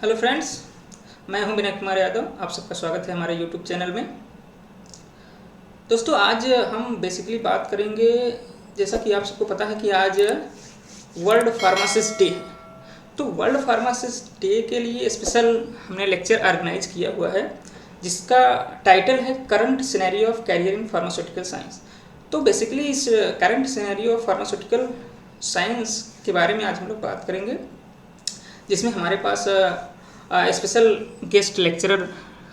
Hello friends, मैं हूं विनय कुमार यादव। आप सबका स्वागत है हमारे यूट्यूब चैनल में। दोस्तों, आज हम बेसिकली बात करेंगे, जैसा कि आप सबको पता है कि आज वर्ल्ड फार्मासिस्ट डे है। तो वर्ल्ड फार्मासिस्ट डे के लिए स्पेशल हमने लेक्चर ऑर्गेनाइज किया हुआ है, जिसका टाइटल है current scenario of career in pharmaceutical science. तो बेसिकली इस current scenario of pharmaceutical science के बारे में आज हम लोग बात करेंगे, जिसमें हमारे पास स्पेशल गेस्ट लेक्चरर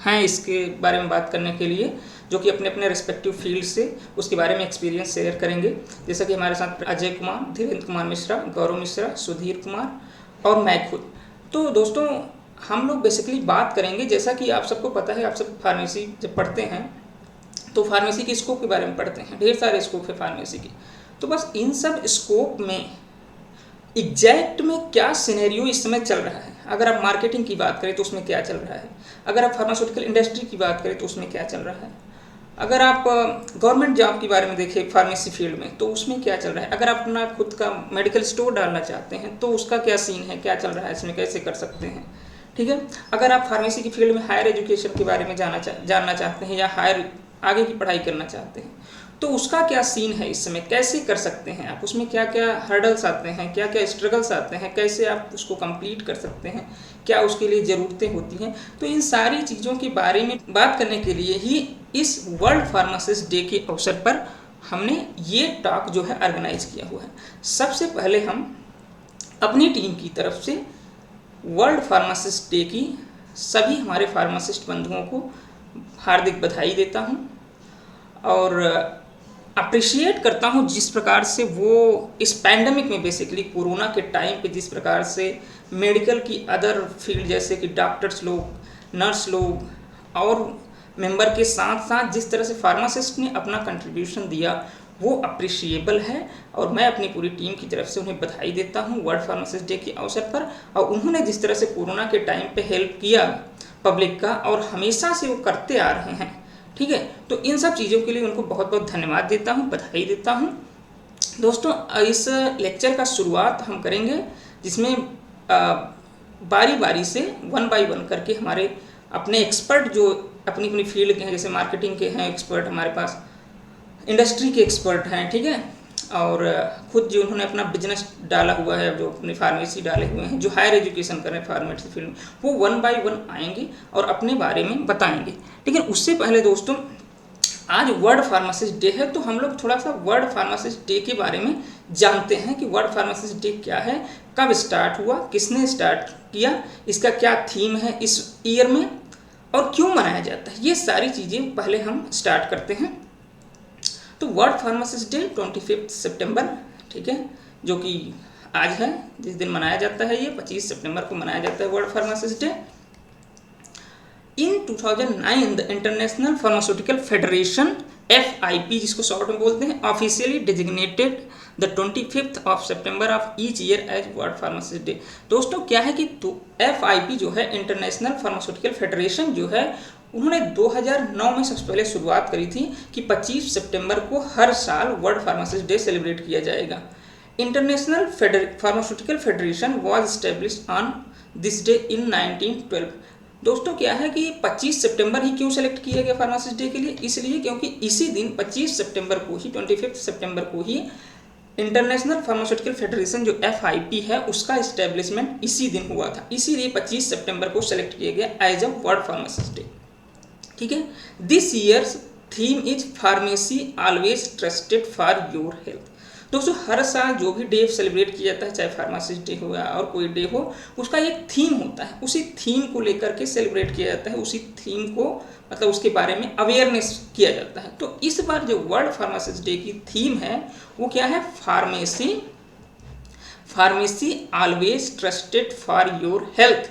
हैं इसके बारे में बात करने के लिए, जो कि अपने अपने रिस्पेक्टिव फील्ड से उसके बारे में एक्सपीरियंस शेयर करेंगे। जैसा कि हमारे साथ अजय कुमार, धीरेन्द्र कुमार मिश्रा, गौरव मिश्रा, सुधीर कुमार और मैं खुद। तो दोस्तों, हम लोग बेसिकली बात करेंगे, जैसा कि आप सबको पता है, आप सब फार्मेसी जब पढ़ते हैं तो फार्मेसी के स्कोप के बारे में पढ़ते हैं। ढेर सारे स्कोप है फार्मेसी के। तो बस इन सब स्कोप में एग्जैक्ट में क्या सिनेरियो इस समय चल रहा है। अगर आप मार्केटिंग की बात करें तो उसमें क्या चल रहा है, अगर आप फार्मास्यूटिकल इंडस्ट्री की बात करें तो उसमें क्या चल रहा है, अगर आप गवर्नमेंट जॉब के बारे में देखें फार्मेसी फील्ड में तो उसमें क्या चल रहा है, अगर आप अपना खुद का मेडिकल स्टोर डालना चाहते हैं तो उसका क्या सीन है, क्या चल रहा है, इसमें कैसे कर सकते हैं। ठीक है। अगर आप फार्मेसी की फील्ड में हायर एजुकेशन के बारे में जानना चाहते हैं या हायर आगे की पढ़ाई करना चाहते हैं तो उसका क्या सीन है, इस समय कैसे कर सकते हैं आप, उसमें क्या क्या हर्डल्स आते हैं, क्या क्या स्ट्रगल्स आते हैं, कैसे आप उसको कंप्लीट कर सकते हैं, क्या उसके लिए ज़रूरतें होती हैं। तो इन सारी चीज़ों के बारे में बात करने के लिए ही इस वर्ल्ड फार्मासिस्ट डे के अवसर पर हमने ये टॉक जो है ऑर्गेनाइज किया हुआ है। सबसे पहले हम अपनी टीम की तरफ से वर्ल्ड फार्मासिस्ट डे की सभी हमारे फार्मासिस्ट बंधुओं को हार्दिक बधाई देता हूँ और अप्रिशिएट करता हूँ जिस प्रकार से वो इस पैंडमिक में, बेसिकली कोरोना के टाइम पे, जिस प्रकार से मेडिकल की अदर फील्ड जैसे कि डॉक्टर्स लोग, नर्स लोग और मेंबर के साथ साथ जिस तरह से फार्मासिस्ट ने अपना कंट्रीब्यूशन दिया वो अप्रिशिएबल है। और मैं अपनी पूरी टीम की तरफ से उन्हें बधाई देता हूँ वर्ल्ड फार्मासिस्ट डे के अवसर पर। और उन्होंने जिस तरह से कोरोना के टाइम पे हेल्प किया पब्लिक का और हमेशा से वो करते आ रहे हैं, ठीक है, तो इन सब चीज़ों के लिए उनको बहुत बहुत धन्यवाद देता हूँ, बधाई देता हूँ। दोस्तों, इस लेक्चर का शुरुआत हम करेंगे जिसमें बारी बारी से वन बाय वन करके हमारे अपने एक्सपर्ट जो अपनी अपनी फील्ड के हैं, जैसे मार्केटिंग के हैं एक्सपर्ट हमारे पास, इंडस्ट्री के एक्सपर्ट हैं, ठीक है, और खुद जो उन्होंने अपना बिजनेस डाला हुआ है, जो अपनी फार्मेसी डाले हुए हैं, जो हायर एजुकेशन कर रहे हैं फार्मेसी फील्ड में, वो वन बाय वन आएंगे और अपने बारे में बताएंगे। लेकिन उससे पहले दोस्तों, आज वर्ल्ड फार्मासिस्ट डे है तो हम लोग थोड़ा सा वर्ल्ड फार्मासिस्ट डे के बारे में जानते हैं कि वर्ल्ड फार्मासिस्ट डे क्या है, कब स्टार्ट हुआ, किसने स्टार्ट किया, इसका क्या थीम है इस ईयर में और क्यों मनाया जाता है। ये सारी चीज़ें पहले हम स्टार्ट करते हैं। तो वर्ल्ड फार्मासिस्ट डे 25 सितंबर, ठीक है, जो कि आज है, जिस दिन मनाया जाता है, ये 25 सितंबर को मनाया जाता है world pharmacist day. In 2009 the international pharmaceutical federation FIP, जिसको शॉर्ट में बोलते हैं, officially designated the 25 of September of each year as world pharmacist day. दोस्तों, क्या है कि FIP जो है, इंटरनेशनल फार्मास्यूटिकल फेडरेशन जो है, उन्होंने 2009 में सबसे पहले शुरुआत करी थी कि 25 सितंबर को हर साल वर्ल्ड फार्मासिस्ट डे सेलिब्रेट किया जाएगा। International pharmaceutical federation was established on this day in 1912। दोस्तों, क्या है कि 25 सितंबर ही क्यों सेलेक्ट किया गया फार्मासिस्ट डे के लिए, इसलिए क्योंकि इसी दिन 25 सितंबर को ही, 25 सितंबर को ही इंटरनेशनल फार्मास्यूटिकल फेडरेशन जो FIP है उसका इस्टेब्लिशमेंट इसी दिन हुआ था, इसीलिए 25 सितंबर को सेलेक्ट किया गया as a world pharmacist day, ठीक है। This year's theme is pharmacy always trusted for your health. दोस्तों, हर साल जो भी डे सेलिब्रेट किया जाता है, चाहे फार्मासिस्ट डे हो या और कोई डे हो, उसका एक थीम होता है, उसी थीम को लेकर के सेलिब्रेट किया जाता है, उसी थीम को, मतलब उसके बारे में अवेयरनेस किया जाता है। तो इस बार जो वर्ल्ड फार्मासिस्ट डे की थीम है वो क्या है, pharmacy always trusted for your health.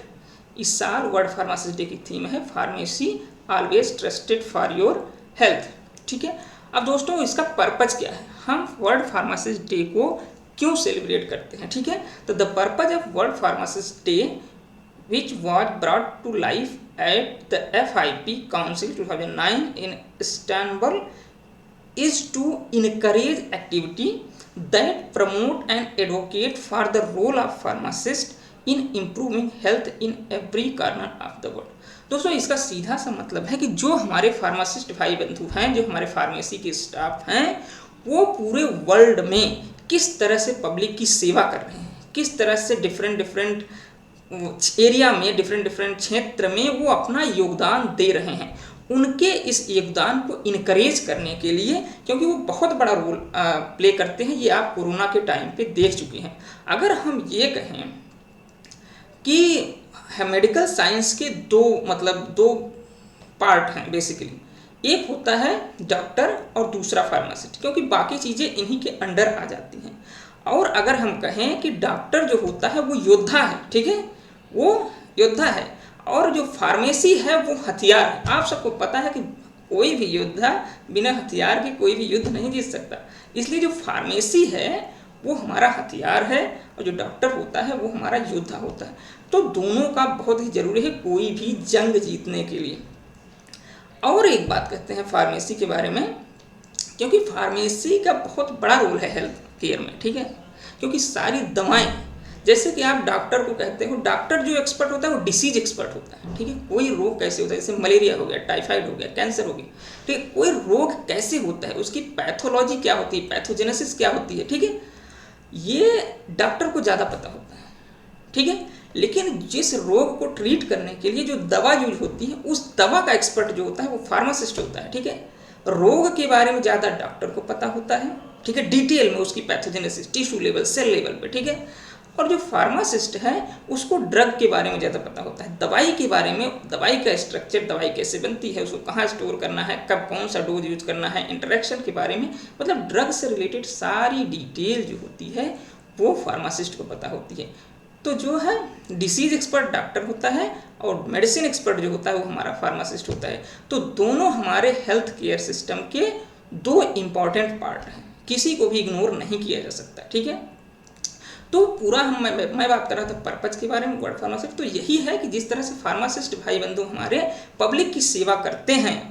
इस साल वर्ल्ड फार्मासिस्ट डे की थीम है pharmacy always trusted for your health, ठीक है। अब दोस्तों, इसका पर्पज क्या है, हम वर्ल्ड फार्मासिस्ट डे को क्यों सेलिब्रेट करते हैं, ठीक है। तो the purpose of world pharmacist day which was brought to life at the FIP council 2009 in Istanbul is to encourage activity that promote and advocate for the role of pharmacist in improving health in every corner of the world. दोस्तों इसका सीधा सा मतलब है कि जो हमारे pharmacist भाई बंधु हैं, जो हमारे फार्मेसी के स्टाफ हैं, वो पूरे वर्ल्ड में किस तरह से पब्लिक की सेवा कर रहे हैं, किस तरह से डिफरेंट डिफरेंट एरिया में, डिफरेंट डिफरेंट क्षेत्र में वो अपना योगदान दे रहे हैं, उनके इस योगदान को इनकरेज करने के लिए, क्योंकि वो बहुत बड़ा रोल प्ले करते हैं। ये आप कोरोना के टाइम पे देख चुके हैं। अगर हम ये कहें कि मेडिकल साइंस के दो पार्ट हैं बेसिकली, एक होता है डॉक्टर और दूसरा फार्मासिस्ट, क्योंकि बाकी चीज़ें इन्हीं के अंडर आ जाती हैं। और अगर हम कहें कि डॉक्टर जो होता है वो योद्धा है, ठीक है, वो योद्धा है, और जो फार्मेसी है वो हथियार है। आप सबको पता है कि कोई भी योद्धा बिना हथियार के कोई भी युद्ध नहीं जीत सकता, इसलिए जो फार्मेसी है वो हमारा हथियार है और जो डॉक्टर होता है वो हमारा योद्धा होता है। तो दोनों का बहुत ही जरूरी है कोई भी जंग जीतने के लिए। और एक बात कहते हैं फार्मेसी के बारे में, क्योंकि फार्मेसी का बहुत बड़ा रोल है हेल्थ केयर में, ठीक है, क्योंकि सारी दवाएं, जैसे कि आप डॉक्टर को कहते हो, डॉक्टर जो एक्सपर्ट होता है वो डिसीज एक्सपर्ट होता है, ठीक है, कोई रोग कैसे होता है, जैसे मलेरिया हो गया, टाइफाइड हो गया, कैंसर हो गया, ठीक है, कोई रोग कैसे होता है, उसकी पैथोलॉजी क्या होती है, पैथोजेनेसिस क्या होती है, ठीक है, ये डॉक्टर को ज़्यादा पता होता है, ठीक है। लेकिन जिस रोग को ट्रीट करने के लिए जो दवा यूज होती है, उस दवा का एक्सपर्ट जो होता है वो फार्मासिस्ट होता है, ठीक है। रोग के बारे में ज़्यादा डॉक्टर को पता होता है, ठीक है, डिटेल में उसकी pathogenesis, tissue level, cell level पे, ठीक है। और जो फार्मासिस्ट है उसको ड्रग के बारे में ज़्यादा पता होता है, दवाई के बारे में, दवाई का स्ट्रक्चर, दवाई कैसे बनती है, उसको कहाँ स्टोर करना है, कब कौन सा डोज यूज करना है, इंटरेक्शन के बारे में, मतलब ड्रग से रिलेटेड सारी डिटेल जो होती है वो फार्मासिस्ट को पता होती है। तो जो है डिसीज एक्सपर्ट डॉक्टर होता है और मेडिसिन एक्सपर्ट जो होता है वो हमारा फार्मासिस्ट होता है। तो दोनों हमारे हेल्थ केयर सिस्टम के दो इम्पॉर्टेंट पार्ट हैं, किसी को भी इग्नोर नहीं किया जा सकता, ठीक है। तो पूरा मैं बात कर रहा था पर्पज के बारे में, वर्ड फार्मासिस्ट। तो यही है कि जिस तरह से फार्मासिस्ट भाई बंधु हमारे पब्लिक की सेवा करते हैं,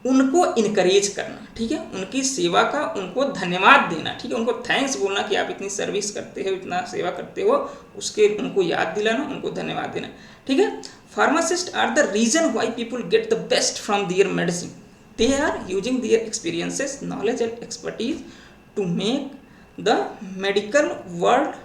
उनको इनकरेज करना, ठीक है, उनकी सेवा का उनको धन्यवाद देना, ठीक है, उनको थैंक्स बोलना कि आप इतनी सर्विस करते हो, इतना सेवा करते हो, उसके उनको याद दिलाना, उनको धन्यवाद देना, ठीक है। Pharmacist are the reason why people get the best from their medicine. They are using their experiences, knowledge and expertise to make the medical world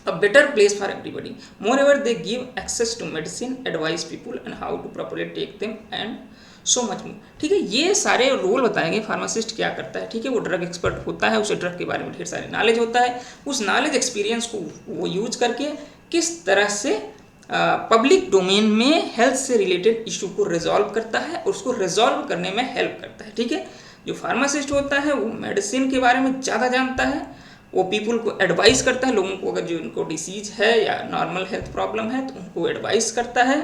a better place for everybody. Moreover, they give access to medicine, advise people and how to properly take them and so much more, ठीक है। ये सारे role बताए गए pharmacist क्या करता है, ठीक है, वो ड्रग एक्सपर्ट होता है, उसे ड्रग के बारे में ढेर सारी नॉलेज होता है, उस नॉलेज एक्सपीरियंस को वो यूज करके किस तरह से पब्लिक डोमेन में हेल्थ से रिलेटेड इशू को रिजॉल्व करता है और उसको रिजॉल्व करने में हेल्प करता है, ठीक है। जो फार्मासिस्ट होता है वो मेडिसिन के बारे में ज़्यादा जानता है, वो पीपल को एडवाइस करता है, लोगों को अगर जो उनको डिसीज है या नॉर्मल हेल्थ प्रॉब्लम है तो उनको एडवाइस करता है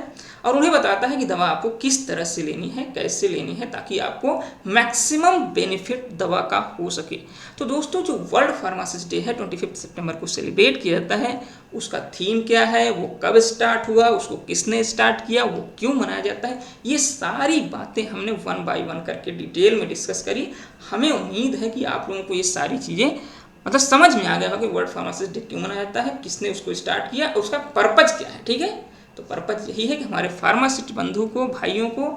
और उन्हें बताता है कि दवा आपको किस तरह से लेनी है, कैसे लेनी है, ताकि आपको मैक्सिमम बेनिफिट दवा का हो सके। तो दोस्तों जो वर्ल्ड फार्मासिस्ट डे है 25 सितंबर को सेलिब्रेट किया जाता है, उसका थीम क्या है, वो कब स्टार्ट हुआ, उसको किसने स्टार्ट किया, वो क्यों मनाया जाता है, ये सारी बातें हमने वन बाय वन करके डिटेल में डिस्कस करी। हमें उम्मीद है कि आप लोगों को ये सारी चीज़ें मतलब समझ में आ गया होगा कि वर्ल्ड फार्मासिस्ट डे क्यों मनाया जाता है, किसने उसको स्टार्ट किया, उसका पर्पज क्या है, ठीक है। तो पर्पज यही है कि हमारे फार्मासिस्ट बंधु को, भाइयों को,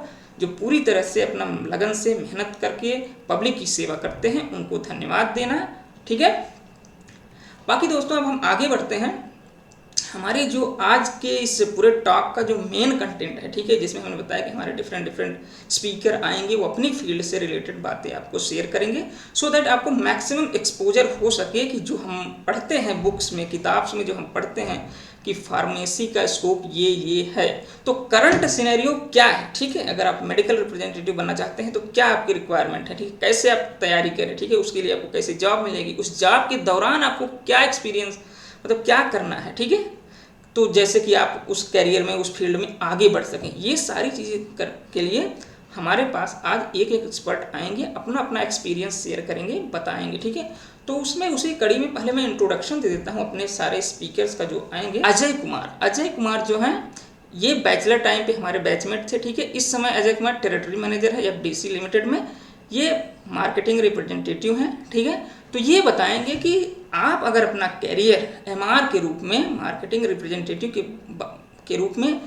जो पूरी तरह से अपना लगन से मेहनत करके पब्लिक की सेवा करते हैं, उनको धन्यवाद देना, ठीक है। बाकी दोस्तों अब हम आगे बढ़ते हैं। हमारे जो आज के इस पूरे टॉक का जो मेन कंटेंट है, ठीक है, जिसमें हमने बताया कि हमारे डिफरेंट स्पीकर आएंगे, वो अपनी फील्ड से रिलेटेड बातें आपको शेयर करेंगे, सो दैट आपको मैक्सिमम एक्सपोजर हो सके कि जो हम पढ़ते हैं बुक्स में, किताब में जो हम पढ़ते हैं कि फार्मेसी का स्कोप ये है, तो करंट सिनेरियो क्या है, ठीक है। अगर आप मेडिकल रिप्रेजेंटेटिव बनना चाहते हैं तो क्या आपकी रिक्वायरमेंट है, ठीक है, कैसे आप तैयारी करें, ठीक है, उसके लिए आपको कैसे जॉब मिलेगी, उस जॉब के दौरान आपको क्या एक्सपीरियंस मतलब क्या करना है, ठीक है, तो जैसे कि आप उस कैरियर में, उस फील्ड में आगे बढ़ सकें, ये सारी चीज़ें के लिए हमारे पास आज एक एक्सपर्ट आएंगे, अपना अपना एक्सपीरियंस शेयर करेंगे, बताएंगे, ठीक है। तो उसमें उसी कड़ी में पहले मैं इंट्रोडक्शन दे देता हूँ अपने सारे स्पीकर्स का जो आएंगे। अजय कुमार जो हैं ये बैचलर टाइम पे हमारे बैचमेट थे, ठीक है। इस समय अजय कुमार टेरिटरी मैनेजर है FDC लिमिटेड में, ये मार्केटिंग रिप्रेजेंटेटिव हैं, ठीक है। तो ये बताएंगे कि आप अगर अपना कैरियर एमआर के रूप में, मार्केटिंग रिप्रेजेंटेटिव के रूप में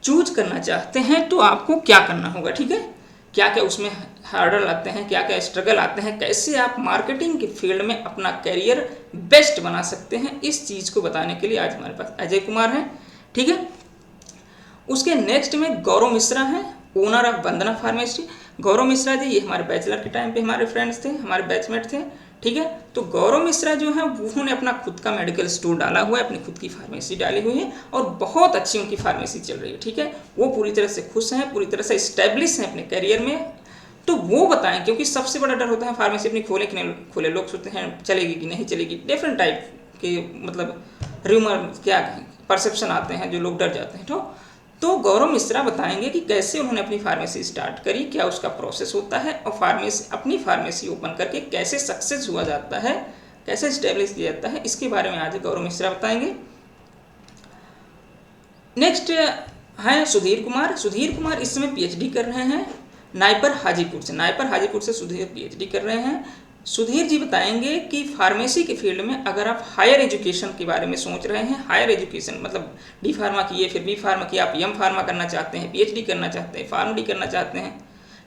चूज करना चाहते हैं तो आपको क्या करना होगा, ठीक है। क्या क्या उसमें हार्डल आते हैं, क्या क्या स्ट्रगल आते हैं, कैसे आप मार्केटिंग के फील्ड में अपना कैरियर बेस्ट बना सकते हैं, इस चीज़ को बताने के लिए आज हमारे पास अजय कुमार हैं, ठीक है। उसके नेक्स्ट में गौरव मिश्रा हैं, ओनर ऑफ वंदना फार्मेसी। गौरव मिश्रा जी ये हमारे बैचलर के टाइम पे हमारे फ्रेंड्स थे, हमारे बैचमेट थे, ठीक है। तो गौरव मिश्रा जो है उन्होंने अपना खुद का मेडिकल स्टोर डाला हुआ है, अपनी खुद की फार्मेसी डाली हुई है और बहुत अच्छी उनकी फार्मेसी चल रही है, ठीक है। वो पूरी तरह से खुश हैं, पूरी तरह से इस्टेब्लिश हैं अपने करियर में। तो वो बताएं, क्योंकि सबसे बड़ा डर होता है फार्मेसी अपनी खोले कि नहीं खोले। लोग सोचते हैं चलेगी कि नहीं चलेगी, डिफरेंट टाइप के मतलब र्यूमर क्या परसेप्शन आते हैं जो लोग डर जाते हैं। तो गौरव मिश्रा बताएंगे कि कैसे उन्होंने अपनी फार्मेसी स्टार्ट करी, क्या उसका प्रोसेस होता है और अपनी फार्मेसी ओपन करके कैसे सक्सेस हुआ जाता है, कैसे स्टेब्लिश किया जाता है, इसके बारे में आज गौरव मिश्रा बताएंगे। नेक्स्ट है सुधीर कुमार। सुधीर कुमार इस समय पीएचडी कर रहे हैं नाइपर हाजीपुर से सुधीर पीएचडी कर रहे हैं। सुधीर जी बताएंगे कि फार्मेसी के फील्ड में अगर आप हायर एजुकेशन के बारे में सोच रहे हैं, हायर एजुकेशन मतलब डी फार्मा किए, फिर बी फार्मा किया, आप एम फार्मा करना चाहते हैं, पीएचडी करना चाहते हैं, फार्म डी करना चाहते हैं,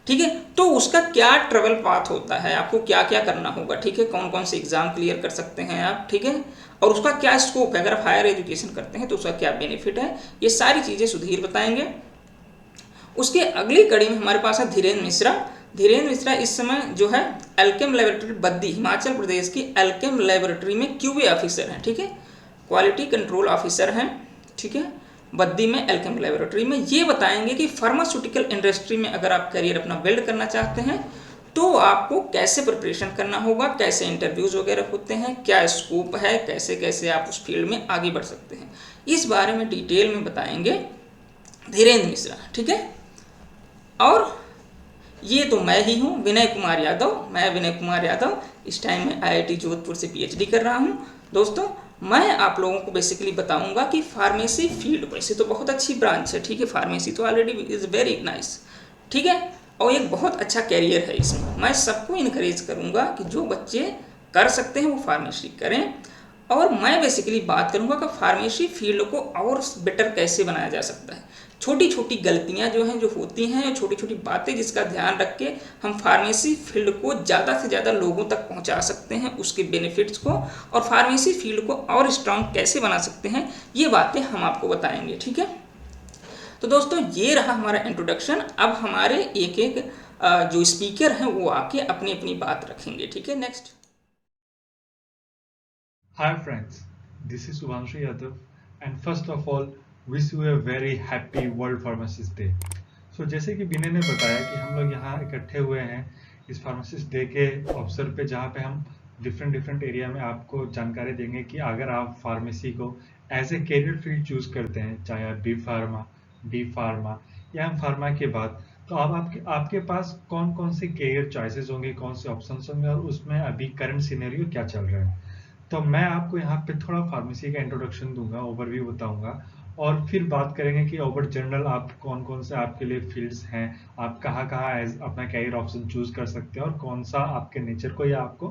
ठीक है, तो उसका क्या ट्रेवल पाथ होता है, आपको क्या क्या करना होगा, ठीक है, कौन कौन से एग्जाम क्लियर कर सकते हैं आप, ठीक है, और उसका क्या स्कोप है, अगर आप हायर एजुकेशन करते हैं तो उसका क्या बेनिफिट है, ये सारी चीज़ें सुधीर बताएंगे। उसके अगली कड़ी में हमारे पास है धीरेन्द्र मिश्रा। धीरेन्द्र मिश्रा इस समय जो है एल्केम लेबोरेटरी बद्दी, हिमाचल प्रदेश की एल्केम लेबोरेटरी में क्यूए ऑफिसर हैं, ठीक है, क्वालिटी कंट्रोल ऑफिसर हैं, ठीक है, बद्दी में एल्केम लेबोरेटरी में। ये बताएंगे कि फार्मास्यूटिकल इंडस्ट्री में अगर आप करियर अपना बिल्ड करना चाहते हैं तो आपको कैसे प्रिपरेशन करना होगा, कैसे इंटरव्यूज वगैरह होते हैं, क्या स्कोप है, कैसे कैसे आप उस फील्ड में आगे बढ़ सकते हैं, इस बारे में डिटेल में बताएंगे धीरेन्द्र मिश्रा, ठीक है। और ये तो मैं ही हूँ, विनय कुमार यादव। मैं विनय कुमार यादव इस टाइम में आईआईटी जोधपुर से पीएचडी कर रहा हूँ। दोस्तों मैं आप लोगों को बेसिकली बताऊंगा कि फार्मेसी फील्ड वैसे तो बहुत अच्छी ब्रांच है, ठीक है, फार्मेसी तो ऑलरेडी इज़ वेरी नाइस, ठीक है, और एक बहुत अच्छा कैरियर है इसमें। मैं सबको इनकरेज करूँगा कि जो बच्चे कर सकते हैं वो फार्मेसी करें, और मैं बेसिकली बात करूँगा कि फार्मेसी फील्ड को और बेटर कैसे बनाया जा सकता है। छोटी छोटी गलतियां जो हैं, जो होती हैं, छोटी छोटी बातें जिसका ध्यान रख के हम फार्मेसी फील्ड को ज़्यादा से ज़्यादा लोगों तक पहुंचा सकते हैं, उसके बेनिफिट्स को, और फार्मेसी फील्ड को और स्ट्रांग कैसे बना सकते हैं, ये बातें हम आपको बताएंगे, ठीक है। तो दोस्तों ये रहा हमारा इंट्रोडक्शन। अब हमारे एक एक जो स्पीकर हैं वो आके अपनी अपनी बात रखेंगे, ठीक है। Next. Hi friends, this is Subhanshu Yadav and first of all wish you a very happy World Pharmacist Day. So जैसे कि विनय ने बताया कि हम लोग यहाँ इकट्ठे हुए हैं इस फार्मासिस्ट डे के अवसर पे, जहाँ पे हम डिफरेंट एरिया में आपको जानकारी देंगे कि अगर आप फार्मेसी को as a career field choose करते हैं, चाहे आप बी फार्मा, डी फार्मा या एम फार्मा के बाद, तो अब आपके पास कौन कौन से कैरियर चॉइसेस होंगे, कौन से ऑप्शंस होंगे और उसमें अभी करंट सिनेरियो क्या चल रहा है। तो मैं आपको यहाँ पे थोड़ा फार्मेसी का इंट्रोडक्शन दूंगा, ओवरव्यू बताऊंगा, और फिर बात करेंगे कि ओवर जनरल आप कौन कौन से आपके लिए फील्ड्स हैं, आप कहाँ कहाँ एज अपना कैरियर ऑप्शन चूज कर सकते हैं और कौन सा आपके नेचर को या आपको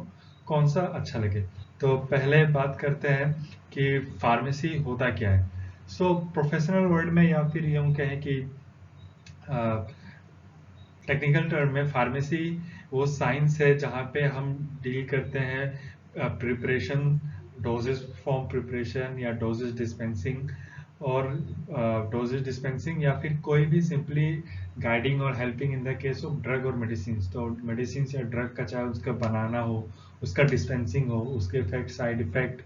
कौन सा अच्छा लगे। तो पहले बात करते हैं कि फार्मेसी होता क्या है। सो प्रोफेशनल वर्ड में या फिर यूँ कहें कि टेक्निकल टर्म में फार्मेसी वो साइंस है जहाँ पे हम डील करते हैं प्रिपरेशन, डोजेज फॉर्म प्रिपरेशन या डोजेज डिस्पेंसिंग, और डोजेज डिस्पेंसिंग या फिर कोई भी सिंपली गाइडिंग और helping in the case of drug और मेडिसिन। तो मेडिसिन या ड्रग का चाहे उसका बनाना हो, उसका डिस्पेंसिंग हो, उसके इफेक्ट साइड इफेक्ट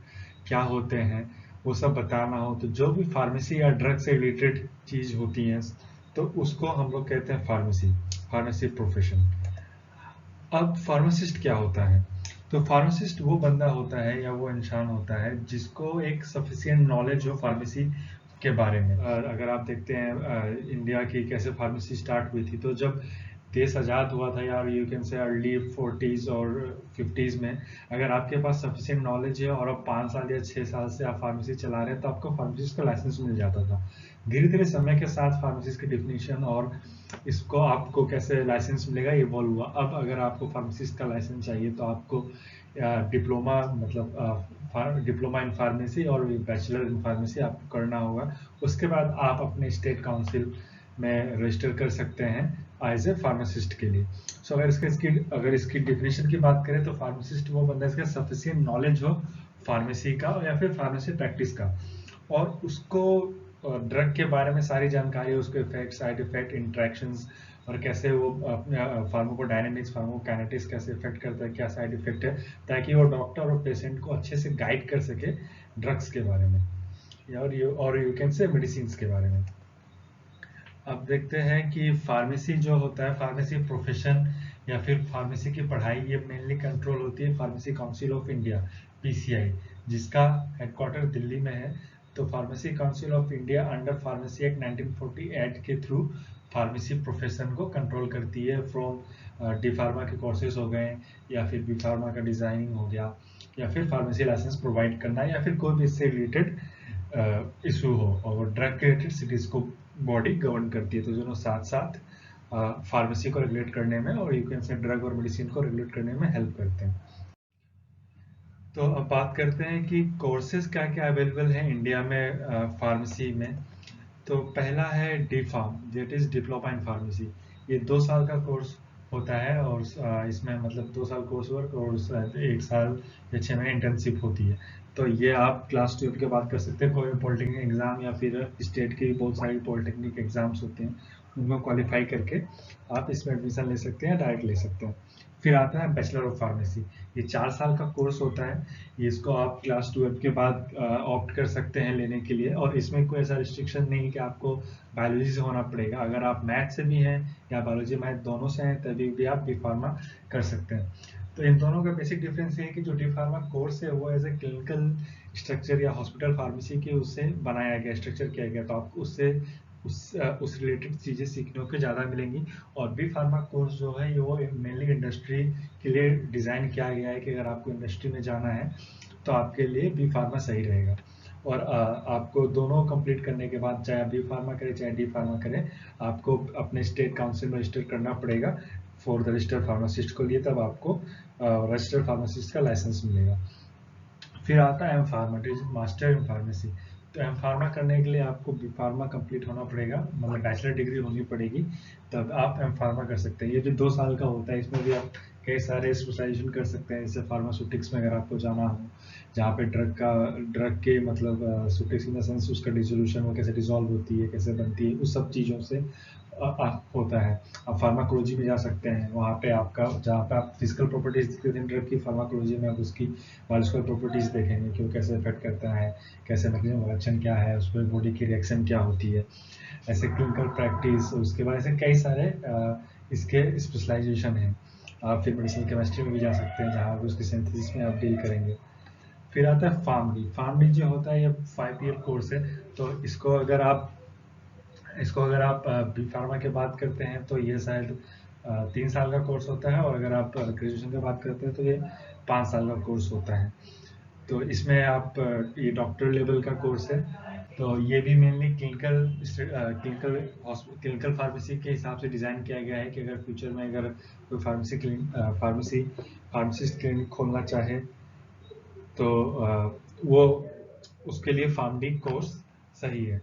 क्या होते हैं वो सब बताना हो, तो जो भी फार्मेसी या ड्रग से रिलेटेड चीज होती हैं तो उसको हम लोग कहते हैं फार्मेसी प्रोफेशन। अब फार्मासिस्ट क्या होता है? तो फार्मासिस्ट वो बंदा होता है या वो इंसान होता है जिसको एक सफिशिएंट नॉलेज हो फार्मेसी के बारे में। अगर आप देखते हैं इंडिया की कैसे फार्मेसी स्टार्ट हुई थी, तो जब देश आज़ाद हुआ था यार, you can say early 40s और 50s में, अगर आपके पास सफिशिएंट नॉलेज है और आप 5 साल या 6 साल से आप फार्मेसी चला रहे हैं तो आपको फार्मेसिस्ट का लाइसेंस मिल जाता था। धीरे धीरे समय के साथ फार्मेसिस्ट की डिफिनीशन और इसको आपको कैसे लाइसेंस मिलेगा ये इवॉल्व हुआ। अब अगर आपको फार्मेसिस्ट का लाइसेंस चाहिए तो आपको डिप्लोमा मतलब डिप्लोमा इन फार्मेसी और बैचलर इन फार्मेसी आपको करना होगा। उसके बाद आप अपने स्टेट काउंसिल में रजिस्टर कर सकते हैं एज ए फार्मासिस्ट के लिए। सो अगर इसकी डिफिनेशन की बात करें तो फार्मासिस्ट वो बंदा इसका सफिशिएंट नॉलेज हो फार्मेसी का या फिर फार्मेसी प्रैक्टिस का, और उसको ड्रग के बारे में सारी जानकारी, उसके इफेक्ट, साइड इफेक्ट, इंट्रैक्शंस, और कैसे वो फार्माकोडायनेमिक्स, फार्माकोकाइनेटिक्स कैसे इफेक्ट करता है, क्या साइड इफेक्ट है, ताकि वो डॉक्टर और पेशेंट को अच्छे से गाइड कर सके ड्रग्स के बारे में और यू कैन से मेडिसिन के बारे में। अब देखते हैं कि फार्मेसी जो होता है, फार्मेसी प्रोफेशन या फिर फार्मेसी की पढ़ाई, ये मेनली कंट्रोल होती है pharmacy council of India (PCI), जिसका हेडक्वार्टर दिल्ली में है। तो pharmacy council of India under pharmacy act 1948 के थ्रू फार्मेसी प्रोफेशन को कंट्रोल करती है। फ्रॉम डी फार्मा के कोर्सेज हो गए, या फिर बी फार्मा का डिजाइनिंग हो गया, या फिर फार्मेसी लाइसेंस प्रोवाइड करना, या फिर कोई भी इससे रिलेटेड इशू हो, और ड्रग के रिलेटेड सिटीज को बॉडी गवर्न करती है। तो दोनों साथ साथ फार्मेसी को रेगुलेट करने में और यू कैन से ड्रग और मेडिसिन को रेगुलेट करने में हेल्प करते हैं। तो अब बात करते हैं कि कोर्सेज क्या क्या अवेलेबल है इंडिया में फार्मेसी में। तो पहला है D pharm, that is diploma in pharmacy. ये 2 साल का कोर्स होता है, और इसमें मतलब 2 साल कोर्स वर्क और 1 साल या 6 महीने इंटर्नशिप होती है। तो ये आप क्लास 12 के बाद कर सकते हैं। कोई पॉलिटेक्निक एग्जाम या फिर स्टेट की बहुत सारी पॉलिटेक्निक एग्जाम्स होते हैं, उनको क्वालिफाई करके आप इसमें एडमिशन ले सकते हैं, डायरेक्ट ले सकते हैं। फिर आता है बैचलर ऑफ फार्मेसी। ये 4 साल का कोर्स होता है। इसको आप क्लास 12 के बाद ऑप्ट कर सकते हैं लेने के लिए, और इसमें कोई ऐसा रिस्ट्रिक्शन नहीं है कि आपको बायोलॉजी से होना पड़ेगा। अगर आप मैथ से भी हैं या बायोलॉजी मैथ दोनों से हैं तभी भी आप डी फार्मा कर सकते हैं। तो इन दोनों का बेसिक डिफरेंस ये है कि जो डी फार्मा कोर्स है वो एज ए क्लिनिकल स्ट्रक्चर या हॉस्पिटल फार्मेसी के उससे बनाया गया, स्ट्रक्चर किया गया, तो आपको उससे उस रिलेटेड चीज़ें सीखने को ज़्यादा मिलेंगी। और बी फार्मा कोर्स जो है ये वो मेनली इंडस्ट्री के लिए डिज़ाइन किया गया है कि अगर आपको इंडस्ट्री में जाना है तो आपके लिए बी फार्मा सही रहेगा। और आपको दोनों कंप्लीट करने के बाद, चाहे आप बी फार्मा करें चाहे डी फार्मा करें, आपको अपने स्टेट काउंसिल में रजिस्टर करना पड़ेगा फॉर द रजिस्टर्ड फार्मासिस्ट को लिए, तब आपको रजिस्टर्ड फार्मासिस्ट का लाइसेंस मिलेगा। फिर आता है M pharma, master in pharmacy. तो एम फार्मा करने के लिए आपको बी फार्मा कंप्लीट होना पड़ेगा, मतलब बैचलर डिग्री होनी पड़ेगी, तब आप एम फार्मा कर सकते हैं। ये भी 2 साल का होता है। इसमें भी आप कई सारे स्पेशलाइजेशन कर सकते हैं, जैसे फार्मास्यूटिक्स में अगर आपको जाना हो, जहाँ पे ड्रग के मतलब सूटिक्स इन द सेंस उसका डिसोल्यूशन वो कैसे डिजोल्व होती है, कैसे बनती है, उस सब चीज़ों से होता है। आप फार्माकोलॉजी में जा सकते हैं, वहाँ पे आपका जहाँ पे आप फिजिकल प्रॉपर्टीज दिखते हैं ड्रग की, फार्माकोलॉजी में आप उसकी बायोलॉजिकल प्रॉपर्टीज देखेंगे कि वो कैसे इफेक्ट करता है, कैसे मैकेनिज्म ऑफ एक्शन क्या है, उस पर बॉडी की रिएक्शन क्या होती है, ऐसे क्लिनिकल प्रैक्टिस। उसके बाद ऐसे कई सारे इसके स्पेशलाइजेशन हैं। आप फिर मेडिसिनल केमिस्ट्री में भी जा सकते हैं, जहाँ उसकी सिंथेसिस में आप डील करेंगे। फिर आता है फार्म डी। फार्म डी जो होता है ये 5 ईयर कोर्स है। तो इसको अगर आप बी फार्मा के बात करते हैं तो ये शायद 3 साल का कोर्स होता है, और अगर आप ग्रेजुएशन की बात करते हैं तो ये 5 साल का कोर्स होता है। तो इसमें आप ये डॉक्टर लेवल का कोर्स है। तो ये भी मेनली क्लिनिकल फार्मेसी के हिसाब से डिज़ाइन किया गया है कि अगर फ्यूचर में अगर कोई फार्मेसिस्ट क्लिनिक खोलना चाहे तो वो उसके लिए फार्म डी कोर्स सही है।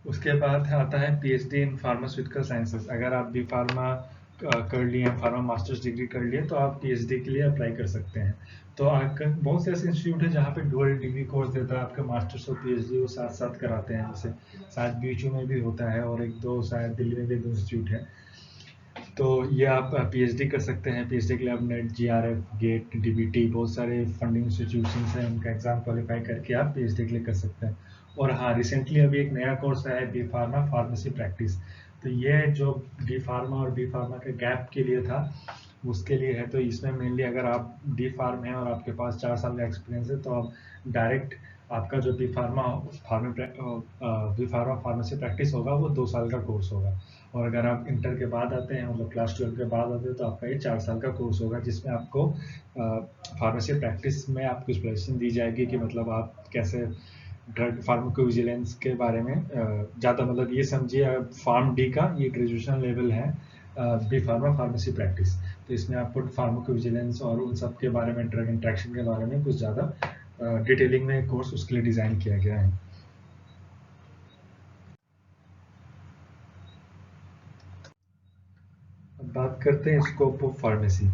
उसके बाद आता है पीएचडी इन फार्मास्यूटिकल साइंसेस। अगर आप बी फार्मा कर लिए, फार्मा मास्टर्स डिग्री कर लिए, तो आप पीएचडी के लिए अप्लाई कर सकते हैं। तो बहुत से ऐसे इंस्टीट्यूट है जहाँ पे डुअल डिग्री कोर्स देता है, आपके मास्टर्स और पीएचडी वो साथ साथ कराते हैं। जैसे शायद बीएचयू में भी होता है, और 1-2 शायद दिल्ली में भी 2 इंस्टीट्यूट है। तो ये आप पीएचडी कर सकते हैं। पीएचडी के लिए आप नेट, जीआरएफ, गेट, डीबीटी, बहुत सारे फंडिंग इंस्टीट्यूशंस हैं, उनका एग्जाम क्वालिफाई करके आप पीएचडी के लिए कर सकते हैं। और हाँ, रिसेंटली अभी एक नया कोर्स आया है, बी फार्मा फार्मेसी प्रैक्टिस। तो ये जो डी फार्मा और बी फार्मा के गैप के लिए था, उसके लिए है। तो इसमें मेनली अगर आप डी फार्म है और आपके पास 4 साल का एक्सपीरियंस है, तो आप डायरेक्ट आपका जो बी फार्मा फार्मेसी प्रैक्टिस होगा वो 2 साल का कोर्स होगा। और अगर आप इंटर के बाद आते हैं, मतलब क्लास 12 के बाद आते हैं, तो आपका ये 4 साल का कोर्स होगा, जिसमें आपको फार्मेसी प्रैक्टिस में आपको स्पेशलाइजेशन दी जाएगी कि मतलब आप कैसे ड्रग फार्माकोविजिलेंस के बारे में ज़्यादा, मतलब ये समझिए फार्म डी का ये ग्रेजुएशन लेवल है बी फार्मा फार्मेसी प्रैक्टिस। तो इसमें आपको फार्माकोविजिलेंस और उन सब के बारे में, ड्रग इंट्रैक्शन के बारे में कुछ ज़्यादा डिटेलिंग में कोर्स उसके लिए डिज़ाइन किया गया है। अब बात करते हैं स्कोप ऑफ फार्मेसी।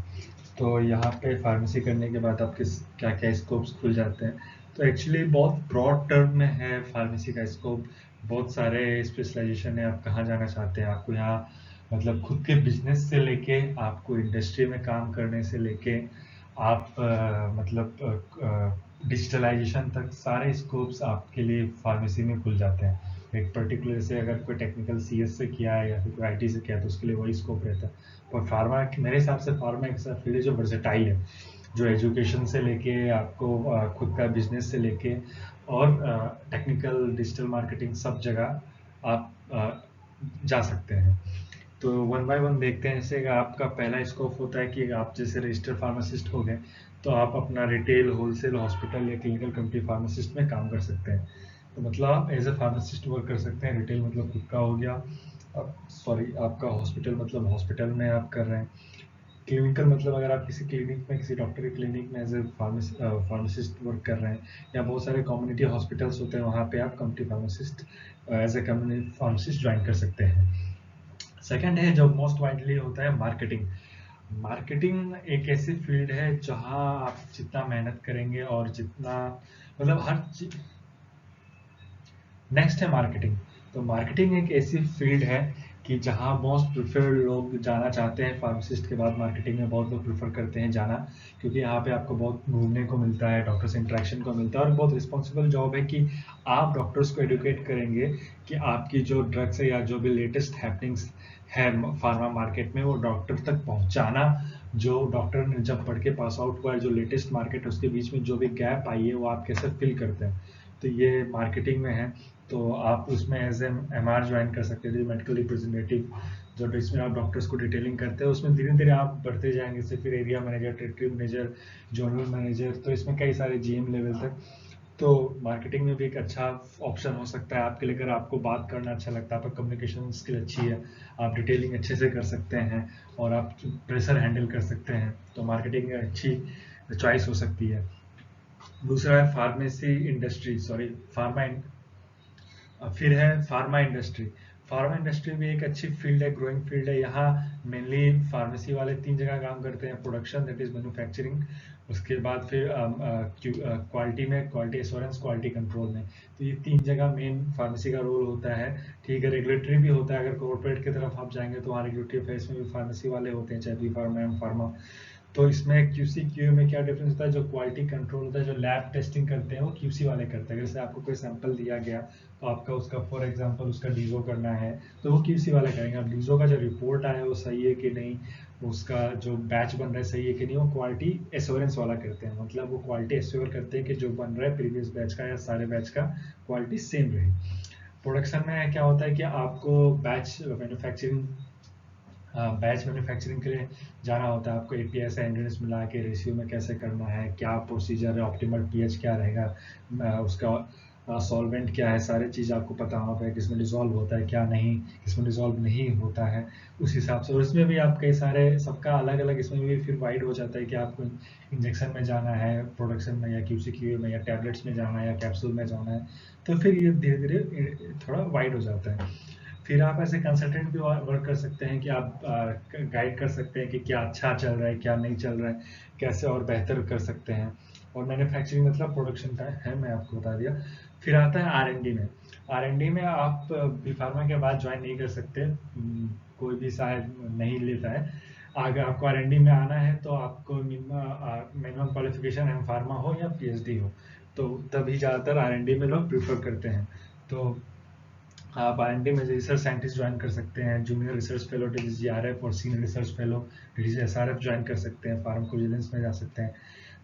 तो यहाँ पे फार्मेसी करने के बाद आपके क्या क्या स्कोप्स खुल जाते हैं। तो एक्चुअली बहुत ब्रॉड टर्म में है फार्मेसी का स्कोप। बहुत सारे स्पेशलाइजेशन है, आप कहाँ जाना चाहते हैं। आपको यहाँ मतलब खुद के बिजनेस से लेके आपको इंडस्ट्री में काम करने से लेके आप मतलब डिजिटलाइजेशन तक सारे स्कोप्स आपके लिए फार्मेसी में खुल जाते हैं। एक पर्टिकुलर से अगर कोई टेक्निकल सीएस से किया है या फिर कोई आईटी से किया है तो उसके लिए वही स्कोप रहता है। पर फार्मा मेरे हिसाब से फार्मा एक ऐसा फील्ड है जो वर्सेटाइल है, जो एजुकेशन से लेके आपको खुद का बिजनेस से लेके और टेक्निकल डिजिटल मार्केटिंग सब जगह आप जा सकते हैं। तो वन बाय वन देखते हैं। जैसे आपका पहला स्कोप होता है कि आप जैसे रजिस्टर्ड फार्मासिस्ट हो गए तो आप अपना रिटेल, होलसेल, हॉस्पिटल या क्लिनिकल कंपनी फार्मासिस्ट में काम कर सकते हैं। तो मतलब आप एज ए फार्मासिस्ट वर्क कर सकते हैं। रिटेल मतलब खुद का हो गया, सॉरी आपका हॉस्पिटल मतलब हॉस्पिटल में आप कर रहे हैं। क्लिनिकल मतलब अगर आप किसी क्लिनिक में, किसी डॉक्टर के क्लिनिक में एज ए फार्मासिस्ट वर्क कर रहे हैं, या बहुत सारे कम्युनिटी हॉस्पिटल्स होते हैं वहाँ पे आप community pharmacist as a community pharmacist join कर सकते हैं। सेकंड है जो मोस्ट वाइडली होता है मार्केटिंग। मार्केटिंग एक ऐसी फील्ड है जहां आप जितना मेहनत करेंगे और जितना मतलब हर चीज। नेक्स्ट है मार्केटिंग। तो मार्केटिंग एक ऐसी फील्ड है कि जहां मोस्ट प्रिफर्ड लोग जाना चाहते हैं। फार्मासिस्ट के बाद मार्केटिंग में बहुत लोग प्रेफर करते हैं जाना, क्योंकि यहाँ पे आपको बहुत घूमने को मिलता है, डॉक्टर से इंटरेक्शन को मिलता है और बहुत रिस्पॉन्सिबल जॉब है कि आप डॉक्टर्स को एडुकेट करेंगे कि आपकी जो ड्रग्स है या जो भी लेटेस्ट हैपनिंग्स है फार्मा मार्केट में वो डॉक्टर तक पहुंचाना। जो डॉक्टर ने जब पढ़ के पास आउट हुआ है, जो लेटेस्ट मार्केट है उसके बीच में जो भी गैप आई है वो आप कैसे फिल करते हैं, तो ये मार्केटिंग में है। तो आप उसमें एज एम आर ज्वाइन कर सकते थे, मेडिकल रिप्रेजेंटेटिव, जो इसमें आप डॉक्टर्स को डिटेलिंग करते हैं। उसमें धीरे धीरे आप बढ़ते जाएंगे, जैसे फिर area manager, territory manager, zonal manager, तो इसमें कई सारे जीएम लेवल तक। तो मार्केटिंग में भी एक अच्छा ऑप्शन हो सकता है आपके लिए, अगर आपको बात करना अच्छा लगता है, आपका कम्युनिकेशन स्किल अच्छी है, आप डिटेलिंग अच्छे से कर सकते हैं और आप प्रेशर हैंडल कर सकते हैं, तो मार्केटिंग अच्छी चॉइस हो सकती है। दूसरा है फार्मेसी इंडस्ट्री, सॉरी फार्मा। फिर है फार्मा इंडस्ट्री। फार्मा इंडस्ट्री भी एक अच्छी फील्ड है, ग्रोइंग फील्ड है। यहाँ मेनली फार्मेसी वाले 3 जगह काम करते हैं। प्रोडक्शन, दैट इज मैन्युफैक्चरिंग, उसके बाद फिर क्वालिटी में, क्वालिटी एश्योरेंस, क्वालिटी कंट्रोल में। तो ये 3 जगह मेन फार्मेसी का रोल होता है। ठीक है, रेगुलेटरी भी होता है। अगर कॉर्पोरेट की तरफ आप जाएंगे तो वहाँ रेगुलेटरी अफेयर्स में भी फार्मेसी वाले होते हैं, चाहे बी फार्मा, एम फार्मा। तो इसमें क्यूसी क्यूए में क्या डिफरेंस होता है, जो क्वालिटी कंट्रोल होता है, जो लैब टेस्टिंग करते हैं वो क्यूसी वाले करते हैं। जैसे आपको कोई सैंपल दिया गया तो आपका उसका फॉर एग्जांपल उसका डीजो करना है तो वो क्यूसी वाले करेंगे। अब डीजो का जो रिपोर्ट आया है वो सही है कि नहीं, उसका जो बैच बन रहा है सही है कि नहीं, वो क्वालिटी एश्योरेंस वाला करते हैं। मतलब वो क्वालिटी एश्योर करते हैं कि जो बन रहा है प्रीवियस बैच का या सारे बैच का क्वालिटी सेम रहे। प्रोडक्शन में क्या होता है कि आपको बैच मैन्युफैक्चरिंग के लिए जाना होता है। आपको एपीआई से इंग्रेडिएंट्स मिला के रेशियो में कैसे करना है, क्या प्रोसीजर है, ऑप्टिमल पीएच क्या रहेगा, उसका सॉल्वेंट क्या है, सारी चीज़ आपको पता होना पड़ेगा। किसमें डिजॉल्व होता है क्या नहीं, किसमें डिजॉल्व नहीं होता है, उस हिसाब से। और इसमें भी आप कई सारे, सबका अलग अलग इसमें भी फिर वाइड हो जाता है कि आपको इंजेक्शन में जाना है प्रोडक्शन में, या क्यूसी क्यूए में, या टैबलेट्स में जाना है, या कैप्सूल में जाना है। तो फिर ये धीरे धीरे थोड़ा वाइड हो जाता है। फिर आप ऐसे कंसल्टेंट भी वर्क कर सकते हैं कि आप गाइड कर सकते हैं कि क्या अच्छा चल रहा है, क्या नहीं चल रहा है, कैसे और बेहतर कर सकते हैं। और मैन्युफैक्चरिंग मतलब प्रोडक्शन का है, मैं आपको बता दिया। फिर आता है आर एन डी में। आर एन डी में आप बी फार्मा के बाद ज्वाइन नहीं कर सकते, कोई भी शायद नहीं लेता है। अगर आपको आर एन डी में आना है तो आपको मिनिमम क्वालिफिकेशन एम फार्मा हो या पीएचडी हो, तो तभी ज़्यादातर आर एन डी में लोग प्रीफर करते हैं। तो आप आर.एन.डी में रिसर्च साइंटिस्ट ज्वाइन कर सकते हैं, जूनियर रिसर्च फेलो DGRF और senior research fellow SRF join कर सकते हैं, फार्माकोविजिलेंस में जा सकते हैं।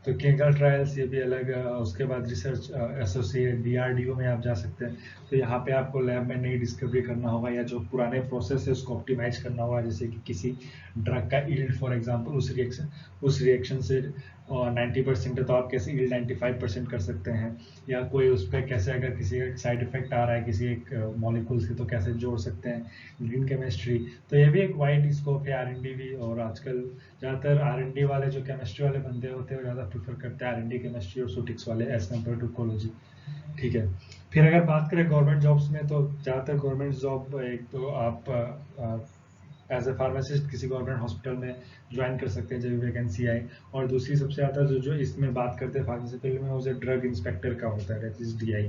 तो क्लिनिकल ट्रायल्स ये भी अलग, उसके बाद रिसर्च एसोसिएट DRDO में आप जा सकते हैं। तो यहाँ पे आपको लैब में नई डिस्कवरी करना होगा या जो पुराने प्रोसेस है उसको ऑप्टिमाइज करना होगा, जैसे कि किसी ड्रग का यील्ड फॉर एग्जांपल उस रिएक्शन से और 90% है तो आप कैसे यील्ड 95% कर सकते हैं, या कोई उस पर कैसे अगर किसी एक साइड इफेक्ट आ रहा है किसी एक मॉलिक्यूल्स के तो कैसे जोड़ सकते हैं ग्रीन केमिस्ट्री। तो ये भी एक वाइड स्कोप है R&D भी। और आजकल ज़्यादातर R&D वाले जो केमिस्ट्री वाले बंदे होते हैं वो ज़्यादा प्रीफर करते हैं R&D केमिस्ट्री और सूटिक्स वाले एज कम्पेयर टू इकोलॉजी। ठीक है। फिर अगर बात करें गवर्नमेंट जॉब्स में तो ज़्यादातर गवर्नमेंट जॉब एक तो आप एज ए फार्मासिस्ट किसी गवर्नमेंट हॉस्पिटल में ज्वाइन कर सकते हैं जब वैकेंसी आए। और दूसरी सबसे ज़्यादा जो इसमें बात करते हैं फार्मेसी फील्ड में वो ड्रग इंस्पेक्टर का होता है, दैट इज DI।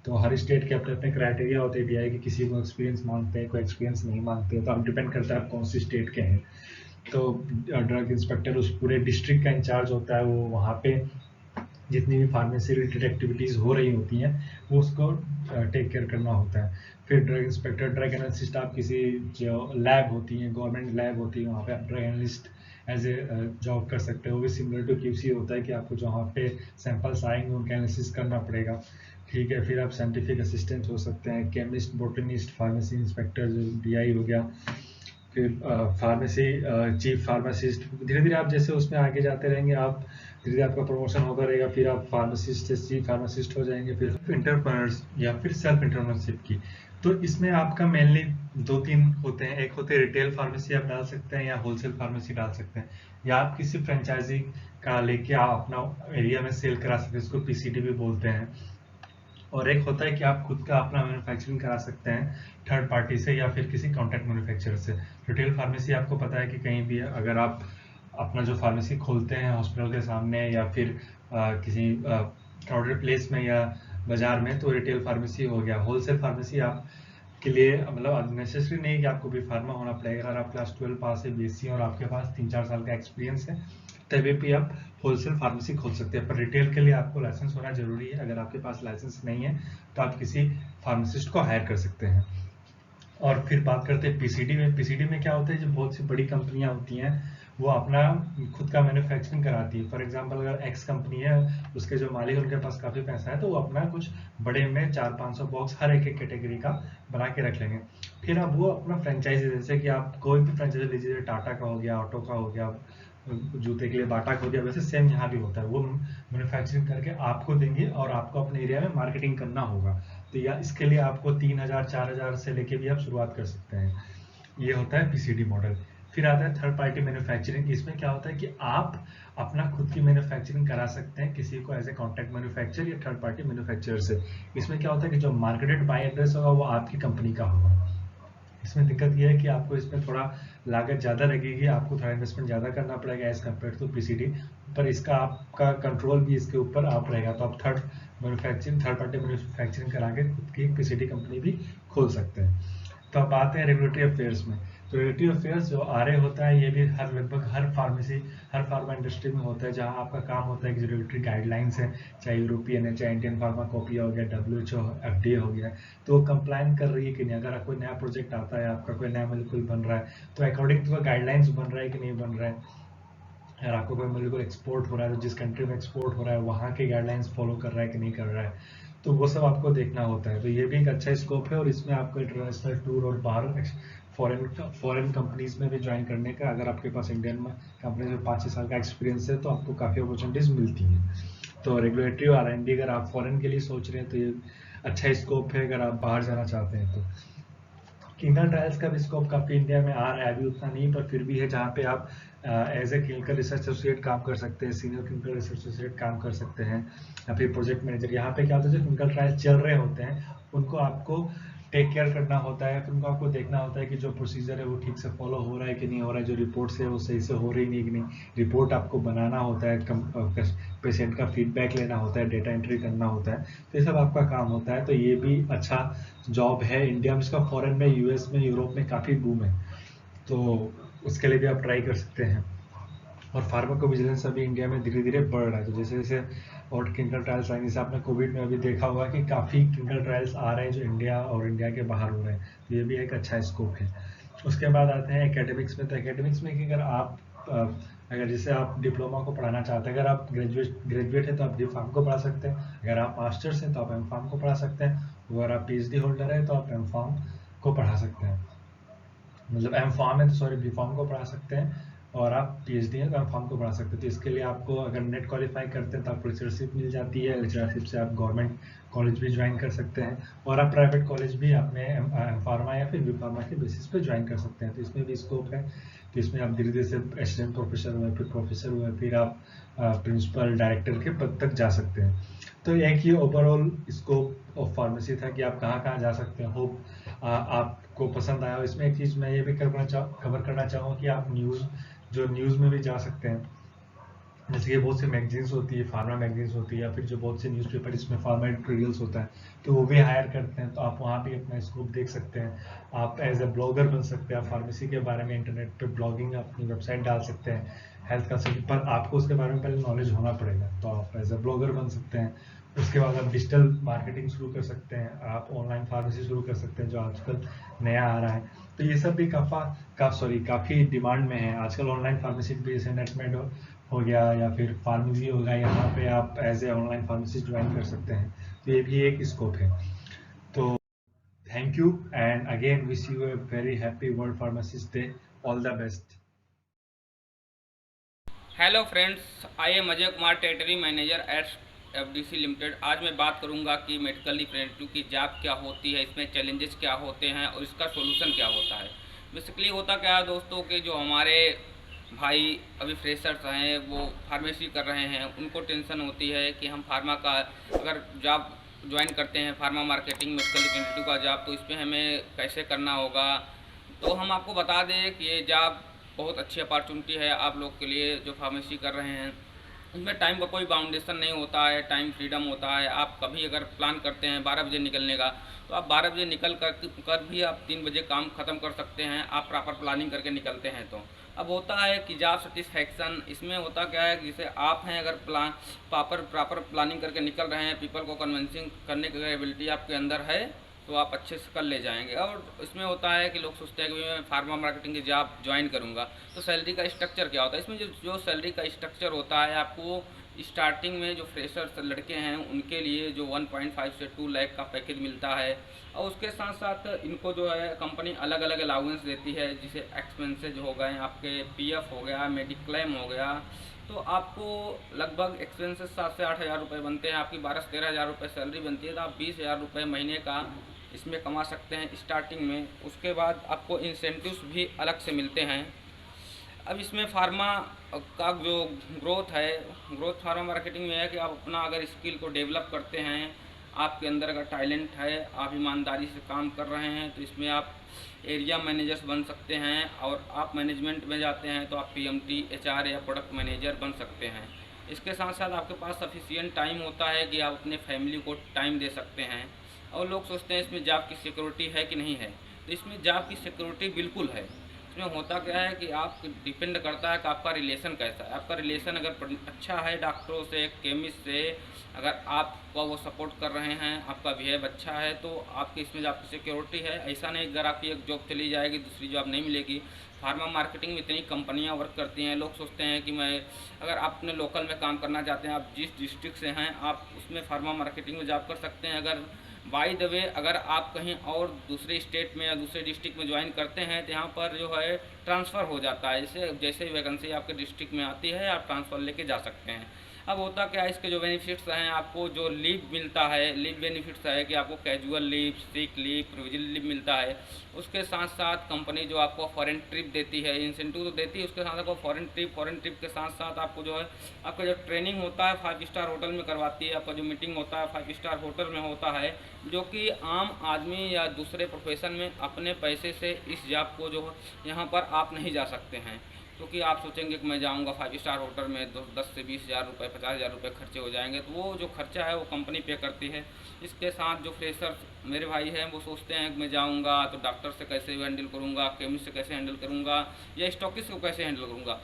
तो हर स्टेट के अपने अपने क्राइटेरिया होते हैं DI के, किसी को एक्सपीरियंस मांगते हैं कोई एक्सपीरियंस नहीं मांगते हैं, तो आप डिपेंड करता है आप कौन सी स्टेट के हैं। तो ड्रग इंस्पेक्टर उस पूरे डिस्ट्रिक्ट का इंचार्ज होता है, वो वहाँ पे जितनी भी फार्मेसी रिलेटेड एक्टिविटीज़ हो रही होती हैं वो उसको टेक केयर करना होता है। फिर ड्रग इंस्पेक्टर, ड्रग एनालिस्ट, आप किसी जो लैब होती हैं गवर्नमेंट लैब होती है वहाँ पे आप drug analyst as a job कर सकते हो। वो भी सिमिलर टू QC होता है कि आपको जो वहाँ पे सैंपल्स आएंगे उनका एनालिसिस करना पड़ेगा। ठीक है। फिर आप साइंटिफिक असिस्टेंट हो सकते हैं, केमिस्ट, बोटनिस्ट, फार्मेसी इंस्पेक्टर जो DI हो गया। फिर फार्मेसी चीफ फार्मासिस्ट, धीरे धीरे आप जैसे उसमें आगे जाते रहेंगे आप धीरे धीरे आपका प्रमोशन होता रहेगा, फिर आप फार्मासिस्ट से चीफ फार्मासिस्ट हो जाएंगे। फिर इंटरप्रेन्योर्स या फिर सेल्फ इंटरप्रेन्योरशिप की, तो इसमें आपका मेनली 2-3 होते हैं। एक होते हैं रिटेल फार्मेसी आप डाल सकते हैं या होलसेल फार्मेसी डाल सकते हैं, या आप किसी फ्रेंचाइजी का लेके आप अपना एरिया में सेल करा सकते हैं, इसको PCD भी बोलते हैं। और एक होता है कि आप खुद का अपना मैन्युफैक्चरिंग करा सकते हैं थर्ड पार्टी से या फिर किसी कॉन्ट्रैक्ट मैन्युफैक्चरर से। रिटेल फार्मेसी आपको पता है कि कहीं भी अगर आप अपना जो फार्मेसी खोलते हैं हॉस्पिटल के सामने या फिर किसी क्राउडेड प्लेस में या बाजार में, तो रिटेल फार्मेसी हो गया। होलसेल फार्मेसी आप के लिए मतलब नेसेसरी नहीं कि आपको भी फार्मा होना पड़ेगा। अगर आप क्लास 12 पास है BSc और आपके पास 3-4 साल का एक्सपीरियंस है तभी भी आप होलसेल फार्मेसी खोल सकते हैं। पर रिटेल के लिए आपको लाइसेंस होना जरूरी है। अगर आपके पास लाइसेंस नहीं है तो आप किसी फार्मासिस्ट को हायर कर सकते हैं। और फिर बात करते हैं PCD में। PCD में क्या होता है, जो बहुत सी बड़ी कंपनियां होती हैं वो अपना खुद का मैन्युफैक्चरिंग कराती है। फॉर एग्जांपल अगर X कंपनी है, उसके जो मालिक उनके पास काफ़ी पैसा है तो वो अपना कुछ बड़े में 400-500 बॉक्स हर एक कैटेगरी का बना के रख लेंगे। फिर अब वो अपना फ्रेंचाइजी, जैसे कि आप कोई भी फ्रेंचाइजी लीजिए, टाटा का हो गया, ऑटो का हो गया, जूते के लिए बाटा का हो गया, वैसे सेम यहाँ भी होता है। वो मैन्युफैक्चरिंग करके आपको देंगे और आपको अपने एरिया में मार्केटिंग करना होगा। तो या इसके लिए आपको 3,000-4,000 से लेके भी आप शुरुआत कर सकते हैं। ये होता है PCD मॉडल। फिर आता है थर्ड पार्टी मैन्युफैक्चरिंग। इसमें क्या होता है कि आप अपना खुद की मैन्युफैक्चरिंग करा सकते हैं किसी को एज ए कॉन्ट्रैक्ट मैन्युफैक्चर या थर्ड पार्टी मैन्युफैक्चरर से। इसमें क्या होता है कि जो मार्केटेड बाय एड्रेस होगा वो आपकी कंपनी का होगा। इसमें दिक्कत यह है कि आपको इसमें थोड़ा लागत ज़्यादा लगेगी, आपको थोड़ा इन्वेस्टमेंट ज़्यादा करना पड़ेगा एज कम्पेयर टू PCD, पर इसका आपका कंट्रोल भी इसके ऊपर आप रहेगा। तो आप थर्ड पार्टी मैन्युफैक्चरिंग करा के खुद की PCD कंपनी भी खोल सकते हैं। तो अब आते हैं रेगुलेटरी अफेयर्स में। तो रेगुलेटरी अफेयर्स जो RA होता है ये भी लगभग हर फार्मा इंडस्ट्री में होता है, जहाँ आपका काम होता है कि जो रेगुलेटरी गाइडलाइंस है, चाहे यूरोपियन है, चाहे इंडियन फार्माकोपिया हो गया, WHO FDA हो गया, तो वो कंप्लाइन कर रही है कि नहीं। अगर कोई नया प्रोजेक्ट आता है, आपका कोई नया मॉलिक्यूल बन रहा है, तो अकॉर्डिंग टू गाइडलाइंस बन रहा है कि नहीं बन रहा है। अगर आपको कोई मॉलिक्यूल एक्सपोर्ट हो रहा है तो जिस कंट्री में एक्सपोर्ट हो रहा है वहाँ के गाइडलाइंस फॉलो कर रहा है कि नहीं कर रहा है, तो वो सब आपको देखना होता है। तो ये भी एक अच्छा स्कोप है और इसमें आपको इंटरनेशनल टूर और बाहर फॉरेन कंपनीज में भी ज्वाइन करने का, अगर आपके पास इंडियन में कंपनी में 5-6 साल का एक्सपीरियंस है तो आपको काफ़ी अपॉर्चुनिटीज़ मिलती हैं। तो रेगुलेटरी और R&D अगर आप फॉरेन के लिए सोच रहे हैं तो ये अच्छा स्कोप है अगर आप बाहर जाना चाहते हैं तो। क्लिनिकल ट्रायल्स का भी स्कोप काफ़ी इंडिया में आ रहा है, अभी उतना नहीं पर फिर भी है, जहाँ पे आप as a clinical research associate काम कर सकते हैं, सीनियर क्लिनिकल रिसर्च एसोसिएट काम कर सकते हैं, या फिर प्रोजेक्ट मैनेजर। यहाँ पे क्या होता है, जो क्लिनिकल ट्रायल्स चल रहे होते हैं उनको आपको टेक केयर करना होता है। फिर उनको आपको देखना होता है कि जो प्रोसीजर है वो ठीक से फॉलो हो रहा है कि नहीं हो रहा है, जो रिपोर्ट्स है वो सही से हो रही नहीं कि नहीं। रिपोर्ट आपको बनाना होता है, पेशेंट का फीडबैक लेना होता है, डेटा एंट्री करना होता है, तो ये सब आपका काम होता है। तो ये भी अच्छा जॉब है इंडिया में। इसका फॉरेन में, US में, यूरोप में काफ़ी बूम है, तो उसके लिए भी आप ट्राई कर सकते हैं। और फार्माको विजिलेंस अभी इंडिया में धीरे धीरे बढ़ रहा है, तो जैसे जैसे और क्लिनिकल ट्रायल्स आएंगे, जैसे आपने कोविड में अभी देखा होगा कि काफ़ी क्लिनिकल ट्रायल्स आ रहे हैं जो इंडिया और इंडिया के बाहर हो रहे हैं, तो ये भी एक अच्छा स्कोप है। उसके बाद आते हैं एकेडमिक्स में। तो एकेडमिक्स में कि अगर जैसे आप डिप्लोमा को पढ़ाना चाहते हैं, अगर आप ग्रेजुएट है तो आप D.Pharm को पढ़ा सकते हैं, अगर आप मास्टर्स हैं तो आप M.Pharm को पढ़ा सकते हैं, अगर आप PhD होल्डर है तो आप M.Pharm को पढ़ा सकते हैं, मतलब M.Pharm है तो सॉरी B.Pharm को पढ़ा सकते हैं। और आप PhD का फॉर्म को बढ़ा सकते हैं। तो इसके लिए आपको अगर नेट क्वालिफाई करते हैं तो आपको लेक्चरशिप मिल जाती है। लेक्चरशिप से आप गवर्नमेंट कॉलेज भी ज्वाइन कर सकते हैं और आप प्राइवेट कॉलेज भी अपने फार्मा या फिर बी फार्मा के बेसिस पे ज्वाइन कर सकते हैं। तो इसमें भी स्कोप है। तो इसमें आप धीरे धीरे से असिस्टेंट प्रोफेसर हुए, फिर प्रोफेसर हुए, फिर आप प्रिंसिपल डायरेक्टर के पद तक जा सकते हैं। तो एक ही ओवरऑल स्कोप ऑफ फार्मेसी था कि आप कहाँ कहाँ जा सकते हैं। होप आपको पसंद आया। इसमें एक चीज़ मैं ये भी कवर करना चाहूँगा कि आप न्यूज़ में भी जा सकते हैं। जैसे कि बहुत सी मैगजीन्स होती है, फार्मा मैगजीन्स होती है, या फिर जो बहुत से न्यूज़पेपर इसमें फार्मा एडिटोरियल्स होता है, तो वो भी हायर करते हैं। तो आप वहाँ भी अपना स्कोप देख सकते हैं। आप एज ए ब्लॉगर बन सकते हैं। आप फार्मेसी के बारे में इंटरनेट पे ब्लॉगिंग अपनी वेबसाइट डाल सकते हैं हेल्थ का पर आपको उसके बारे में पहले नॉलेज होना पड़ेगा। तो आप एज ए ब्लॉगर बन सकते हैं। उसके बाद आप डिजिटल मार्केटिंग शुरू कर सकते हैं। आप ऑनलाइन फार्मेसी शुरू कर सकते हैं जो आजकल नया आ रहा है। तो ये सब भी काफ़ी डिमांड में है आजकल। ऑनलाइन फार्मेसी भी जैसे नेटमेड हो गया या फिर फार्मेसी हो गया, यहाँ पे आप as a online pharmacist join कर सकते हैं। तो ये भी एक स्कोप है। तो thank you and again wish U a very happy world pharmacist day. All the best. Hello friends, I am Ajay Kumar, territory manager eight FDC limited. आज मैं बात करूंगा कि मेडिकल रिप्रेजेंटेटिव की जॉब क्या होती है, इसमें चैलेंजेस क्या होते हैं और इसका सॉल्यूशन क्या होता है। बेसिकली होता क्या है दोस्तों कि जो हमारे भाई अभी फ्रेशर्स हैं वो फार्मेसी कर रहे हैं, उनको टेंशन होती है कि हम फार्मा का अगर जॉब ज्वाइन करते हैं, फार्मा मार्केटिंग मेडिकल रिप्रेजेंटेटिव का जॉब, तो इसमें हमें कैसे करना होगा। तो हम आपको बता दें कि ये जॉब बहुत अच्छी अपॉर्चुनिटी है आप लोग के लिए जो फार्मेसी कर रहे हैं। इसमें टाइम का कोई बाउंडेशन नहीं होता है, टाइम फ्रीडम होता है। आप कभी अगर प्लान करते हैं 12 बजे निकलने का, तो आप 12 बजे निकल कर भी आप 3 बजे काम ख़त्म कर सकते हैं, आप प्रॉपर प्लानिंग करके निकलते हैं। तो अब होता है कि जॉब सेटिस्फैक्शन, इसमें होता क्या है कि जैसे आप हैं अगर प्रॉपर प्लानिंग करके निकल रहे हैं, पीपल को कन्विंसिंग करने की एबिलिटी आपके अंदर है, तो आप अच्छे से कर ले जाएंगे। और इसमें होता है कि लोग सोचते हैं कि मैं फार्मा मार्केटिंग की जॉब ज्वाइन करूंगा, तो सैलरी का स्ट्रक्चर क्या होता है। इसमें जो सैलरी का स्ट्रक्चर होता है, आपको स्टार्टिंग में जो फ्रेशर्स लड़के हैं उनके लिए जो 1.5 से 2 लाख का पैकेज मिलता है। और उसके साथ साथ इनको जो है कंपनी अलग अलग अलाउंस देती है, जिसे एक्सपेंसेज हो गए, आपके PF हो गया, मेडिक्लेम हो गया। तो आपको लगभग एक्सपेंसेस 7 से 8 हज़ार रुपये बनते हैं, आपकी 12 से 13 हज़ार रुपये सैलरी बनती है। तो आप 20 हज़ार रुपये महीने का इसमें कमा सकते हैं स्टार्टिंग में। उसके बाद आपको इंसेंटिव्स भी अलग से मिलते हैं। अब इसमें फार्मा का जो ग्रोथ है, ग्रोथ फार्मा मार्केटिंग में है कि आप अपना अगर स्किल को डेवलप करते हैं, आपके अंदर अगर टैलेंट है, आप ईमानदारी से काम कर रहे हैं, तो इसमें आप एरिया मैनेजर्स बन सकते हैं। और आप मैनेजमेंट में जाते हैं तो आप PMT, HR या प्रोडक्ट मैनेजर बन सकते हैं। इसके साथ साथ आपके पास सफिशिएंट टाइम होता है कि आप अपने फैमिली को टाइम दे सकते हैं। और लोग सोचते हैं इसमें जॉब की सिक्योरिटी है कि नहीं है, तो इसमें जॉब की सिक्योरिटी बिल्कुल है। इसमें होता क्या है कि आप डिपेंड करता है कि आपका रिलेशन कैसा है। आपका रिलेशन अगर अच्छा है डॉक्टरों से, केमिस्ट से, अगर आपका वो सपोर्ट कर रहे हैं, आपका बिहेव अच्छा है, तो आपकी इसमें जॉब की सिक्योरिटी है। ऐसा नहीं अगर आपकी एक जॉब चली जाएगी दूसरी जॉब नहीं मिलेगी। फार्मा मार्केटिंग में इतनी कंपनियां वर्क करती हैं, लोग सोचते हैं कि मैं अगर आप अपने लोकल में काम करना चाहते हैं, आप जिस डिस्ट्रिक्ट से हैं आप उसमें फार्मा मार्केटिंग में जॉब कर सकते हैं। अगर बाय द वे अगर आप कहीं और दूसरे स्टेट में या दूसरे डिस्ट्रिक्ट में ज्वाइन करते हैं तो यहाँ पर जो है ट्रांसफ़र हो जाता है। जैसे वैकेंसी आपके डिस्ट्रिक्ट में आती है आप ट्रांसफ़र लेके जा सकते हैं। अब होता क्या है, इसके जो बेनिफिट्स हैं, आपको जो लीव मिलता है, लीव बेनिफिट्स है कि आपको casual leave, sick leave, provisional leave मिलता है। उसके साथ साथ कंपनी जो आपको फॉरेन ट्रिप देती है, इंसेंटिव तो देती है, उसके साथ आपको फॉरेन ट्रिप के साथ साथ आपको जो है आपका जो ट्रेनिंग होता है 5 स्टार होटल में करवाती है। आपका जो मीटिंग होता है 5 स्टार होटल में होता है, जो कि आम आदमी या दूसरे प्रोफेशन में अपने पैसे से इस जॉब को जो यहाँ पर आप नहीं जा सकते हैं। क्योंकि आप सोचेंगे कि मैं जाऊंगा 5 स्टार होटल में, 10 से 20 हज़ार रुपये, 50 हज़ार रुपये खर्चे हो जाएंगे, तो वो जो खर्चा है वो कंपनी पे करती है। इसके साथ जो फ्रेशर्स मेरे भाई हैं वो सोचते हैं कि मैं जाऊंगा तो डॉक्टर से कैसे हैंडल करूंगा, केमिस्ट से कैसे हैंडल करूंगा, या स्टॉकिस्ट को कैसे हैंडल करूंगा।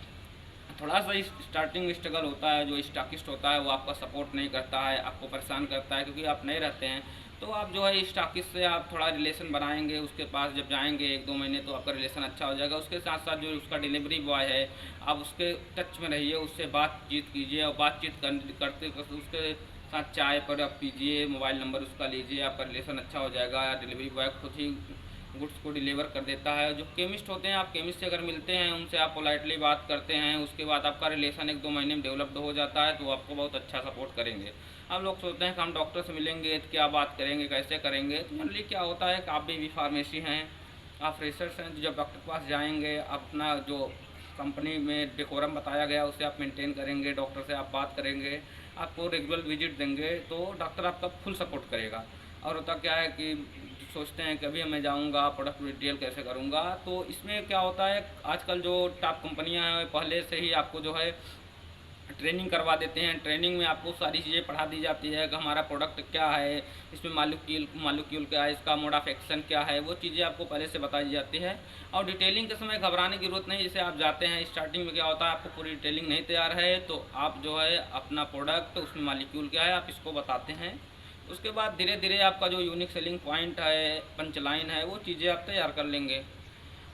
थोड़ा सा स्टार्टिंग स्ट्रगल होता है। जो स्टॉकिस्ट होता है वो आपका सपोर्ट नहीं करता है, आपको परेशान करता है, क्योंकि आप नहीं रहते हैं। तो आप जो है स्टॉकिस्ट से आप थोड़ा रिलेशन बनाएंगे, उसके पास जब जाएंगे 1-2 महीने तो आपका रिलेशन अच्छा हो जाएगा। उसके साथ साथ जो उसका डिलीवरी बॉय है, आप उसके टच में रहिए, उससे बातचीत कीजिए, और बातचीत करते करते उसके साथ चाय पर आप पीजिए, मोबाइल नंबर उसका लीजिए, आपका रिलेशन अच्छा हो जाएगा। डिलीवरी बॉय खुद ही गुड्स को डिलीवर कर देता है। जो केमिस्ट होते हैं, आप केमिस्ट से अगर मिलते हैं, उनसे आप पोलाइटली बात करते हैं, उसके बाद आपका रिलेशन 1-2 महीने में डेवलप्ड हो जाता है, तो वो आपको बहुत अच्छा सपोर्ट करेंगे। अब लोग सोचते हैं कि हम डॉक्टर से मिलेंगे तो क्या बात करेंगे, कैसे करेंगे, तो जनरली क्या होता है कि आप भी फार्मेसी हैं, आप फ्रेशर्स हैं, तो जब डॉक्टर के पास जाएंगे, अपना जो कंपनी में डेकोरम बताया गया उसे आप मेंटेन करेंगे, डॉक्टर से आप बात करेंगे, आपको रेगुलर विजिट देंगे, तो डॉक्टर आपका फुल सपोर्ट करेगा। और होता क्या है कि सोचते हैं कि अभी मैं जाऊंगा प्रोडक्ट डिटेल कैसे करूंगा, तो इसमें क्या होता है, आजकल जो टॉप कंपनियां हैं पहले से ही आपको जो है ट्रेनिंग करवा देते हैं। ट्रेनिंग में आपको सारी चीज़ें पढ़ा दी जाती है कि हमारा प्रोडक्ट क्या है, इसमें मालिक्यूल क्या है, इसका मोड ऑफ एक्शन क्या है, वो चीज़ें आपको पहले से बताई जाती है। और डिटेलिंग के समय घबराने की जरूरत नहीं। जैसे आप जाते हैं स्टार्टिंग में क्या होता है, आपको पूरी डिटेलिंग नहीं तैयार है, तो आप जो है अपना प्रोडक्ट, उसमें मालिक्यूल क्या है, आप इसको बताते हैं। उसके बाद धीरे धीरे आपका जो यूनिक सेलिंग पॉइंट है, पंच लाइन है, वो चीज़ें आप तैयार कर लेंगे।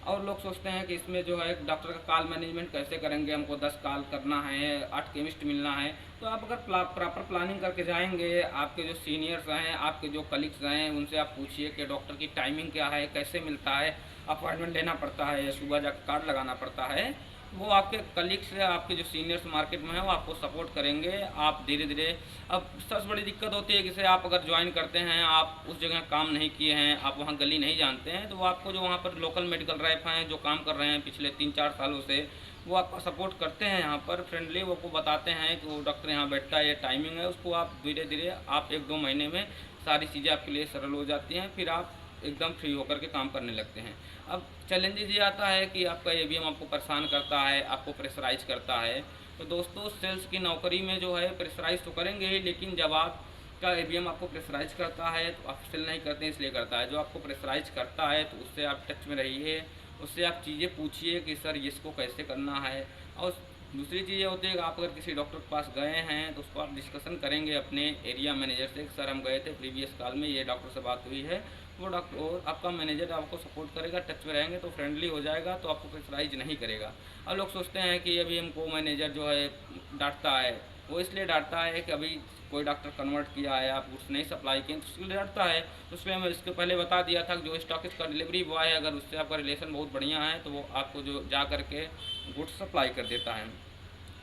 और लोग सोचते हैं कि इसमें जो है डॉक्टर का कॉल मैनेजमेंट कैसे करेंगे, हमको 10 कॉल करना है, 8 केमिस्ट मिलना है। तो आप अगर प्रॉपर प्लानिंग करके जाएंगे, आपके जो सीनियर्स हैं, आपके जो कलीग्स हैं, उनसे आप पूछिए कि डॉक्टर की टाइमिंग क्या है, कैसे मिलता है, अपॉइंटमेंट लेना पड़ता है या सुबह जाकर कार्ड लगाना पड़ता है। वो आपके कलीग्स से, आपके जो सीनियर्स मार्केट में हैं, वो आपको सपोर्ट करेंगे। आप धीरे धीरे, अब सबसे बड़ी दिक्कत होती है कि जैसे आप अगर ज्वाइन करते हैं, आप उस जगह काम नहीं किए हैं, आप वहाँ गली नहीं जानते हैं, तो वो आपको जो वहाँ पर लोकल मेडिकल रैप हैं जो काम कर रहे हैं पिछले 3-4 सालों से, वो आपका सपोर्ट करते हैं यहाँ पर फ्रेंडली। वो को बताते हैं कि वो डॉक्टर यहाँ बैठता है, ये टाइमिंग है, उसको आप धीरे धीरे आप 1-2 महीने में सारी चीज़ें आपके लिए सरल हो जाती हैं, फिर आप एकदम फ्री होकर के काम करने लगते हैं। अब चैलेंजेस ये आता है कि आपका एबीएम आपको परेशान करता है, आपको प्रेशराइज करता है। तो दोस्तों, सेल्स की नौकरी में जो है प्रेशराइज तो करेंगे ही, लेकिन जब आपका एबीएम आपको प्रेशराइज करता है तो आप सेल नहीं करते हैं, इसलिए करता है। जो आपको प्रेशराइज करता है तो उससे आप टच में रहिए, उससे आप चीज़ें पूछिए कि सर इसको कैसे करना है। और दूसरी चीज़ ये होती है कि आप अगर किसी डॉक्टर के पास गए हैं तो उसको आप डिस्कशन करेंगे अपने एरिया मैनेजर से, सर हम गए थे प्रीवियस कॉल में, ये डॉक्टर से बात हुई है। वो डॉक्टर और आपका मैनेजर आपको सपोर्ट करेगा, टच में रहेंगे तो फ्रेंडली हो जाएगा, तो आपको प्रेशराइज नहीं करेगा। अब लोग सोचते हैं कि अभी हमको मैनेजर जो है डांटता है, वो इसलिए डांटता है कि अभी कोई डॉक्टर कन्वर्ट किया है, आप कुछ नहीं सप्लाई किए, तो इसलिए डांटता है। तो इसलिए मैं इसके पहले बता दिया था कि जो स्टॉकिस्ट का डिलीवरी बॉय है, अगर उससे आपका रिलेशन बहुत बढ़िया है तो वो आपको जो जा करके गुड्स सप्लाई कर देता है।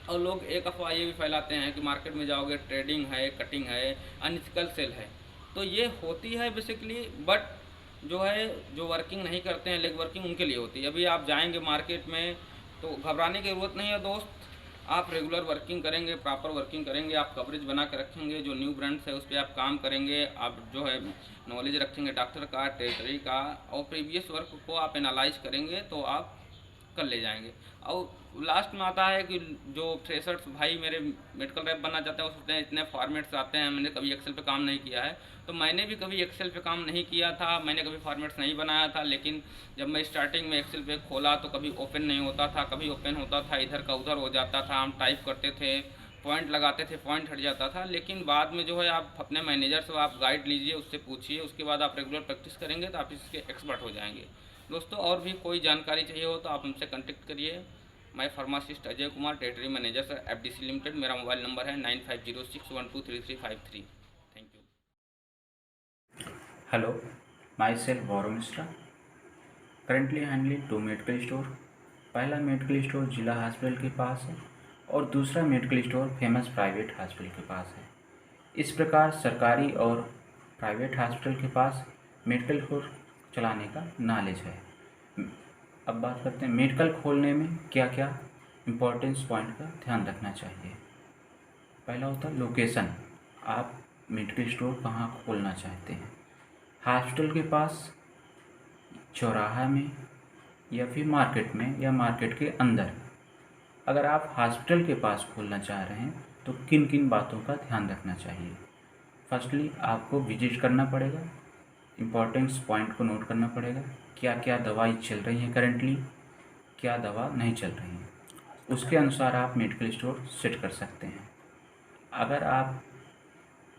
और लोग एक अफवाह ये भी फैलाते हैं कि मार्केट में जाओगे ट्रेडिंग है, कटिंग है, अनइथिकल सेल है। तो ये होती है बेसिकली, बट जो है जो वर्किंग नहीं करते हैं, लेग वर्किंग, उनके लिए होती है। अभी आप जाएंगे मार्केट में तो घबराने की ज़रूरत नहीं है दोस्त। आप रेगुलर वर्किंग करेंगे, प्रॉपर वर्किंग करेंगे, आप कवरेज बना के रखेंगे, जो न्यू ब्रांड्स है उस पर आप काम करेंगे, आप जो है नॉलेज रखेंगे डॉक्टर का, टेरिटरी का, और प्रीवियस वर्क को आप एनालाइज करेंगे तो आप कर ले जाएंगे। और लास्ट में आता है कि जो फ्रेशर्स भाई मेरे मेडिकल रैप बनना चाहते हैं, वो सोचते हैं इतने फॉर्मेट्स आते हैं, मैंने कभी एक्सेल पे काम नहीं किया है। तो मैंने भी कभी एक्सेल पे काम नहीं किया था, मैंने कभी फॉर्मेट्स नहीं बनाया था, लेकिन जब मैं स्टार्टिंग में एक्सेल पे खोला तो कभी ओपन नहीं होता था, कभी ओपन होता था, इधर का उधर हो जाता था, हम टाइप करते थे, पॉइंट लगाते थे, पॉइंट हट जाता था। लेकिन बाद में जो है आप अपने मैनेजर से आप गाइड लीजिए, उससे पूछिए, उसके बाद आप रेगुलर प्रैक्टिस करेंगे तो आप इसके एक्सपर्ट हो जाएंगे। दोस्तों, और भी कोई जानकारी चाहिए हो तो आप हमसे कॉन्टेक्ट करिए। मैं pharmacist Ajay Kumar, territory manager sir FDC limited. मेरा मोबाइल नंबर है 9506123353। Thank you. Hello, myself Gaurav Mishra. Currently handling 2 medical store. पहला मेडिकल स्टोर जिला हॉस्पिटल के पास है और दूसरा medical store famous private hospital के पास है। इस प्रकार सरकारी और प्राइवेट हॉस्पिटल के पास मेडिकल स्टोर चलाने का नॉलेज है। अब बात करते हैं मेडिकल खोलने में क्या क्या इम्पोर्टेंस पॉइंट का ध्यान रखना चाहिए। पहला होता है लोकेशन। आप मेडिकल स्टोर कहाँ खोलना चाहते हैं, हॉस्पिटल के पास, चौराहा में, या फिर मार्केट में, या मार्केट के अंदर। अगर आप हॉस्पिटल के पास खोलना चाह रहे हैं तो किन किन बातों का ध्यान रखना चाहिए। फर्स्टली आपको विजिट करना पड़ेगा, इम्पोर्टेंस पॉइंट को नोट करना पड़ेगा, क्या क्या दवाई चल रही हैं करेंटली, क्या दवा नहीं चल रही हैं, उसके अनुसार आप मेडिकल स्टोर सेट कर सकते हैं। अगर आप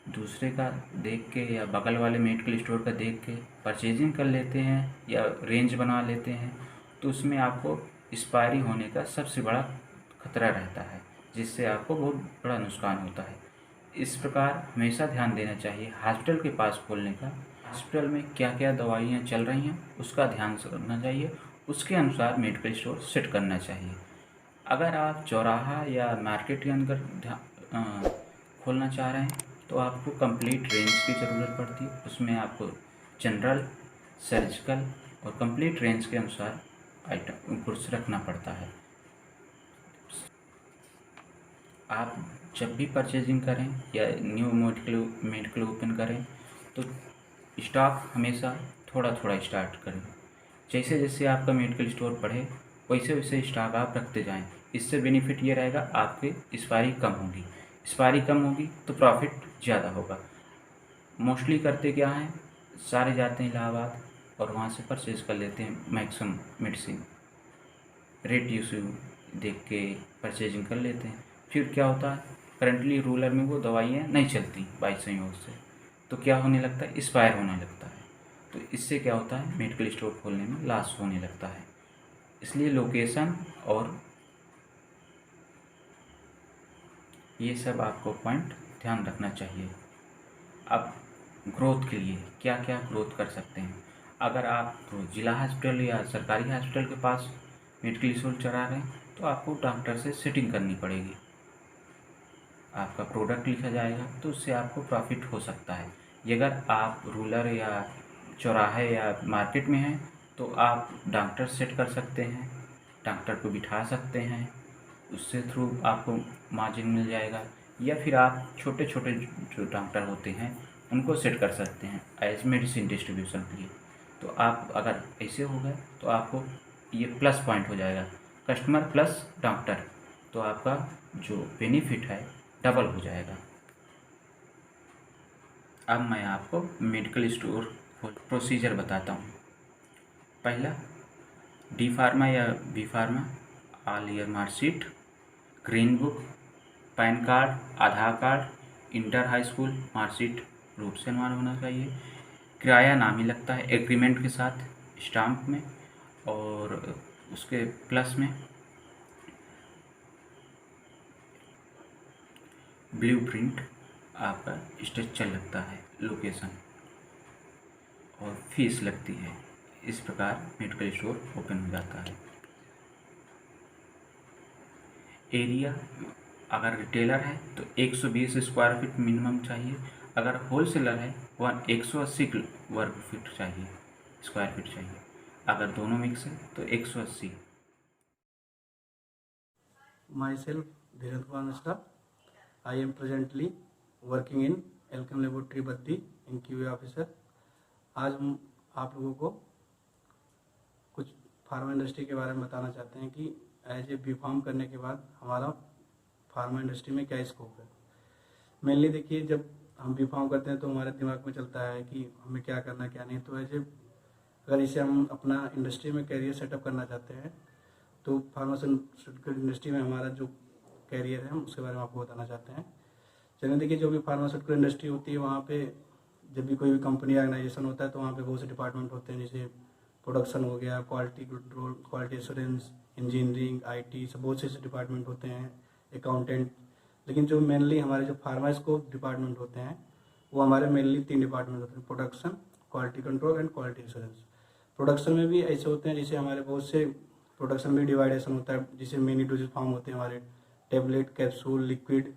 दूसरे का देख के या बगल वाले मेडिकल स्टोर का देख के परचेजिंग कर लेते हैं या रेंज बना लेते हैं तो उसमें आपको एक्सपायरी होने का सबसे बड़ा खतरा रहता है, जिससे आपको बहुत बड़ा नुकसान होता है। इस प्रकार हमेशा ध्यान देना चाहिए हॉस्पिटल के पास खोलने का हॉस्पिटल में क्या क्या दवाइयाँ चल रही हैं उसका ध्यान से रखना चाहिए, उसके अनुसार मेडिकल स्टोर सेट करना चाहिए। अगर आप चौराहा या मार्केट के अंदर खोलना चाह रहे हैं तो आपको कंप्लीट रेंज की ज़रूरत पड़ती है। उसमें आपको जनरल, सर्जिकल और कंप्लीट रेंज के अनुसार आइटम गुड्स रखना पड़ता है। आप जब भी परचेजिंग करें या न्यू मेडिकल ओपन करें तो स्टॉक हमेशा थोड़ा थोड़ा स्टार्ट करें। जैसे जैसे आपका मेडिकल स्टोर बढ़े वैसे वैसे स्टॉक आप रखते जाएं। इससे बेनिफिट ये रहेगा आपकी एक्सपायरी कम होगी। एक्सपायरी कम होगी तो प्रॉफिट ज़्यादा होगा। मोस्टली करते क्या हैं, सारे जाते हैं इलाहाबाद और वहाँ से परचेज कर लेते हैं मैक्सिमम मेडिसिन, रेट इशू देख के परचेजिंग कर लेते हैं। फिर क्या होता है, करंटली रूरल में वो दवाइयाँ नहीं चलती बाई संयोग से, तो क्या होने लगता है, एक्सपायर होने लगता है। तो इससे क्या होता है, मेडिकल स्टोर खोलने में लॉस होने लगता है। इसलिए लोकेशन और ये सब आपको पॉइंट ध्यान रखना चाहिए। अब ग्रोथ के लिए क्या क्या ग्रोथ कर सकते हैं। अगर आप तो जिला हॉस्पिटल या सरकारी हॉस्पिटल के पास मेडिकल स्टोर चला रहे हैं तो आपको डॉक्टर से सेटिंग करनी पड़ेगी। आपका प्रोडक्ट लिखा जाएगा तो उससे आपको प्रॉफिट हो सकता है। ये अगर आप रूरल या चौराहे या मार्केट में हैं तो आप डॉक्टर सेट कर सकते हैं, डॉक्टर को बिठा सकते हैं, उससे थ्रू आपको मार्जिन मिल जाएगा। या फिर आप छोटे छोटे जो डॉक्टर होते हैं उनको सेट कर सकते हैं एज मेडिसिन डिस्ट्रीब्यूशन के लिए। तो आप अगर ऐसे हो गए तो आपको ये प्लस पॉइंट हो जाएगा, कस्टमर प्लस डॉक्टर, तो आपका जो बेनिफिट है डबल हो जाएगा। अब मैं आपको मेडिकल स्टोर प्रोसीजर बताता हूँ। पहला, डी फार्मा या B pharma, all year marksheet, green book, PAN card, Aadhaar card, inter high school marksheet रूप से अनुमान होना चाहिए। किराया नाम ही लगता है एग्रीमेंट के साथ स्टाम्प में, और उसके प्लस में ब्लूप्रिंट आपका स्ट्रक्चर लगता है, लोकेशन और फीस लगती है। इस प्रकार मेडिकल स्टोर ओपन हो जाता है। एरिया, अगर रिटेलर है तो 120 स्क्वायर फीट मिनिमम चाहिए। अगर होलसेलर है 180 वर्ग फीट चाहिए, स्क्वायर फीट चाहिए। अगर दोनों मिक्स है तो 180। Myself, Dheeraj Kumar Mishra. I am presently working in Elchem Laboratory Baddi in QA officer. आज हम आप लोगों को कुछ फार्मा इंडस्ट्री के बारे में बताना चाहते हैं कि एज ए बी फार्म करने के बाद हमारा फार्मा इंडस्ट्री में क्या स्कोप है। मेनली देखिए, जब हम बी फार्म करते हैं तो हमारे दिमाग में चलता है कि हमें क्या करना क्या नहीं। तो एज ए अगर इसे हम अपना इंडस्ट्री में कैरियर सेटअप करना चाहते हैं तो फार्मास्यूटिकल इंडस्ट्री में हमारा जो कैरियर है हम उसके बारे में आपको बताना चाहते हैं। चलिए देखिए, जो भी फार्मास्यूटिकल इंडस्ट्री होती है वहाँ पे जब भी कोई भी कंपनी ऑर्गेनाइजेशन होता है तो वहाँ पे बहुत से डिपार्टमेंट होते हैं, जैसे प्रोडक्शन हो गया, quality control, quality assurance, engineering, IT, सब बहुत से डिपार्टमेंट होते हैं, अकाउंटेंट। लेकिन जो मेनली हमारे जो फार्मास्कोप डिपार्टमेंट होते हैं वो हमारे मेनली 3 डिपार्टमेंट होते हैं, production, quality control and quality assurance. Production में भी ऐसे होते हैं, जैसे हमारे बहुत से प्रोडक्शन में डिवाइडेशन होता है, जैसे मिनी डोजेज फॉर्म होते हैं हमारे, टेबलेट, कैप्सूल, लिक्विड,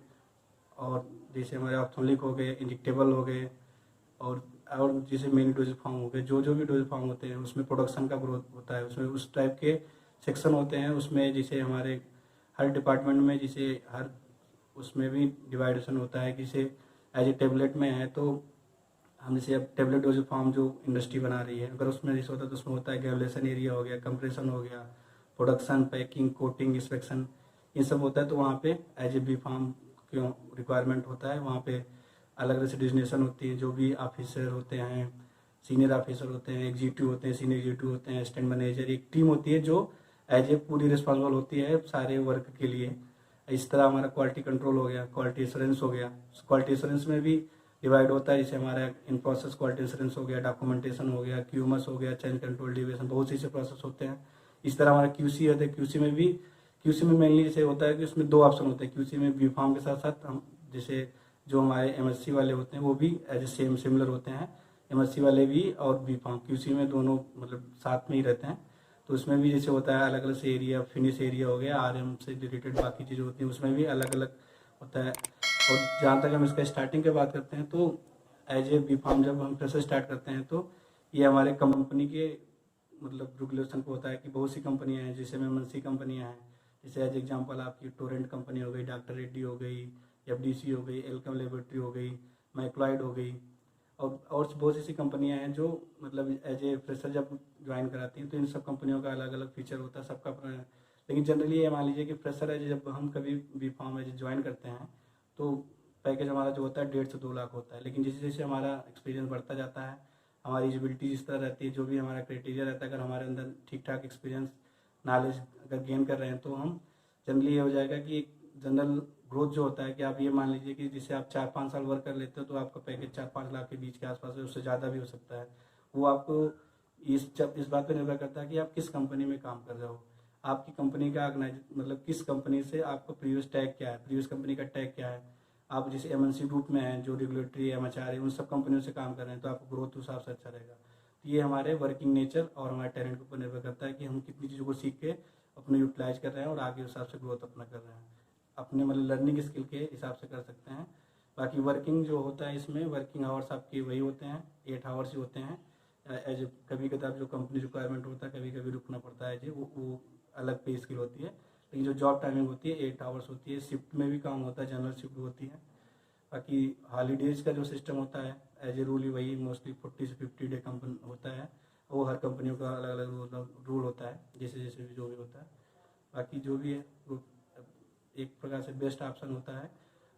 और जैसे हमारे ऑप्थोलिक हो गए, इंजेक्टेबल हो गए, और जैसे मिनी डोजेज फॉर्म हो गए। जो भी डोजेज फॉर्म होते हैं उसमें प्रोडक्शन का ग्रोथ होता है, उसमें उस टाइप के सेक्शन होते हैं। उसमें जैसे हमारे हर डिपार्टमेंट में जैसे हर उसमें भी डिवाइडेशन होता है। जैसे एज ए टेबलेट में है तो हम जैसे अब टेबलेट डोजेज फॉर्म जो इंडस्ट्री बना रही है, अगर उसमें जैसे होता है तो उसमें होता है ग्रेजुलेशन एरिया हो गया, कंप्रेशन हो गया, प्रोडक्शन, पैकिंग, कोटिंग, इंस्पेक्शन, ये सब होता है। तो वहाँ पे एज ए बी फार्म क्यों रिक्वायरमेंट होता है, वहाँ पे अलग अलग से डिजिग्नेशन होती है। जो भी ऑफिसर होते हैं, सीनियर ऑफिसर होते हैं, एग्जीक्यूटिव होते हैं, सीनियर एग्जीक्यूटिव होते हैं, असिस्टेंट मैनेजर, एक टीम होती है जो एज ए पूरी रिस्पॉन्सिबल होती है सारे वर्क के लिए। इस तरह हमारा क्वालिटी कंट्रोल हो गया, क्वालिटी एश्योरेंस हो गया। क्वालिटी एश्योरेंस में भी डिवाइड होता है, जैसे हमारा इन प्रोसेस क्वालिटी एश्योरेंस हो गया, डॉक्यूमेंटेशन हो गया, क्यूएमएस हो गया, चेंज कंट्रोल डिविएशन, बहुत से प्रोसेस होते हैं। इस तरह हमारा क्यूसी होता है। क्यूसी में मेनली जैसे होता है कि उसमें 2 ऑप्शन होते हैं क्यूसी में, बी फार्म के साथ साथ हम जैसे जो हमारे MSc वाले होते हैं वो भी एज ए सेम सिमिलर होते हैं। MSc वाले भी और B.Pharm QC में दोनों मतलब साथ में ही रहते हैं। तो उसमें भी जैसे होता है अलग अलग से एरिया, फिनिश एरिया हो गया, RM से रिलेटेड बाकी चीज़ें होती हैं, उसमें भी अलग अलग होता है। और जहाँ तक हम इसका स्टार्टिंग की बात करते हैं तो एज ए B.Pharm जब हम फ्रेशर स्टार्ट करते हैं तो ये हमारे कंपनी के मतलब रेगुलेशन को होता है कि बहुत सी कंपनियां हैं, जैसे MNC कंपनियां हैं, जैसे एज एग्जांपल आपकी टोरेंट कंपनी हो गई, डॉक्टर रेड्डी हो गई, FDC हो गई, एल्केम लेबोरेटरी हो गई, मैक्लाइड हो गई, और बहुत सी कंपनियां हैं जो मतलब एज ए फ्रेशर जब ज्वाइन कराती हैं तो इन सब कंपनियों का अलग अलग फीचर होता है, सबका अपना है। लेकिन जनरली ये मान लीजिए कि फ्रेशर एज जब हम कभी B.Pharm एज ज्वाइन करते हैं तो पैकेज हमारा जो होता है 1.5 से 2 लाख होता है। लेकिन जैसे जैसे हमारा एक्सपीरियंस बढ़ता जाता है, हमारी एलिजिबिलिटी जिस तरह रहती है, जो भी हमारा क्राइटेरिया रहता है, अगर हमारे अंदर ठीक ठाक एक्सपीरियंस नॉलेज अगर गेन कर रहे हैं तो हम जनरली ये हो जाएगा कि एक जनरल ग्रोथ जो होता है कि आप ये मान लीजिए कि जिससे आप 4-5 साल वर्क कर लेते हो तो आपका पैकेज 4-5 लाख के बीच के आसपास है, उससे ज़्यादा भी हो सकता है। वो आपको इस बात पर निर्भर करता है कि आप किस कंपनी में काम कर रहे हो, आपकी कंपनी का मतलब किस कंपनी से आपका प्रीवियस टैग क्या है, प्रीवियस कंपनी का टैग क्या है। आप जैसे MNC ग्रुप में हैं जो रेगुलेटरी MHR है उन सब कंपनियों से काम कर रहे हैं तो आपको ग्रोथ उस हिसाब से अच्छा रहेगा। तो ये हमारे वर्किंग नेचर और हमारे टैलेंट के ऊपर निर्भर करता है कि हम कितनी चीज़ों को सीख के अपने यूटिलाइज कर रहे हैं और आगे उस हिसाब से ग्रोथ अपना कर रहे हैं, अपने मतलब लर्निंग स्किल के हिसाब से कर सकते हैं। बाकी वर्किंग जो होता है इसमें वर्किंग आवर्स आपके वही होते हैं, 8 आवर्स ही होते हैं। एज कभी कभार जो कंपनी रिक्वायरमेंट होता है कभी कभी रुकना पड़ता है जी, वो अलग पे स्किल होती है। लेकिन जो जॉब टाइमिंग होती है 8 आवर्स होती है। शिफ्ट में भी काम होता है, जनरल शिफ्ट होती है। बाकी हॉलीडेज का जो सिस्टम होता है एज ए रूल ही वही मोस्टली 40 से 50 डे कंपनी होता है। वो हर कंपनियों का अलग अलग रूल होता है, जैसे जैसे भी जो भी होता है। बाकी जो भी है वो एक प्रकार से बेस्ट ऑप्शन होता है।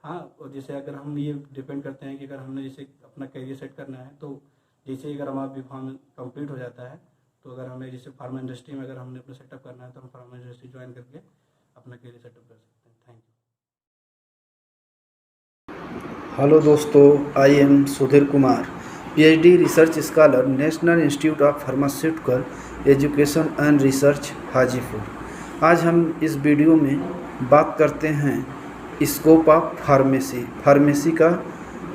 हाँ, और जैसे अगर हम ये डिपेंड करते हैं कि अगर हमने जैसे अपना करियर सेट करना है तो जैसे अगर हमारा B.Pharm कंप्लीट हो जाता है तो अगर हमें जैसे फार्मा इंडस्ट्री में अगर हमने अपना सेटअप करना है तो हम फार्मा इंडस्ट्री ज्वाइन करके अपना करियर सेटअप कर सकते हैं। Thank you. हेलो दोस्तों, I am Sudhir Kumar, PhD research scholar, national institute of pharmaceutical education and research Hajipur. आज हम इस वीडियो में बात करते हैं स्कोप ऑफ फार्मेसी। फार्मेसी का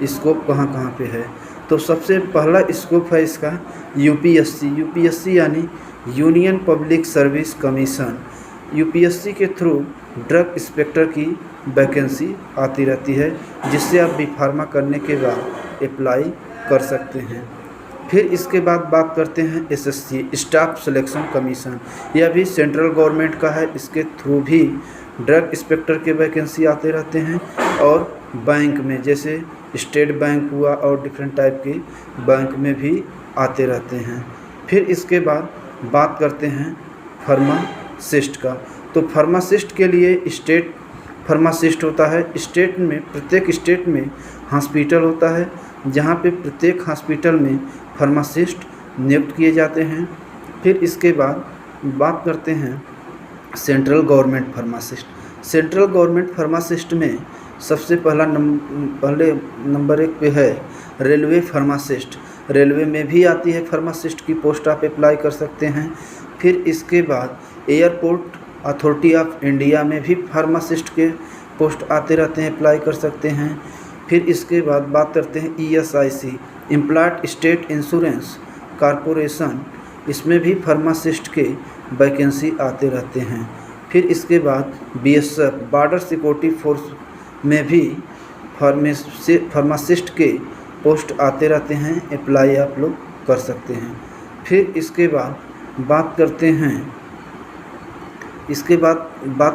स्कोप कहाँ कहाँ पे है। तो सबसे पहला स्कोप है इसका UPSC यानी union public service commission. UPSC के थ्रू ड्रग इंस्पेक्टर की वैकेंसी आती रहती है, जिससे आप B.Pharma करने के बाद अप्लाई कर सकते हैं। फिर इसके बाद बात करते हैं SSC स्टाफ सिलेक्शन कमीशन। यह भी सेंट्रल गवर्नमेंट का है। इसके थ्रू भी ड्रग इंस्पेक्टर के वैकेंसी आते रहते हैं और बैंक में जैसे स्टेट बैंक हुआ और डिफरेंट टाइप के बैंक में भी आते रहते हैं। फिर इसके बाद बात करते हैं फार्मासिस्ट का। तो फार्मासिस्ट के लिए स्टेट फार्मासिस्ट होता है। स्टेट में प्रत्येक स्टेट में हॉस्पिटल होता है, जहाँ पे प्रत्येक हॉस्पिटल में फार्मासिस्ट नियुक्त किए जाते हैं। फिर इसके बाद बात करते हैं central government pharmacist. Central government pharmacist में सबसे पहले नंबर 1 पे है रेलवे फार्मासिस्ट। रेलवे में भी आती है फार्मासिस्ट की पोस्ट, आप अप्लाई कर सकते हैं। फिर इसके बाद एयरपोर्ट अथॉरिटी ऑफ इंडिया में भी फार्मासिस्ट के पोस्ट आते रहते हैं, अप्लाई कर सकते हैं। फिर इसके बाद बात करते हैं ESIC employed state insurance corporation. इसमें भी फार्मासिस्ट के वैकेंसी आते रहते हैं। फिर इसके बाद BSF बॉर्डर सिक्योरिटी फोर्स में भी फार्मासिस्ट के पोस्ट आते रहते हैं, अप्लाई आप लोग कर सकते हैं। फिर इसके बाद बात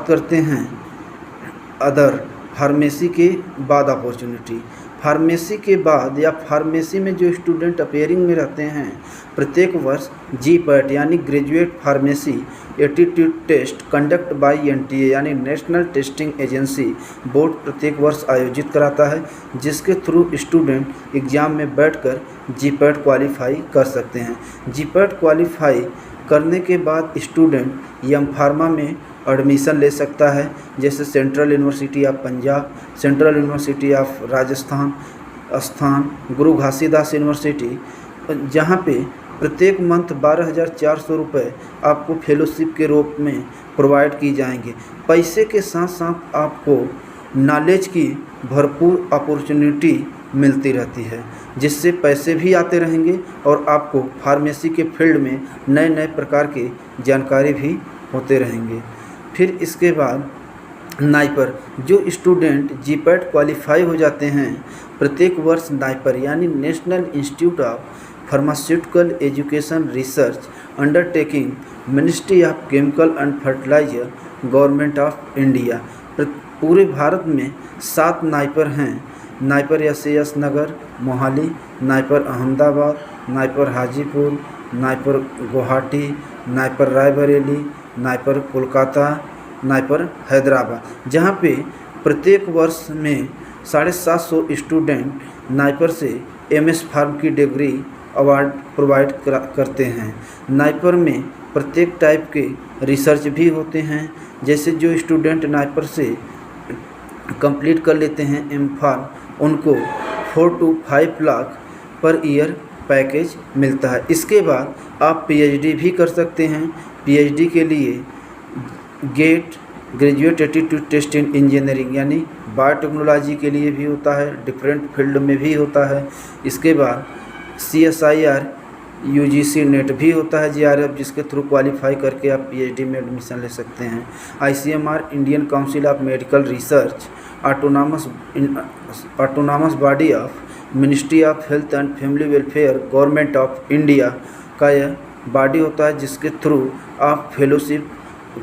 करते हैं अदर फार्मेसी के बाद अपॉर्चुनिटी। फार्मेसी के बाद या फार्मेसी में जो स्टूडेंट अपेयरिंग में रहते हैं, प्रत्येक वर्ष GPAT यानी graduate pharmacy aptitude test conduct by NTA यानी नेशनल टेस्टिंग एजेंसी बोर्ड प्रत्येक वर्ष आयोजित कराता है, जिसके थ्रू स्टूडेंट एग्ज़ाम में बैठकर GPAT क्वालिफाई कर सकते हैं। GPAT क्वालिफाई करने के बाद स्टूडेंट M.Pharma में एडमिशन ले सकता है, जैसे central university of Punjab, central university of Rajasthan, Guru Ghasidas university, जहाँ पे प्रत्येक मंथ 12,400 रुपये आपको फेलोशिप के रूप में प्रोवाइड की जाएंगे। पैसे के साथ साथ आपको नॉलेज की भरपूर अपॉर्चुनिटी मिलती रहती है, जिससे पैसे भी आते रहेंगे और आपको फार्मेसी के फील्ड में नए नए प्रकार की जानकारी भी होते रहेंगे। फिर इसके बाद नाइपर, जो स्टूडेंट जीपैट क्वालिफाई हो जाते हैं, प्रत्येक वर्ष नाइपर यानी national institute of pharmaceutical education research undertaking, ministry of chemical and fertiliser, government of India, पूरे भारत में 7 नाइपर हैं। NIPER SAS Nagar Mohali, NIPER Ahmedabad, NIPER Hajipur, NIPER Guwahati, NIPER Raebareli, NIPER Kolkata, NIPER Hyderabad, जहाँ पे प्रत्येक वर्ष में 750 स्टूडेंट नाइपर से MS फार्म की डिग्री अवार्ड प्रोवाइड करते हैं। नाइपर में प्रत्येक टाइप के रिसर्च भी होते हैं। जैसे जो स्टूडेंट नाइपर से कंप्लीट कर लेते हैं M.Pharm, उनको 4 to 5 lakh per year package मिलता है। इसके बाद आप PhD भी कर सकते हैं। PhD के लिए GATE graduate aptitude test in engineering यानी बायोटेक्नोलॉजी के लिए भी होता है, डिफरेंट फील्ड में भी होता है। इसके बाद CSIR UGC नेट भी होता है, JRF, जिसके थ्रू क्वालिफाई करके आप PhD में एडमिशन ले सकते हैं। ICMR Indian council of medical research autonomous body of ministry of health and family welfare, government of India का यह बॉडी होता है, जिसके थ्रू आप फेलोशिप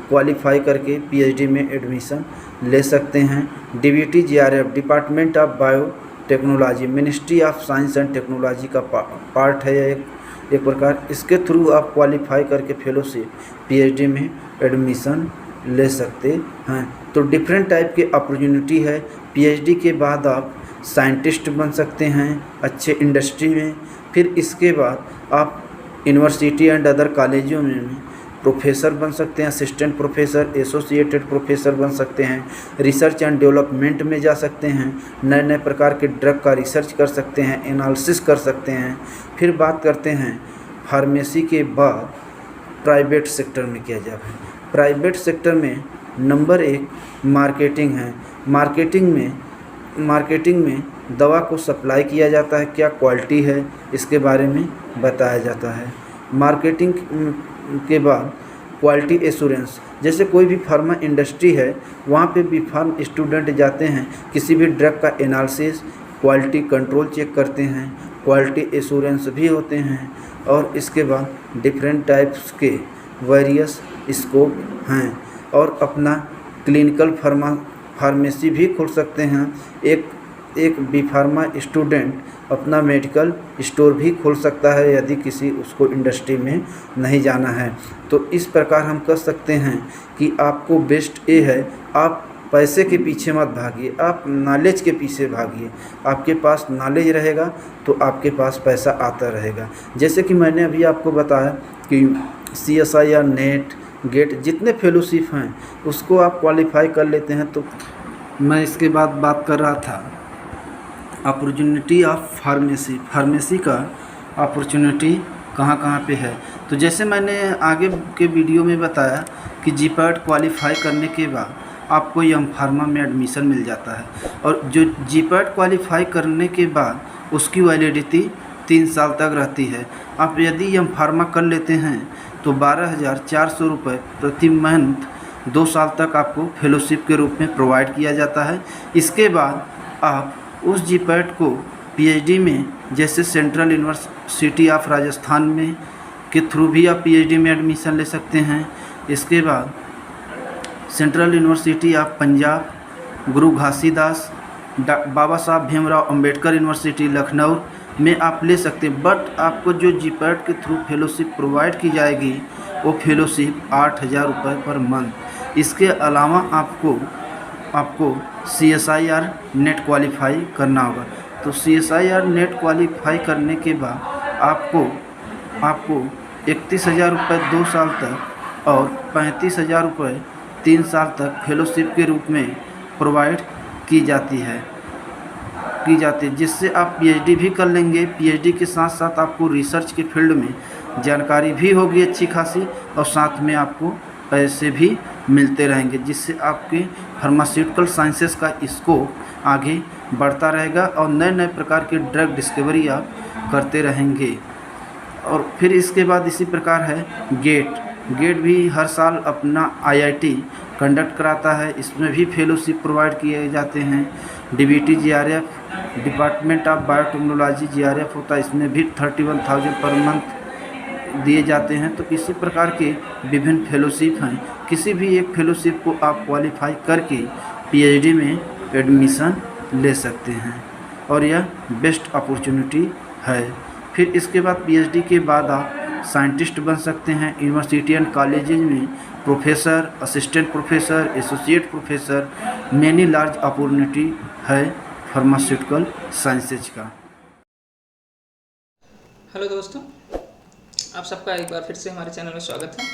क्वालिफाई करके PhD में एडमिशन ले सकते हैं। DBT JRF department of biotechnology, ministry of science and technology का पार्ट है यह एक प्रकार। इसके थ्रू आप क्वालिफाई करके फेलोशिप PhD में एडमिशन ले सकते हैं। तो डिफरेंट टाइप के अपॉर्चुनिटी है। PhD के बाद आप साइंटिस्ट बन सकते हैं अच्छे इंडस्ट्री में। फिर इसके बाद आप यूनिवर्सिटी एंड अदर कॉलेजों में प्रोफेसर बन सकते हैं, असिस्टेंट प्रोफेसर, एसोसिएटेड प्रोफेसर बन सकते हैं। रिसर्च एंड डेवलपमेंट में जा सकते हैं, नए नए प्रकार के ड्रग का रिसर्च कर सकते हैं, एनालिसिस कर सकते हैं। फिर बात करते हैं फार्मेसी के बाद प्राइवेट सेक्टर में किया जाता है। प्राइवेट सेक्टर में नंबर 1 मार्केटिंग है। मार्केटिंग में दवा को सप्लाई किया जाता है, क्या क्वालिटी है इसके बारे में बताया जाता है। मार्केटिंग के बाद क्वालिटी एश्योरेंस, जैसे कोई भी फार्मा इंडस्ट्री है वहाँ पे भी फार्म स्टूडेंट जाते हैं, किसी भी ड्रग का एनालिसिस, क्वालिटी कंट्रोल चेक करते हैं, क्वालिटी एश्योरेंस भी होते हैं। और इसके बाद डिफरेंट टाइप्स के वेरियस स्कोप हैं और अपना क्लिनिकल फार्मेसी भी खोल सकते हैं। एक बी फार्मा स्टूडेंट अपना मेडिकल स्टोर भी खोल सकता है यदि किसी उसको इंडस्ट्री में नहीं जाना है। तो इस प्रकार हम कह सकते हैं कि आपको बेस्ट ये है, आप पैसे के पीछे मत भागिए, आप नॉलेज के पीछे भागिए। आपके पास नॉलेज रहेगा तो आपके पास पैसा आता रहेगा। जैसे कि मैंने अभी आपको बताया कि CSIR नेट गेट जितने फेलोशिप हैं उसको आप क्वालिफाई कर लेते हैं। तो मैं इसके बाद बात कर रहा था अपॉर्चुनिटी ऑफ फार्मेसी का अपॉर्चुनिटी कहाँ पे है। तो जैसे मैंने आगे के वीडियो में बताया कि जीपैट क्वालिफाई करने के बाद आपको M.Pharma में एडमिशन मिल जाता है और जो जीपैट क्वालिफाई करने के बाद उसकी वैलिडिटी 3 साल तक रहती है। आप यदि M.Pharma कर लेते हैं तो 12,400 रुपये प्रति मंथ 2 साल तक आपको फेलोशिप के रूप में प्रोवाइड किया जाता है। इसके बाद आप उस जीपैट को PhD में, जैसे सेंट्रल यूनिवर्सिटी ऑफ राजस्थान में के थ्रू भी आप PhD में एडमिशन ले सकते हैं। इसके बाद central university of Punjab, Guru Ghasidas, Baba Saheb Bhimrao Ambedkar university Lucknow में आप ले सकते हैं। बट आपको जो जीपैट के थ्रू फेलोशिप प्रोवाइड की जाएगी वो फेलोशिप 8,000 रुपये पर मंथ। इसके अलावा आपको CSIR नेट क्वालिफाई करना होगा। तो CSIR नेट क्वालिफाई करने के बाद आपको 31,000 रुपये 2 साल तक और 35,000 रुपये 3 साल तक फेलोशिप के रूप में प्रोवाइड की जाती है, जिससे आप PhD भी कर लेंगे। PhD के साथ साथ आपको रिसर्च के फील्ड में जानकारी भी होगी अच्छी खासी और साथ में आपको पैसे भी मिलते रहेंगे, जिससे आपके फार्मास्यूटिकल साइंसेस का स्कोप आगे बढ़ता रहेगा और नए नए प्रकार के ड्रग डिस्कवरी आप करते रहेंगे। और फिर इसके बाद इसी प्रकार है गेट भी हर साल अपना IIT कंडक्ट कराता है, इसमें भी फेलोशिप प्रोवाइड किए जाते हैं। DBT GRF department of biotechnology GRF होता है, इसमें भी 31,000 पर मंथ दिए जाते हैं। तो इसी प्रकार के विभिन्न फेलोशिप हैं, किसी भी एक फेलोशिप को आप क्वालिफाई करके PhD में एडमिशन ले सकते हैं और यह बेस्ट अपॉर्चुनिटी है। फिर इसके बाद PhD के बाद आप साइंटिस्ट बन सकते हैं। यूनिवर्सिटी एंड कॉलेजेज में professor, assistant professor, associate professor, many large opportunity है फार्मास्यूटिकल साइंसेज का। हेलो दोस्तों, आप सबका एक बार फिर से हमारे चैनल में स्वागत है।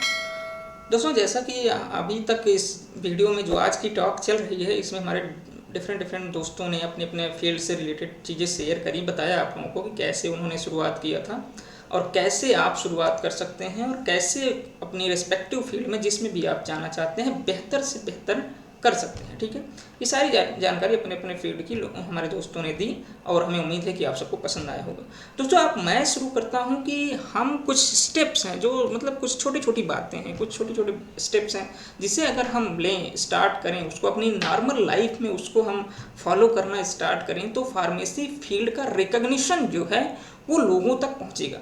दोस्तों, जैसा कि अभी तक इस वीडियो में जो आज की टॉक चल रही है, इसमें हमारे डिफरेंट दोस्तों ने अपने अपने फील्ड से रिलेटेड चीज़ें शेयर करी, बताया आप लोगों को कि कैसे उन्होंने शुरुआत किया था और कैसे आप शुरुआत कर सकते हैं और कैसे अपनी रिस्पेक्टिव फील्ड में जिसमें भी आप जाना चाहते हैं बेहतर से बेहतर कर सकते हैं। ठीक है, ये सारी जानकारी अपने अपने फील्ड की हमारे दोस्तों ने दी और हमें उम्मीद है कि आप सबको पसंद आया होगा। दोस्तों, मैं शुरू करता हूं कि हम कुछ स्टेप्स हैं, जो मतलब कुछ छोटी छोटी बातें हैं, कुछ छोटे छोटे स्टेप्स हैं, जिसे अगर हम लें, स्टार्ट करें, उसको अपनी नॉर्मल लाइफ में उसको हम फॉलो करना स्टार्ट करें, तो फार्मेसी फील्ड का रिकग्निशन जो है वो लोगों तक पहुँचेगा।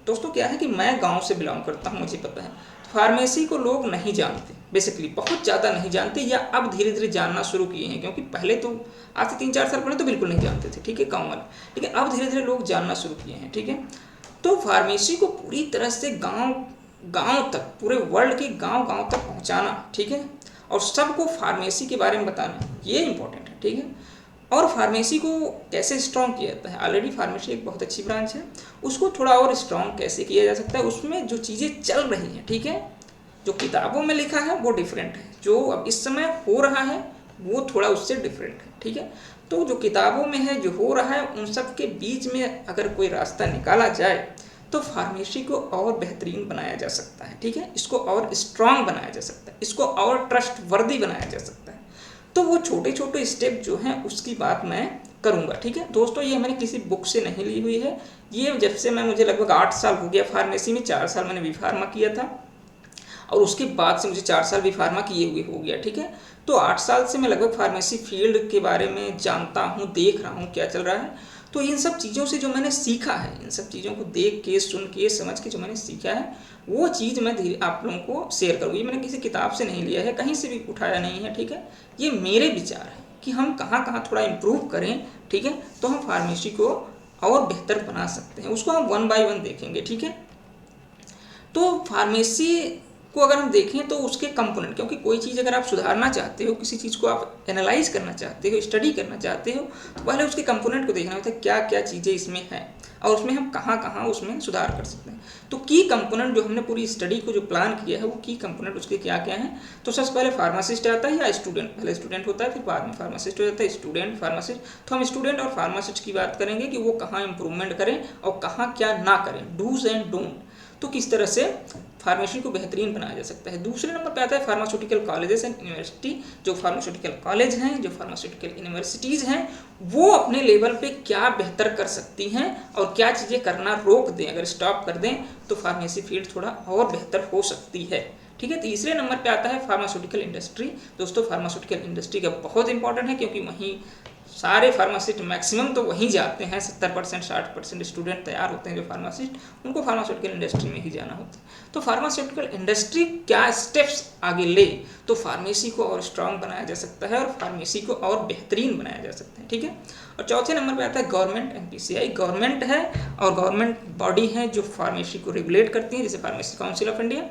दोस्तों, क्या है कि मैं गाँव से बिलोंग करता हूँ, मुझे पता है फार्मेसी को लोग नहीं जानते, बेसिकली बहुत ज़्यादा नहीं जानते, या अब धीरे धीरे जानना शुरू किए हैं, क्योंकि पहले तो आज से 3-4 साल पहले तो बिल्कुल नहीं जानते थे। ठीक है, गाँव वाले, लेकिन अब धीरे धीरे लोग जानना शुरू किए हैं। ठीक है, तो फार्मेसी को पूरी तरह से गांव तक, पूरे वर्ल्ड के गांव तक पहुंचाना, ठीक है, और सबको फार्मेसी के बारे में बताना, ये इंपॉर्टेंट है। ठीक है, और फार्मेसी को कैसे स्ट्रॉन्ग किया जाता है, ऑलरेडी फार्मेसी एक बहुत अच्छी ब्रांच है, उसको थोड़ा और स्ट्रॉन्ग कैसे किया जा सकता है, उसमें जो चीज़ें चल रही हैं, ठीक है, जो किताबों में लिखा है वो डिफरेंट है, जो अब इस समय हो रहा है वो थोड़ा उससे डिफरेंट है। ठीक है, तो जो किताबों में है, जो हो रहा है, उन सब के बीच में अगर कोई रास्ता निकाला जाए तो फार्मेसी को और बेहतरीन बनाया जा सकता है। ठीक है, इसको और स्ट्रॉन्ग बनाया जा सकता है, इसको और ट्रस्ट वर्दी बनाया जा सकता है। तो वो छोटे छोटे स्टेप जो हैं उसकी बात मैं करूँगा। ठीक है दोस्तों, ये मैंने किसी बुक से नहीं ली हुई है, ये जब से मुझे लगभग 8 साल हो गया फार्मेसी में, 4 साल मैंने B.Pharma किया था और उसके बाद से मुझे 4 साल B.Pharma किए हुए हो गया। ठीक है, तो 8 साल से मैं लगभग फार्मेसी फील्ड के बारे में जानता हूँ, देख रहा हूँ क्या चल रहा है। तो इन सब चीज़ों से जो मैंने सीखा है, इन सब चीज़ों को देख के, सुन के, समझ के जो मैंने सीखा है, वो चीज़ मैं धीरे आप लोगों को शेयर करूँगी। मैंने किसी किताब से नहीं लिया है, कहीं से भी उठाया नहीं है। ठीक है, ये मेरे विचार है कि हम कहाँ थोड़ा इम्प्रूव करें, ठीक है, तो हम फार्मेसी को और बेहतर बना सकते हैं। उसको हम 1 by 1 देखेंगे। ठीक है, तो फार्मेसी को अगर हम देखें तो उसके कंपोनेंट, क्योंकि कोई चीज़ अगर आप सुधारना चाहते हो, किसी चीज़ को आप एनालाइज करना चाहते हो, स्टडी करना चाहते हो, तो पहले उसके कंपोनेंट को देखना होता है, क्या क्या चीज़ें इसमें हैं और उसमें हम कहाँ उसमें सुधार कर सकते हैं। तो की कंपोनेंट जो हमने पूरी स्टडी को जो प्लान किया है, वो की कंपोनेंट उसके क्या क्या हैं। तो सबसे पहले फार्मासिस्ट आता है या स्टूडेंट, पहले स्टूडेंट होता है, फिर बाद में फार्मासिस्ट हो जाता है, स्टूडेंट, फार्मासिस्ट। तो हम स्टूडेंट और फार्मासिस्ट की बात करेंगे कि वो कहाँ इंप्रूवमेंट करें और कहाँ क्या ना करें, डूज एंड डोंट, तो किस तरह से फार्मेसी को बेहतरीन बनाया जा सकता है। दूसरे नंबर पे आता है फार्मास्यूटिकल कॉलेजेस एंड यूनिवर्सिटी। जो फार्मास्यूटिकल कॉलेज हैं, जो फार्मास्यूटिकल यूनिवर्सिटीज़ हैं, वो अपने लेवल पे क्या बेहतर कर सकती हैं और क्या चीज़ें करना रोक दें, अगर स्टॉप कर दें तो फार्मेसी फील्ड थोड़ा और बेहतर हो सकती है। ठीक है, तीसरे नंबर पे आता है फार्मास्यूटिकल इंडस्ट्री। दोस्तों, फार्मास्यूटिकल इंडस्ट्री का बहुत इंपॉर्टेंट है, क्योंकि वहीं सारे फार्मासिस्ट मैक्सिमम तो वहीं जाते हैं, 70% 60% स्टूडेंट तैयार होते हैं जो फार्मासिस्ट, उनको फार्मास्यूटिकल इंडस्ट्री में ही जाना होता है। तो फार्मास्यूटिकल इंडस्ट्री क्या स्टेप्स आगे ले तो फार्मेसी को और स्ट्रॉन्ग बनाया जा सकता है और फार्मेसी को और बेहतरीन बनाया जा सकता है। ठीक है, और चौथे नंबर पे आता है गवर्नमेंट एंड PCI। गवर्नमेंट है और गवर्नमेंट बॉडी है जो फार्मेसी को रेगुलेट करती है, जैसे फार्मेसी काउंसिल ऑफ इंडिया।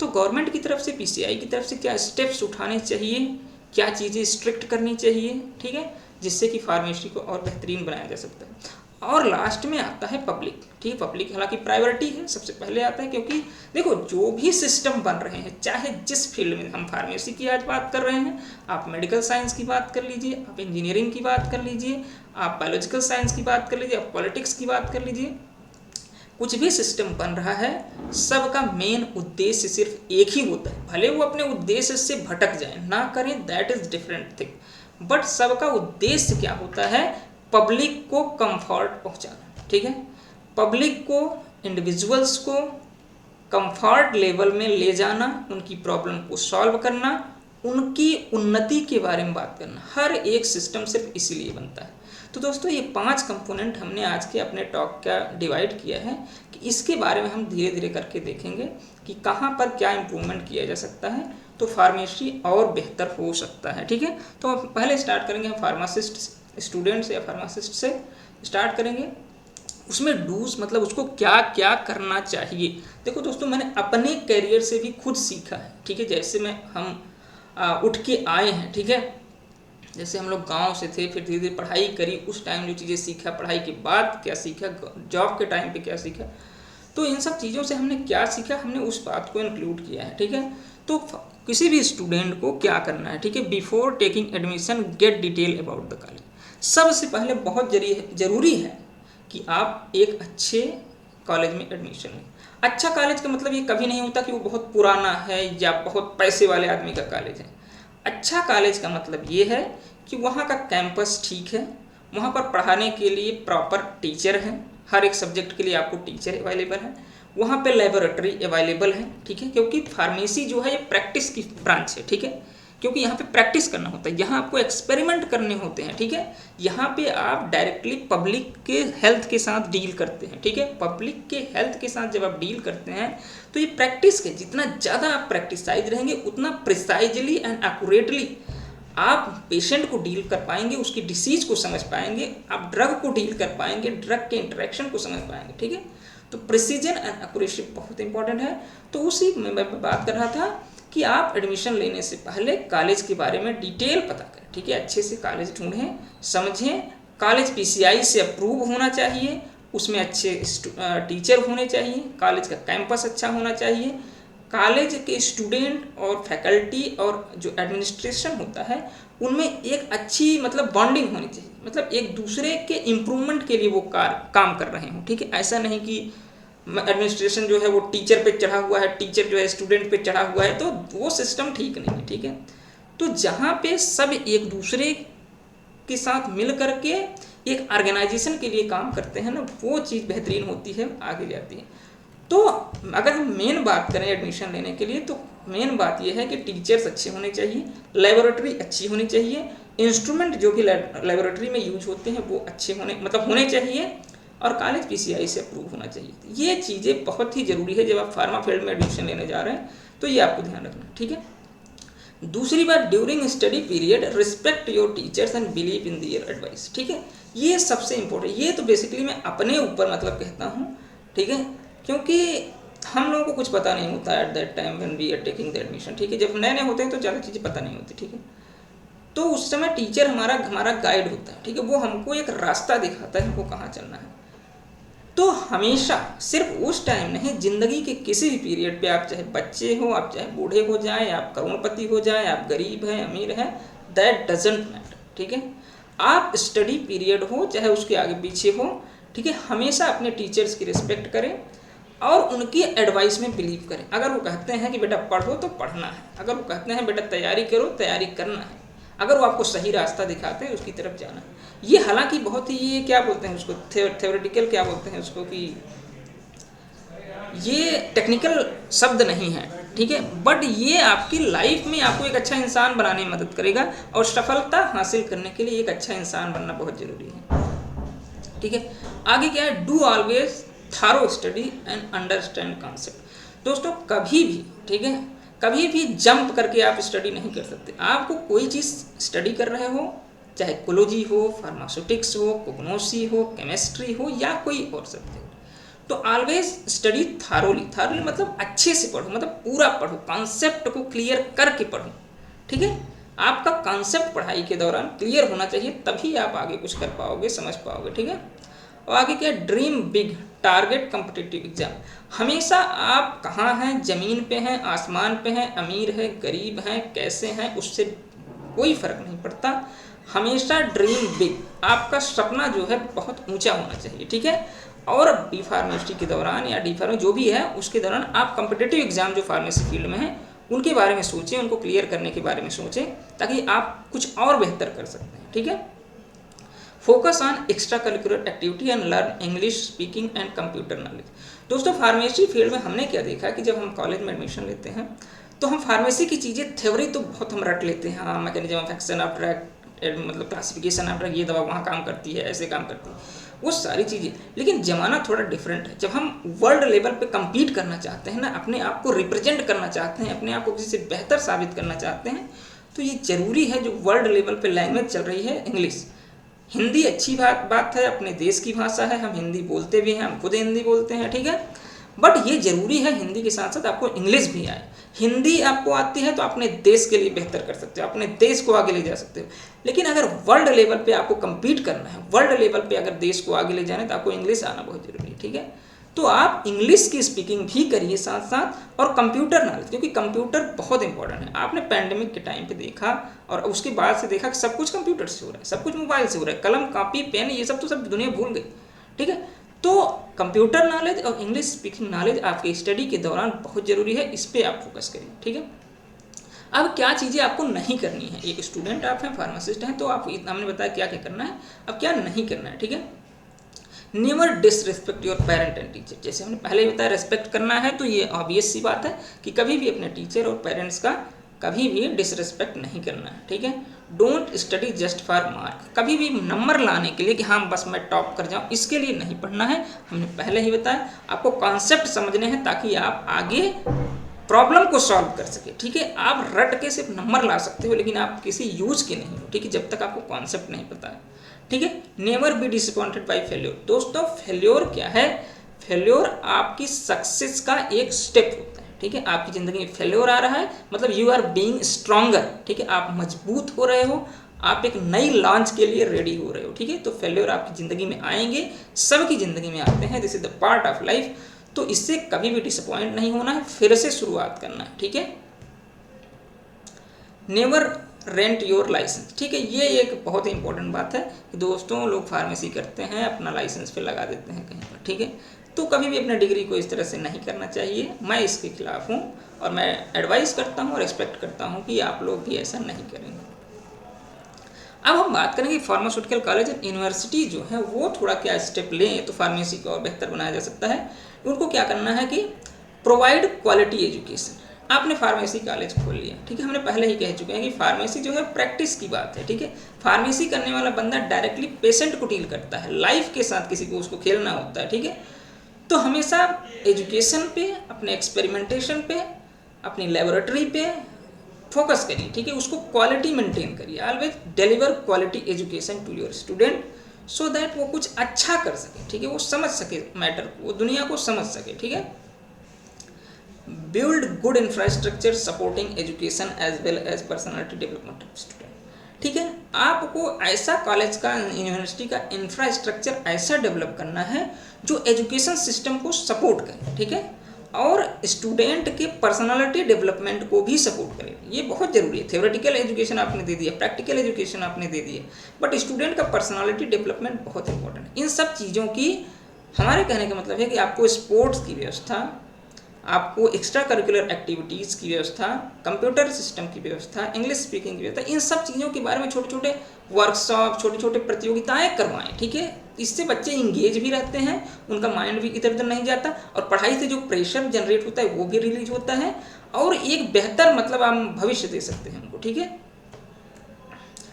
तो गवर्नमेंट की तरफ से, PCI की तरफ से क्या स्टेप्स उठाने चाहिए, क्या चीज़ें स्ट्रिक्ट करनी चाहिए, ठीक है, जिससे कि फार्मेसी को और बेहतरीन बनाया जा सकता है। और लास्ट में आता है पब्लिक। ठीक है, पब्लिक हालांकि प्रायोरिटी है, सबसे पहले आता है, क्योंकि देखो जो भी सिस्टम बन रहे हैं, चाहे जिस फील्ड में, हम फार्मेसी की आज बात कर रहे हैं, आप मेडिकल साइंस की बात कर लीजिए, आप इंजीनियरिंग की बात कर लीजिए, आप बायोलॉजिकल साइंस की बात कर लीजिए, आप पॉलिटिक्स की बात कर लीजिए, कुछ भी सिस्टम बन रहा है, सबका मेन उद्देश्य सिर्फ एक ही होता है। भले वो अपने उद्देश्य से भटक जाए, ना करें, that is different thing, but सबका उद्देश्य क्या होता है, पब्लिक को कंफर्ट पहुंचाना, ठीक है, पब्लिक को, इंडिविजुअल्स को कंफर्ट लेवल में ले जाना, उनकी प्रॉब्लम को सॉल्व करना, उनकी उन्नति के बारे में बात करना। हर एक सिस्टम सिर्फ इसीलिए बनता है। तो दोस्तों ये 5 कंपोनेंट हमने आज के अपने टॉक का डिवाइड किया है कि इसके बारे में हम धीरे धीरे करके देखेंगे कि कहाँ पर क्या इम्प्रूवमेंट किया जा सकता है तो फार्मेसी और बेहतर हो सकता है, ठीक है। तो पहले स्टार्ट करेंगे हम फार्मासिस्ट स्टूडेंट्स या फार्मासिस्ट से स्टार्ट करेंगे। उसमें डूज मतलब उसको क्या क्या करना चाहिए। देखो दोस्तों मैंने अपने करियर से भी खुद सीखा है, ठीक है। जैसे हम उठ के आए हैं, ठीक है, जैसे हम लोग गांव से थे, फिर धीरे धीरे पढ़ाई करी, उस टाइम जो चीज़ें सीखा, पढ़ाई के बाद क्या सीखा, जॉब के टाइम पे क्या सीखा, तो इन सब चीज़ों से हमने क्या सीखा, हमने उस बात को इंक्लूड किया है, ठीक है। तो किसी भी स्टूडेंट को क्या करना है, ठीक है, before taking admission gate detail about the college. सबसे पहले बहुत ज़रूरी है कि आप एक अच्छे कॉलेज में एडमिशन लें। अच्छा कॉलेज का मतलब ये कभी नहीं होता कि वो बहुत पुराना है या बहुत पैसे वाले आदमी का कॉलेज है। अच्छा कॉलेज का मतलब ये है कि वहाँ का कैंपस ठीक है, वहाँ पर पढ़ाने के लिए प्रॉपर टीचर हैं, हर एक सब्जेक्ट के लिए आपको टीचर अवेलेबल है, वहाँ पे लेबोरेटरी अवेलेबल है, ठीक है, क्योंकि फार्मेसी जो है ये प्रैक्टिस की ब्रांच है, ठीक है, क्योंकि यहाँ पे प्रैक्टिस करना होता है, यहाँ आपको एक्सपेरिमेंट करने होते हैं, ठीक है। यहाँ पे आप डायरेक्टली पब्लिक के हेल्थ के साथ डील करते हैं, ठीक है। पब्लिक के हेल्थ के साथ जब आप डील करते हैं तो ये प्रैक्टिस के जितना ज़्यादा आप प्रैक्टिसाइज रहेंगे उतना प्रिसाइजली एंड एक्यूरेटली आप पेशेंट को डील कर पाएंगे, उसकी डिसीज को समझ पाएंगे, आप ड्रग को डील कर पाएंगे, ड्रग के इंटरेक्शन को समझ पाएंगे, ठीक है। तो प्रिसीजन एंड एक्यूरेसी बहुत इंपॉर्टेंट है। तो उसी में मैं बात कर रहा था कि आप एडमिशन लेने से पहले कॉलेज के बारे में डिटेल पता करें, ठीक है। अच्छे से कॉलेज ढूंढें, समझें। कॉलेज PCI से अप्रूव होना चाहिए, उसमें अच्छे टीचर होने चाहिए, कॉलेज का कैंपस अच्छा होना चाहिए, कॉलेज के स्टूडेंट और फैकल्टी और जो एडमिनिस्ट्रेशन होता है उनमें एक अच्छी मतलब बॉन्डिंग होनी चाहिए, मतलब एक दूसरे के इम्प्रूवमेंट के लिए वो काम कर रहे हों, ठीक है। ऐसा नहीं कि एडमिनिस्ट्रेशन जो है वो टीचर पे चढ़ा हुआ है, टीचर जो है स्टूडेंट पे चढ़ा हुआ है, तो वो सिस्टम ठीक नहीं है, ठीक है। तो जहाँ पे सब एक दूसरे के साथ मिल करके एक ऑर्गेनाइजेशन के लिए काम करते हैं ना, वो चीज़ बेहतरीन होती है, आगे जाती है। तो अगर हम मेन बात करें एडमिशन लेने के लिए तो मेन बात यह है कि टीचर्स अच्छे होने चाहिए, लेबोरेटरी अच्छी होनी चाहिए, इंस्ट्रूमेंट जो कि लेबोरेटरी में यूज होते हैं वो अच्छे होने चाहिए, और कॉलेज PCI से अप्रूव होना चाहिए। ये चीज़ें बहुत ही ज़रूरी है जब आप फार्मा फील्ड में एडमिशन लेने जा रहे हैं, तो ये आपको ध्यान रखना, ठीक है। दूसरी बात, during study period respect your teachers and believe in their advice, ठीक है। ये सबसे इम्पोर्टेंट, ये तो बेसिकली मैं अपने ऊपर मतलब कहता हूँ, ठीक है, क्योंकि हम लोगों को कुछ पता नहीं होता at that time when we are taking the admission, ठीक है। जब नए नए होते हैं तो ज़्यादा चीज़ें पता नहीं होती, ठीक है। तो उस समय टीचर हमारा गाइड होता है, ठीक है, वो हमको एक रास्ता दिखाता है हमको कहाँ चलना है। तो हमेशा सिर्फ उस टाइम नहीं, जिंदगी के किसी भी पीरियड पे, आप चाहे बच्चे हो, आप चाहे बूढ़े हो जाएं, आप करोड़पति हो जाएं, आप गरीब हैं अमीर हैं, दैट डजंट मैटर, ठीक है। आप स्टडी पीरियड हो चाहे उसके आगे पीछे हो, ठीक है, हमेशा अपने टीचर्स की रिस्पेक्ट करें और उनकी एडवाइस में बिलीव करें। अगर वो कहते हैं कि बेटा पढ़ो तो पढ़ना है, अगर वो कहते हैं बेटा तैयारी करो, तैयारी करना है, अगर वो आपको सही रास्ता दिखाते हैं उसकी तरफ जाना है। ये हालांकि बहुत ही, ये क्या बोलते हैं उसको, थ्योरेटिकल क्या बोलते हैं उसको, कि ये टेक्निकल शब्द नहीं है, ठीक है, बट ये आपकी लाइफ में आपको एक अच्छा इंसान बनाने में मदद करेगा, और सफलता हासिल करने के लिए एक अच्छा इंसान बनना बहुत ज़रूरी है, ठीक है। आगे क्या है, do always thorough study and understand concept. दोस्तों कभी भी, ठीक है, कभी भी जंप करके आप स्टडी नहीं कर सकते। आपको कोई चीज़ स्टडी कर रहे हो, चाहे कोलोजी हो, फार्मास्यूटिक्स हो, कोग्नोसी हो, केमिस्ट्री हो, या कोई और सब्जेक्ट, तो ऑलवेज स्टडी थारोली मतलब अच्छे से पढ़ो, मतलब पूरा पढ़ो, कॉन्सेप्ट को क्लियर करके पढ़ो, ठीक है। आपका कॉन्सेप्ट पढ़ाई के दौरान क्लियर होना चाहिए, तभी आप आगे कुछ कर पाओगे, समझ पाओगे, ठीक है। और आगे क्या, dream big, target competitive exam. हमेशा आप कहाँ हैं, ज़मीन पे हैं, आसमान पे हैं, अमीर है, गरीब हैं, कैसे हैं, उससे कोई फर्क नहीं पड़ता। हमेशा ड्रीम बिग, आपका सपना जो है बहुत ऊंचा होना चाहिए, ठीक है। और डी फार्मेसी के दौरान या डी फार्मेसी जो भी है उसके दौरान आप कॉम्पिटिटिव एग्जाम जो फार्मेसी फील्ड में है उनके बारे में सोचें, उनको क्लियर करने के बारे में सोचें, ताकि आप कुछ और बेहतर कर सकते हैं। ठीक है, focus on extra curricular activity and learn English speaking and computer knowledge. दोस्तों फार्मेसी फील्ड में हमने क्या देखा कि जब हम कॉलेज में एडमिशन लेते हैं तो हम फार्मेसी की चीज़ें थ्योरी तो बहुत हम रट लेते हैं, हाँ mechanism of action of drug, मतलब क्लासिफिकेशन ऑफ ड्रग, ये दवा वहाँ काम करती है, ऐसे काम करती है, वो सारी चीज़ें। लेकिन ज़माना थोड़ा डिफरेंट है। जब हम वर्ल्ड लेवल पे compete करना चाहते हैं ना, अपने आप को रिप्रेजेंट करना चाहते हैं, अपने आप को किसी से बेहतर साबित करना चाहते हैं, तो ये ज़रूरी है जो वर्ल्ड लेवल पे लैंग्वेज चल रही है इंग्लिश। हिंदी अच्छी बात है, अपने देश की भाषा है, हम हिंदी बोलते भी हैं, हम खुद हिंदी बोलते हैं। ठीक है, बट ये ज़रूरी है हिंदी के साथ साथ आपको इंग्लिश भी आए। हिंदी आपको आती है तो अपने देश के लिए बेहतर कर सकते हो, अपने देश को आगे ले जा सकते हो। लेकिन अगर वर्ल्ड लेवल पे आपको compete करना है, वर्ल्ड लेवल पे अगर देश को आगे ले जाना है, तो आपको इंग्लिश आना बहुत ज़रूरी है। ठीक है, तो आप इंग्लिश की स्पीकिंग भी करिए साथ साथ, और कंप्यूटर नॉलेज, क्योंकि कंप्यूटर बहुत इंपॉर्टेंट है। आपने पैंडेमिक के टाइम पे देखा और उसके बाद से देखा कि सब कुछ कंप्यूटर से हो रहा है, सब कुछ मोबाइल से हो रहा है, कलम कापी पेन ये सब तो सब दुनिया भूल गई। ठीक है, तो कंप्यूटर नॉलेज और इंग्लिश स्पीकिंग नॉलेज आपके स्टडी के दौरान बहुत ज़रूरी है, इस पर आप फोकस करिए। ठीक है, अब क्या चीज़ें आपको नहीं करनी है, एक स्टूडेंट आप हैं, फार्मासिस्ट हैं, तो आप हमने बताया क्या क्या करना है, अब क्या नहीं करना है। ठीक है, never disrespect your parent and teacher. जैसे हमने पहले ही बताया, रेस्पेक्ट करना है तो ये ऑब्वियस सी बात है कि कभी भी अपने टीचर और पेरेंट्स का कभी भी डिसरिस्पेक्ट नहीं करना है। ठीक है, don't study just for mark. कभी भी नंबर लाने के लिए कि हाँ बस मैं टॉप कर जाऊँ, इसके लिए नहीं पढ़ना है। हमने पहले ही बताया, आपको कॉन्सेप्ट समझने हैं ताकि आप आगे प्रॉब्लम को सॉल्व कर सके। ठीक है, आप रट के सिर्फ नंबर ला सकते हो, लेकिन आप किसी यूज के नहीं हो। ठीक है, जब तक आपको कॉन्सेप्ट नहीं पता है। ठीक है, never be disappointed by failure. दोस्तों फेल्योर क्या है? फेल्योर आपकी सक्सेस का एक स्टेप होता है। ठीक है, आपकी ज़िंदगी में फेल्योर आ रहा है मतलब यू आर बीइंग स्ट्रॉन्गर। ठीक है, आप मजबूत हो रहे हो, आप एक नई लॉन्च के लिए रेडी हो रहे हो। ठीक है, तो फेल्योर आपकी ज़िंदगी में आएंगे, सबकी ज़िंदगी में आते हैं, this is the part of life. तो इससे कभी भी डिसअपॉइंट नहीं होना है, फिर से शुरुआत करना है। ठीक है, नेवर रेंट योर लाइसेंस। ठीक है, ये एक बहुत ही इंपॉर्टेंट बात है कि दोस्तों लोग फार्मेसी करते हैं, अपना लाइसेंस पे लगा देते हैं कहीं पर। ठीक है, तो कभी भी अपने डिग्री को इस तरह से नहीं करना चाहिए। मैं इसके खिलाफ हूँ और मैं एडवाइस करता हूँ और एक्सपेक्ट करता हूँ कि आप लोग भी ऐसा नहीं करेंगे। अब हम बात करेंगे फार्मास्यूटिकल कॉलेज एंड यूनिवर्सिटी जो है वो थोड़ा क्या स्टेप लें तो फार्मेसी को और बेहतर बनाया जा सकता है। उनको क्या करना है कि प्रोवाइड क्वालिटी एजुकेशन। आपने फार्मेसी कॉलेज खोल लिया, ठीक है, हमने पहले ही कह चुके हैं कि फार्मेसी जो है प्रैक्टिस की बात है। ठीक है, फार्मेसी करने वाला बंदा डायरेक्टली पेशेंट को डील करता है, लाइफ के साथ किसी को उसको खेलना होता है। ठीक है, तो हमेशा एजुकेशन पे, अपने एक्सपेरिमेंटेशन पे, अपनी लेबोरेटरी पे फोकस करिए। ठीक है, उसको क्वालिटी मेंटेन करिए। Always deliver quality education to your student so that वो कुछ अच्छा कर सके। ठीक है, वो समझ सके मैटर को, वो दुनिया को समझ सके। ठीक है, build good infrastructure supporting education as well as personality development of student. ठीक है, आपको ऐसा कॉलेज का, यूनिवर्सिटी का इंफ्रास्ट्रक्चर ऐसा डेवलप करना है जो एजुकेशन सिस्टम को सपोर्ट करे। ठीक है, और स्टूडेंट के पर्सनालिटी डेवलपमेंट को भी सपोर्ट करे। ये बहुत ज़रूरी है। थ्योरेटिकल एजुकेशन आपने दे दिया, प्रैक्टिकल एजुकेशन आपने दे दिया, बट स्टूडेंट का पर्सनालिटी डेवलपमेंट बहुत इंपॉर्टेंट है। इन सब चीज़ों की हमारे कहने का मतलब है कि आपको स्पोर्ट्स की व्यवस्था, आपको एक्स्ट्रा करिकुलर एक्टिविटीज़ की व्यवस्था, कंप्यूटर सिस्टम की व्यवस्था, इंग्लिश स्पीकिंग की व्यवस्था, इन सब चीज़ों के बारे में छोटे छोटे वर्कशॉप, छोटे छोटे प्रतियोगिताएं करवाएं। ठीक है, इससे बच्चे इंगेज भी रहते हैं, उनका माइंड भी इधर उधर नहीं जाता, और पढ़ाई से जो प्रेशर जनरेट होता है वो भी रिलीज होता है, और एक बेहतर मतलब हम भविष्य दे सकते हैं उनको। ठीक है,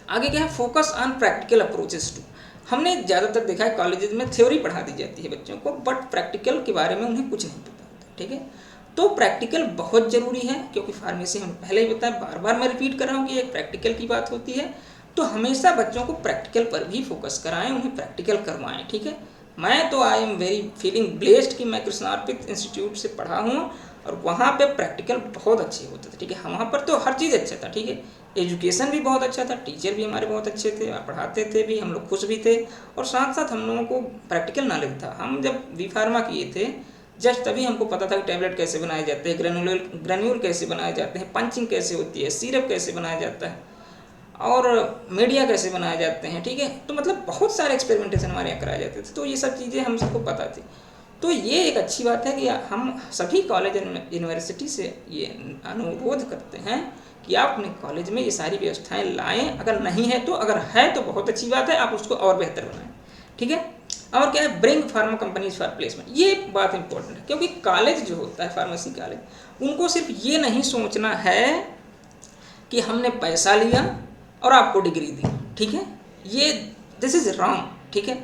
आगे क्या है? Focus on practical approaches to. हमने ज़्यादातर देखा है कॉलेजेस में थ्योरी पढ़ा दी जाती है बच्चों को, बट प्रैक्टिकल के बारे में उन्हें कुछ नहीं पता होता। ठीक है, तो प्रैक्टिकल बहुत ज़रूरी है, क्योंकि फार्मेसी हम पहले ही बताया, बार बार मैं रिपीट कर रहा हूँ कि एक प्रैक्टिकल की बात होती है। तो हमेशा बच्चों को प्रैक्टिकल पर भी फोकस कराएं, उन्हें प्रैक्टिकल करवाएं। ठीक है, मैं तो I am very feeling blessed कि मैं कृष्णार्पित इंस्टीट्यूट से पढ़ा हूँ और वहाँ पे प्रैक्टिकल बहुत अच्छे होते थे। ठीक है, वहाँ पर तो हर चीज़ अच्छा था। ठीक है, एजुकेशन भी बहुत अच्छा था, टीचर भी हमारे बहुत अच्छे थे, पढ़ाते थे भी, हम लोग खुश भी थे, और साथ साथ हम लोगों को प्रैक्टिकल नॉलेज था। हम जब बी फार्मा किए थे जस्ट तभी हमको पता था कि टैबलेट कैसे बनाए जाते हैं, ग्रेन्यूल कैसे बनाए जाते हैं, पंचिंग कैसे होती है, सिरप कैसे बनाया जाता है, और मीडिया कैसे बनाए जाते हैं। ठीक है, तो मतलब बहुत सारे एक्सपेरिमेंटेशन हमारे यहाँ कराए जाते थे, तो ये सब चीज़ें हम सबको पता थी। तो ये एक अच्छी बात है कि हम सभी कॉलेज यूनिवर्सिटी से ये अनुरोध करते हैं कि आप अपने कॉलेज में ये सारी व्यवस्थाएं लाएं। अगर नहीं है तो, अगर है तो बहुत अच्छी बात है, आप उसको और बेहतर बनाएं, ठीक है। और क्या है, bring pharma companies for placement, ये बात इंपॉर्टेंट है, क्योंकि कॉलेज जो होता है फार्मेसी कॉलेज, उनको सिर्फ ये नहीं सोचना है कि हमने पैसा लिया और आपको डिग्री दी, ठीक है, ये दिस इज रॉन्ग, ठीक है।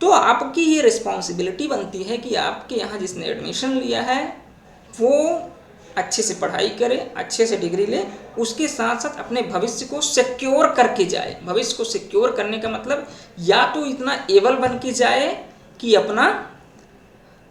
तो आपकी ये रिस्पॉन्सिबिलिटी बनती है कि आपके यहाँ जिसने एडमिशन लिया है वो अच्छे से पढ़ाई करे, अच्छे से डिग्री ले, उसके साथ साथ अपने भविष्य को सिक्योर करके जाए। भविष्य को सिक्योर करने का मतलब या तो इतना एबल बन के जाए कि अपना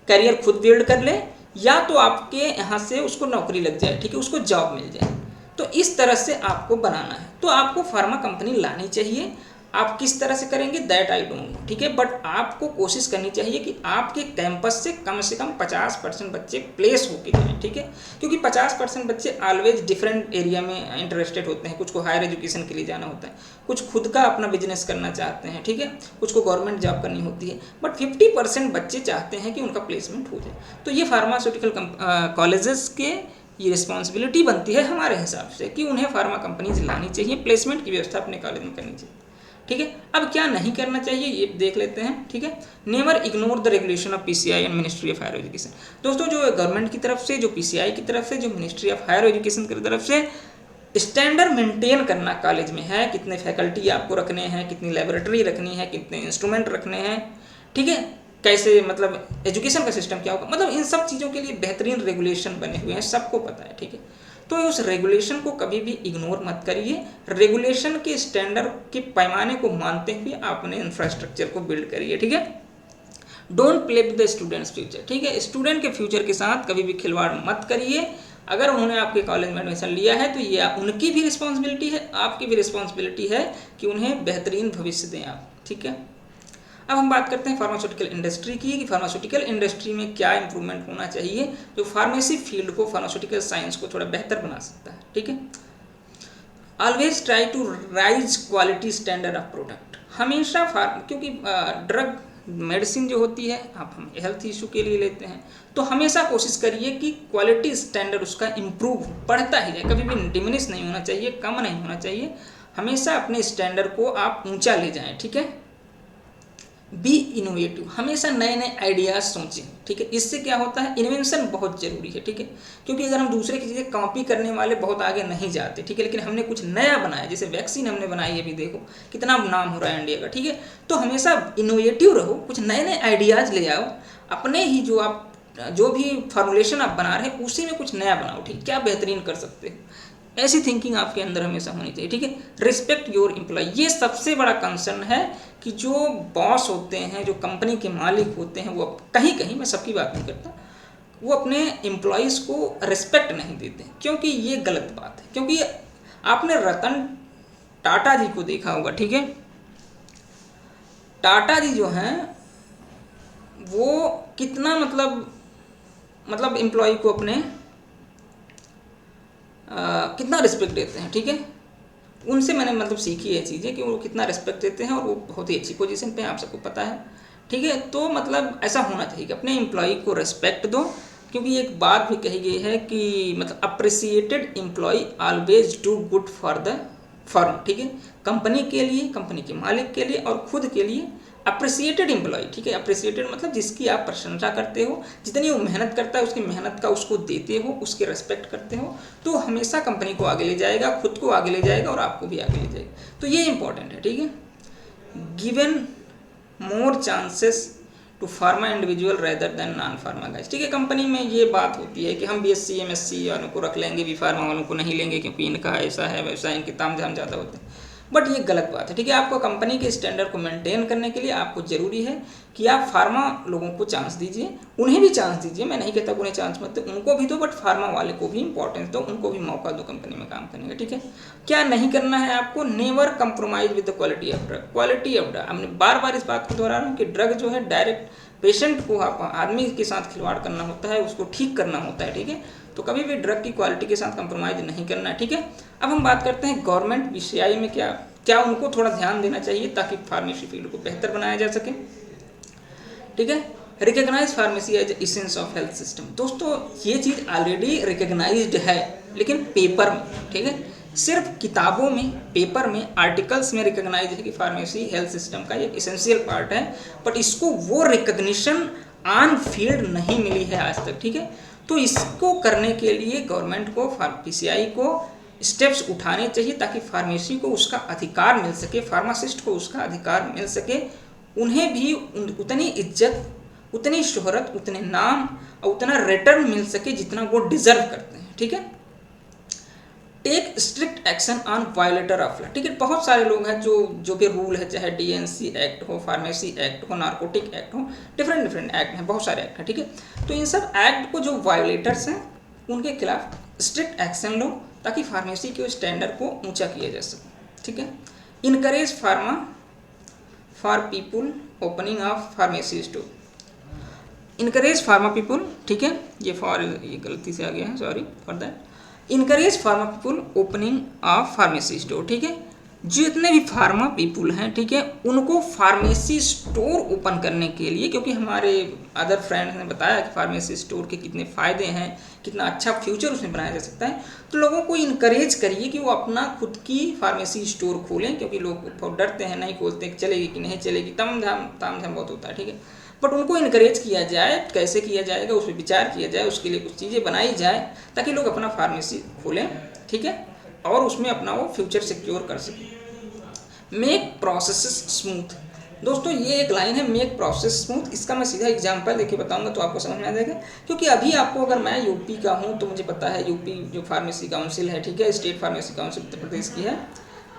करियर खुद बिल्ड कर ले, या तो आपके यहाँ से उसको नौकरी लग जाए, ठीक है, उसको जॉब मिल जाए। तो इस तरह से आपको बनाना है। तो आपको फार्मा कंपनी लानी चाहिए। आप किस तरह से करेंगे दैट आई डोंट नो, ठीक है, बट आपको कोशिश करनी चाहिए कि आपके कैंपस से कम 50% बच्चे प्लेस होके जाएं, ठीक है, क्योंकि 50% बच्चे ऑलवेज डिफरेंट एरिया में इंटरेस्टेड होते हैं। कुछ को हायर एजुकेशन के लिए जाना होता है, कुछ खुद का अपना बिजनेस करना चाहते हैं, ठीक है, कुछ को गवर्नमेंट जॉब करनी होती है, बट 50% बच्चे चाहते हैं कि उनका प्लेसमेंट हो जाए। तो ये फार्मास्यूटिकल कॉलेजेस के ये रिस्पॉन्सिबिलिटी बनती है हमारे हिसाब से कि उन्हें फार्मा कंपनीज लानी चाहिए, प्लेसमेंट की व्यवस्था अपने कॉलेज में करनी चाहिए, ठीक है। अब क्या नहीं करना चाहिए ये देख लेते हैं, ठीक है। Never ignore the regulation of PCI and ministry of higher education. दोस्तों, जो गवर्नमेंट की तरफ से, जो पीसीआई की तरफ से, जो मिनिस्ट्री ऑफ हायर एजुकेशन की तरफ से स्टैंडर्ड मेंटेन करना कॉलेज में है, कितने फैकल्टी आपको रखने हैं, कितनी लेबोरेटरी रखनी है, कितने इंस्ट्रूमेंट रखने हैं, ठीक है, कैसे मतलब एजुकेशन का सिस्टम क्या होगा, मतलब इन सब चीज़ों के लिए बेहतरीन रेगुलेशन बने हुए हैं, सबको पता है, ठीक है। तो उस रेगुलेशन को कभी भी इग्नोर मत करिए। रेगुलेशन के स्टैंडर्ड के पैमाने को मानते हुए आप अपने इंफ्रास्ट्रक्चर को बिल्ड करिए, ठीक है। Don't play with the students future, ठीक है, स्टूडेंट के फ्यूचर के साथ कभी भी खिलवाड़ मत करिए। अगर उन्होंने आपके कॉलेज में एडमिशन लिया है तो ये उनकी भी रिस्पॉन्सिबिलिटी है, आपकी भी रिस्पॉन्सिबिलिटी है कि उन्हें बेहतरीन भविष्य दें आप, ठीक है। अब हम बात करते हैं फार्मास्यूटिकल इंडस्ट्री की, कि फार्मास्यूटिकल इंडस्ट्री में क्या इंप्रूवमेंट होना चाहिए जो फार्मेसी फील्ड को, फार्मास्यूटिकल साइंस को थोड़ा बेहतर बना सकता है, ठीक है। Always try to rise quality standard of product. हमेशा क्योंकि ड्रग मेडिसिन जो होती है हम हेल्थ इशू के लिए लेते हैं, तो हमेशा कोशिश करिए कि क्वालिटी स्टैंडर्ड उसका इम्प्रूव बढ़ता ही जाए, कभी भी डिमिनिश नहीं होना चाहिए, कम नहीं होना चाहिए। हमेशा अपने स्टैंडर्ड को आप ऊंचा ले जाएं, ठीक है। बी इनोवेटिव, हमेशा नए नए आइडियाज सोचें, ठीक है। इससे क्या होता है, इन्वेंशन बहुत जरूरी है, ठीक है, क्योंकि अगर हम दूसरे की चीज़ें कॉपी करने वाले बहुत आगे नहीं जाते, ठीक है, लेकिन हमने कुछ नया बनाया, जैसे वैक्सीन हमने बनाई है, अभी देखो कितना नाम हो रहा है इंडिया का, ठीक है। तो हमेशा इनोवेटिव रहो, कुछ नए नए आइडियाज ले आओ, अपने ही जो भी फॉर्मुलेशन आप बना रहे हैं उसी में कुछ नया बनाओ, ठीक है, क्या बेहतरीन कर सकते हो, ऐसी थिंकिंग आपके अंदर हमेशा होनी चाहिए, ठीक है। रिस्पेक्ट योर एम्प्लॉय, ये सबसे बड़ा कंसर्न है कि जो बॉस होते हैं, जो कंपनी के मालिक होते हैं, वो कहीं कहीं, मैं सबकी बात नहीं करता, वो अपने एम्प्लॉयज़ को रिस्पेक्ट नहीं देते, क्योंकि ये गलत बात है। क्योंकि आपने रतन टाटा जी को देखा होगा, ठीक है, टाटा जी जो हैं वो कितना मतलब एम्प्लॉय को अपने कितना रिस्पेक्ट देते हैं, ठीक है। उनसे मैंने मतलब सीखी है चीज़ें कि वो कितना रिस्पेक्ट देते हैं, और वो बहुत ही अच्छी पोजीशन पे हैं, आप सबको पता है, ठीक है। तो मतलब ऐसा होना चाहिए कि अपने एम्प्लॉय को रिस्पेक्ट दो, क्योंकि एक बात भी कही गई है कि मतलब appreciated employ always do good for the firm, ठीक है, कंपनी के लिए, कंपनी के मालिक के लिए और खुद के लिए अप्रिसिएटेड एम्प्लॉय, ठीक है। अप्रिसिएटेड मतलब जिसकी आप प्रशंसा करते हो, जितनी वो मेहनत करता है उसकी मेहनत का उसको देते हो, उसके रेस्पेक्ट करते हो, तो हमेशा कंपनी को आगे ले जाएगा, खुद को आगे ले जाएगा और आपको भी आगे ले जाएगा। तो ये इंपॉर्टेंट है, ठीक है। Given more chances to pharma individual rather than non pharma guys, ठीक है। कंपनी में ये बात होती है कि हम BSc MSc वालों को रख लेंगे, बी फार्मा वालों को नहीं लेंगे, क्योंकि इनका ऐसा है वैसा है, इनके तामझाम ज़्यादा होते हैं, बट ये गलत बात है, ठीक है। आपको कंपनी के स्टैंडर्ड को मेंटेन करने के लिए आपको ज़रूरी है कि आप फार्मा लोगों को चांस दीजिए, उन्हें भी चांस दीजिए, मैं नहीं कहता उन्हें चांस मत दो, उनको भी दो, बट फार्मा वाले को भी इंपॉर्टेंस दो, उनको भी मौका दो कंपनी में काम करने का, ठीक है। क्या नहीं करना है आपको, never compromise with the quality of drug. Quality of drug, हमने बार बार इस बात को दोहरा रहा हूँ कि ड्रग जो है डायरेक्ट पेशेंट को, आदमी के साथ खिलवाड़ करना होता है, उसको ठीक करना होता है, ठीक है। तो कभी भी ड्रग की क्वालिटी के साथ कंप्रोमाइज नहीं करना है, ठीक है। अब हम बात करते हैं गवर्नमेंट PCI में क्या उनको थोड़ा ध्यान देना चाहिए ताकि फार्मेसी फील्ड को बेहतर बनाया जा सके, ठीक है। Recognise pharmacy as essence of health system. दोस्तों ये चीज़ ऑलरेडी रिकग्नाइज्ड है, लेकिन पेपर में, ठीक है, सिर्फ किताबों में, पेपर में, आर्टिकल्स में रिकग्नाइज है कि फार्मेसी हेल्थ सिस्टम का एक एसेंशियल पार्ट है, बट इसको वो रिकग्निशन ऑन फील्ड नहीं मिली है आज तक, ठीक है। तो इसको करने के लिए गवर्नमेंट को, पीसीआई को स्टेप्स उठाने चाहिए ताकि फार्मेसी को उसका अधिकार मिल सके, फार्मासिस्ट को उसका अधिकार मिल सके, उन्हें भी उतनी इज्जत, उतनी शोहरत, उतने नाम और उतना रिटर्न मिल सके जितना वो डिजर्व करते हैं, ठीक है। Take strict action on violator of law, ठीक है। बहुत सारे लोग हैं जो कि रूल है, चाहे डीएनसी एक्ट हो, फार्मेसी एक्ट हो, नार्कोटिक एक्ट हो, डिफरेंट एक्ट हैं, बहुत सारे एक्ट हैं, ठीक है। तो इन सब एक्ट को जो वायलेटर्स हैं उनके खिलाफ स्ट्रिक्ट एक्शन लो ताकि फार्मेसी के स्टैंडर्ड को ऊंचा किया जा सके, ठीक है। Encourage pharma for people opening of pharmacy store, encourage pharma people, ठीक है, ये गलती से आ गया है, sorry for that. Encourage pharma people opening of pharmacy store, ठीक है। जितने भी फार्मा पीपुल हैं, ठीक है, उनको फार्मेसी स्टोर ओपन करने के लिए, क्योंकि हमारे अदर फ्रेंड्स ने बताया कि फार्मेसी स्टोर के कितने फ़ायदे हैं, कितना अच्छा फ्यूचर उसमें बनाया जा सकता है, तो लोगों को इनकरेज करिए कि वो अपना खुद की फार्मेसी स्टोर खोलें, क्योंकि लोग बहुत डरते हैं, नहीं खोलते, चलेगी कि नहीं चलेगी, ताम झाम बहुत होता है, ठीक है। बट उनको इनकरेज किया जाए, कैसे किया जाएगा उस पर विचार किया जाए, उसके लिए कुछ चीज़ें बनाई जाए ताकि लोग अपना फार्मेसी खोलें, ठीक है, और उसमें अपना वो फ्यूचर सिक्योर कर सकें। मेक प्रोसेस स्मूथ, दोस्तों ये एक लाइन है, मेक प्रोसेस स्मूथ, इसका मैं सीधा एग्जांपल देके बताऊंगा तो आपको समझ में आ जाएगा। क्योंकि अभी आपको, अगर मैं यूपी का हूँ तो मुझे पता है यूपी जो फार्मेसी काउंसिल है, ठीक है, state pharmacy council Uttar Pradesh की है,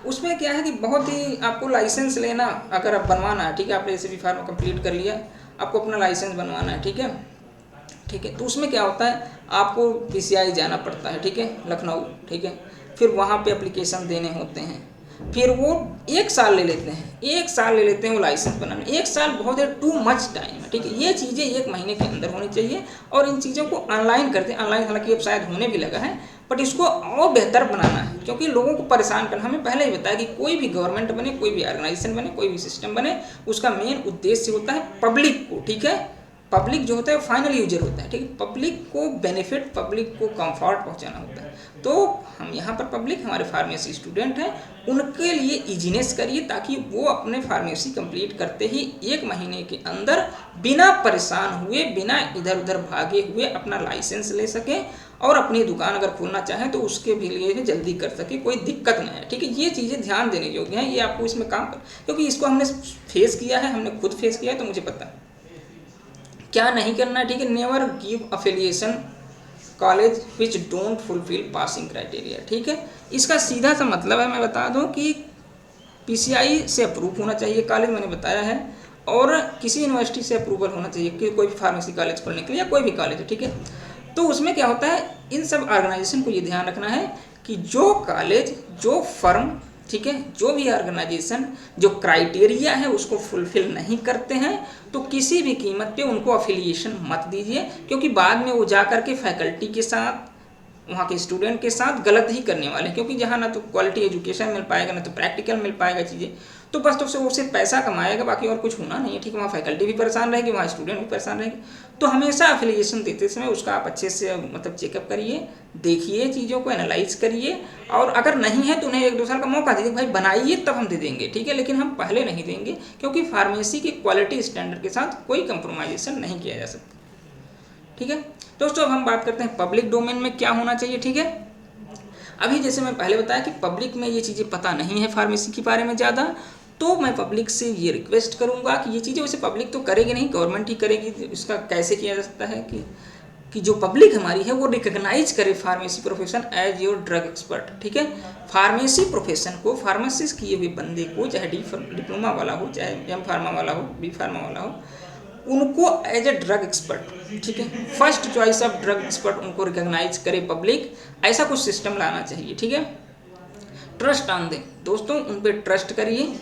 उसमें क्या है कि बहुत ही आपको लाइसेंस लेना, अगर आप बनवाना है, ठीक है, आपने जैसे भी फार्मा कंप्लीट कर लिया, आपको अपना लाइसेंस बनवाना है, ठीक है, तो उसमें क्या होता है, आपको पीसीआई जाना पड़ता है, ठीक है, लखनऊ, ठीक है, फिर वहाँ पे एप्लीकेशन देने होते हैं, फिर वो 1 साल ले लेते हैं, 1 साल ले लेते हैं वो लाइसेंस बनाने में। 1 साल बहुत है, टू मच टाइम है, ठीक है। ये चीज़ें 1 महीने के अंदर होनी चाहिए और इन चीज़ों को ऑनलाइन करते हैं, ऑनलाइन हालांकि अब शायद होने भी लगा है, बट इसको और बेहतर बनाना है, क्योंकि लोगों को परेशान करना। हमें पहले ही बताया कि कोई भी गवर्नमेंट बने, कोई भी ऑर्गेनाइजेशन बने, कोई भी सिस्टम बने, उसका मेन उद्देश्य होता है पब्लिक को, ठीक है, पब्लिक जो होता है फाइनल यूजर होता है, ठीक है, पब्लिक को बेनिफिट, पब्लिक को कंफर्ट पहुंचाना होता है। तो हम यहाँ पर पब्लिक, हमारे फार्मेसी स्टूडेंट हैं, उनके लिए इजीनेस करिए ताकि वो अपने फार्मेसी कंप्लीट करते ही 1 महीने के अंदर बिना परेशान हुए, बिना इधर उधर भागे हुए अपना लाइसेंस ले सकें और अपनी दुकान अगर खोलना चाहें तो उसके भी लिए भी जल्दी कर सके, कोई दिक्कत नहीं है, ठीक है। ये चीज़ें ध्यान देने योग्य हैं, ये आपको इसमें काम कर, क्योंकि इसको हमने फेस किया है, हमने खुद फेस किया है, तो मुझे पता है क्या नहीं करना है, ठीक है। Never give affiliation college which don't fulfil passing criteria, ठीक है। इसका सीधा सा मतलब है, मैं बता दूं कि पीसीआई से अप्रूव होना चाहिए कॉलेज, मैंने बताया है, और किसी यूनिवर्सिटी से अप्रूवल होना चाहिए कि कोई भी फार्मेसी कॉलेज खोलने के लिए, या कोई भी कॉलेज है, ठीक है। तो उसमें क्या होता है, इन सब ऑर्गेनाइजेशन को ये ध्यान रखना है कि जो कॉलेज, जो फर्म, ठीक है, जो भी ऑर्गेनाइजेशन जो क्राइटेरिया है उसको फुलफिल नहीं करते हैं तो किसी भी कीमत पे उनको अफिलिएशन मत दीजिए, क्योंकि बाद में वो जा कर के फैकल्टी के साथ, वहाँ के स्टूडेंट के साथ गलत ही करने वाले हैं। क्योंकि जहाँ ना तो क्वालिटी एजुकेशन मिल पाएगा, ना तो प्रैक्टिकल मिल पाएगा चीज़ें, तो बस तो वो सिर्फ पैसा कमाएगा, बाकी और कुछ होना नहीं है, ठीक है। वहाँ फैकल्टी भी परेशान रहेगी, वहाँ स्टूडेंट भी परेशान रहेगी। तो हमेशा अफिलिएशन देते समय उसका आप अच्छे से मतलब चेकअप करिए, देखिए चीज़ों को, एनालाइज करिए, और अगर नहीं है तो उन्हें 1-2 साल का मौका दीजिए, भाई बनाइए तब हम दे देंगे, ठीक है, लेकिन हम पहले नहीं देंगे, क्योंकि फार्मेसी की क्वालिटी स्टैंडर्ड के साथ कोई कंप्रोमाइजेशन नहीं किया जा सकता, ठीक है। दोस्तों अब हम बात करते हैं पब्लिक डोमेन में क्या होना चाहिए, ठीक है। अभी जैसे मैं पहले बताया कि पब्लिक में ये चीज़ें पता नहीं है फार्मेसी के बारे में ज़्यादा, तो मैं पब्लिक से ये रिक्वेस्ट करूंगा कि ये चीज़ें वैसे पब्लिक तो करेगी नहीं, गवर्नमेंट ही करेगी। इसका कैसे किया जा सकता है कि जो पब्लिक हमारी है वो रिकग्नाइज करे pharmacy profession as your drug expert, ठीक है। फार्मेसी प्रोफेशन को, फार्मासिस्ट किए हुए बंदे को, चाहे डिप्लोमा वाला हो, चाहे एम फार्मा वाला हो, बी फार्मा वाला हो, उनको एज ए ड्रग एक्सपर्ट, ठीक है, first choice of drug expert उनको रिकग्नाइज करे पब्लिक। ऐसा कुछ सिस्टम लाना चाहिए, ठीक है। ट्रस्ट ऑन देम, दोस्तों उन पर ट्रस्ट करिए,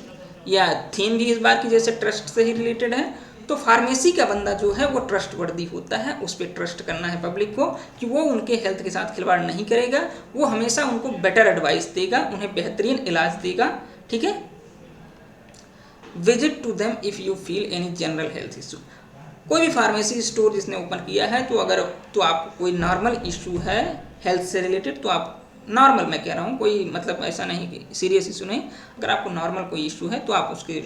या थीम भी इस बार की जैसे ट्रस्ट से ही रिलेटेड है, तो फार्मेसी का बंदा जो है वो ट्रस्ट वर्दी होता है, उस पर ट्रस्ट करना है पब्लिक को कि वो उनके हेल्थ के साथ खिलवाड़ नहीं करेगा, वो हमेशा उनको बेटर एडवाइस देगा, उन्हें बेहतरीन इलाज देगा, ठीक है। Visit to them if you feel any general health issue, कोई भी फार्मेसी स्टोर जिसने ओपन किया है तो आपको कोई नॉर्मल इशू है हेल्थ से रिलेटेड, तो आप नॉर्मल, मैं कह रहा हूँ, कोई मतलब ऐसा नहीं कि सीरियस इशू नहीं, अगर आपको नॉर्मल कोई इशू है तो आप उसके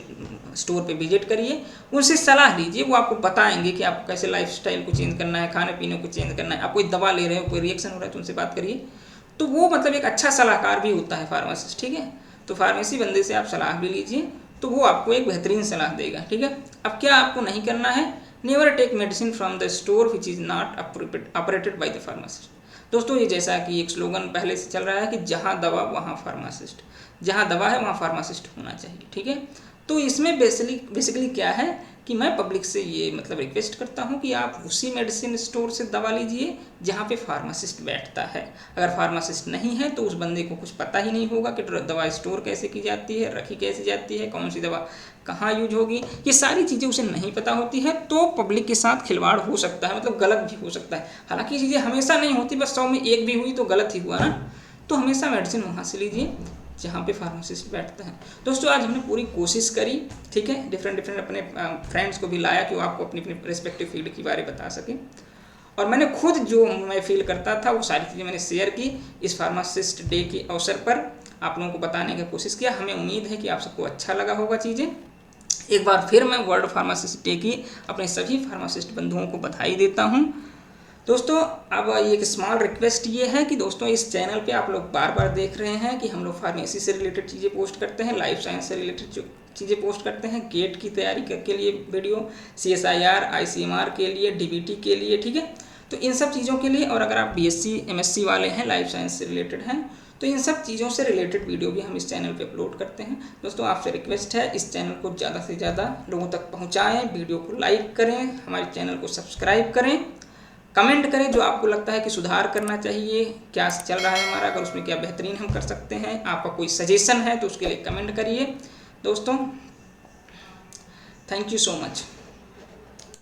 स्टोर पे विजिट करिए, उनसे सलाह लीजिए। वो आपको बताएंगे कि आपको कैसे लाइफस्टाइल को चेंज करना है, खाने पीने को चेंज करना है। आप कोई दवा ले रहे हो, कोई रिएक्शन हो रहा है तो उनसे बात करिए। तो वो मतलब एक अच्छा सलाहकार भी होता है फार्मासिस्ट, ठीक है। तो फार्मेसी बंदे से आप सलाह भी लीजिए तो वो आपको एक बेहतरीन सलाह देगा, ठीक है। अब क्या आपको नहीं करना है, never take medicine from the store which is not operated by the pharmacist. दोस्तों ये जैसा कि एक स्लोगन पहले से चल रहा है कि जहाँ दवा वहाँ फार्मासिस्ट, जहाँ दवा है वहाँ फार्मासिस्ट होना चाहिए, ठीक है। तो इसमें बेसिकली क्या है कि मैं पब्लिक से ये मतलब रिक्वेस्ट करता हूँ कि आप उसी मेडिसिन स्टोर से दवा लीजिए जहाँ पे फार्मासिस्ट बैठता है। अगर फार्मासिस्ट नहीं है तो उस बंदे को कुछ पता ही नहीं होगा कि दवा स्टोर कैसे की जाती है, रखी कैसे जाती है, कौन सी दवा कहाँ यूज होगी, ये सारी चीज़ें उसे नहीं पता होती है। तो पब्लिक के साथ खिलवाड़ हो सकता है, मतलब गलत भी हो सकता है। हालांकि ये चीज़ें हमेशा नहीं होती, बस 100 में एक भी हुई तो गलत ही हुआ ना। तो हमेशा मेडिसिन वहाँ से लीजिए जहाँ पे फार्मासिस्ट बैठता है। दोस्तों आज हमने पूरी कोशिश करी, ठीक है, डिफरेंट अपने फ्रेंड्स को भी लाया कि वो आपको अपनी रेस्पेक्टिव फील्ड के बारे में बता सकें। और मैंने खुद जो मैं फील करता था वो सारी चीज़ें मैंने शेयर की इस फार्मासिस्ट डे के अवसर पर, आप लोगों को बताने की कोशिश किया। हमें उम्मीद है कि आप सबको अच्छा लगा होगा चीज़ें। एक बार फिर मैं वर्ल्ड फार्मासिस्ट डे की अपने सभी फार्मासिस्ट बंधुओं को बधाई देता हूँ। दोस्तों अब एक स्मॉल रिक्वेस्ट ये है कि दोस्तों इस चैनल पे आप लोग बार बार देख रहे हैं कि हम लोग फार्मेसी से रिलेटेड चीज़ें पोस्ट करते हैं, लाइफ साइंस से रिलेटेड चीज़ें पोस्ट करते हैं, गेट की तैयारी के लिए वीडियो, CSIR ICMR के लिए, DBT के लिए, ठीक है। तो इन सब चीज़ों के लिए, और अगर आप BSc MSc वाले हैं, लाइफ साइंस से रिलेटेड हैं, तो इन सब चीज़ों से रिलेटेड वीडियो भी हम इस चैनल पे अपलोड करते हैं। दोस्तों आपसे रिक्वेस्ट है इस चैनल को ज़्यादा से ज़्यादा लोगों तक पहुँचाएँ, वीडियो को लाइक करें, हमारे चैनल को सब्सक्राइब करें, कमेंट करें जो आपको लगता है कि सुधार करना चाहिए, क्या चल रहा है हमारा, अगर उसमें क्या बेहतरीन हम कर सकते हैं, आपका कोई सजेशन है तो उसके लिए कमेंट करिए। दोस्तों थैंक यू सो मच।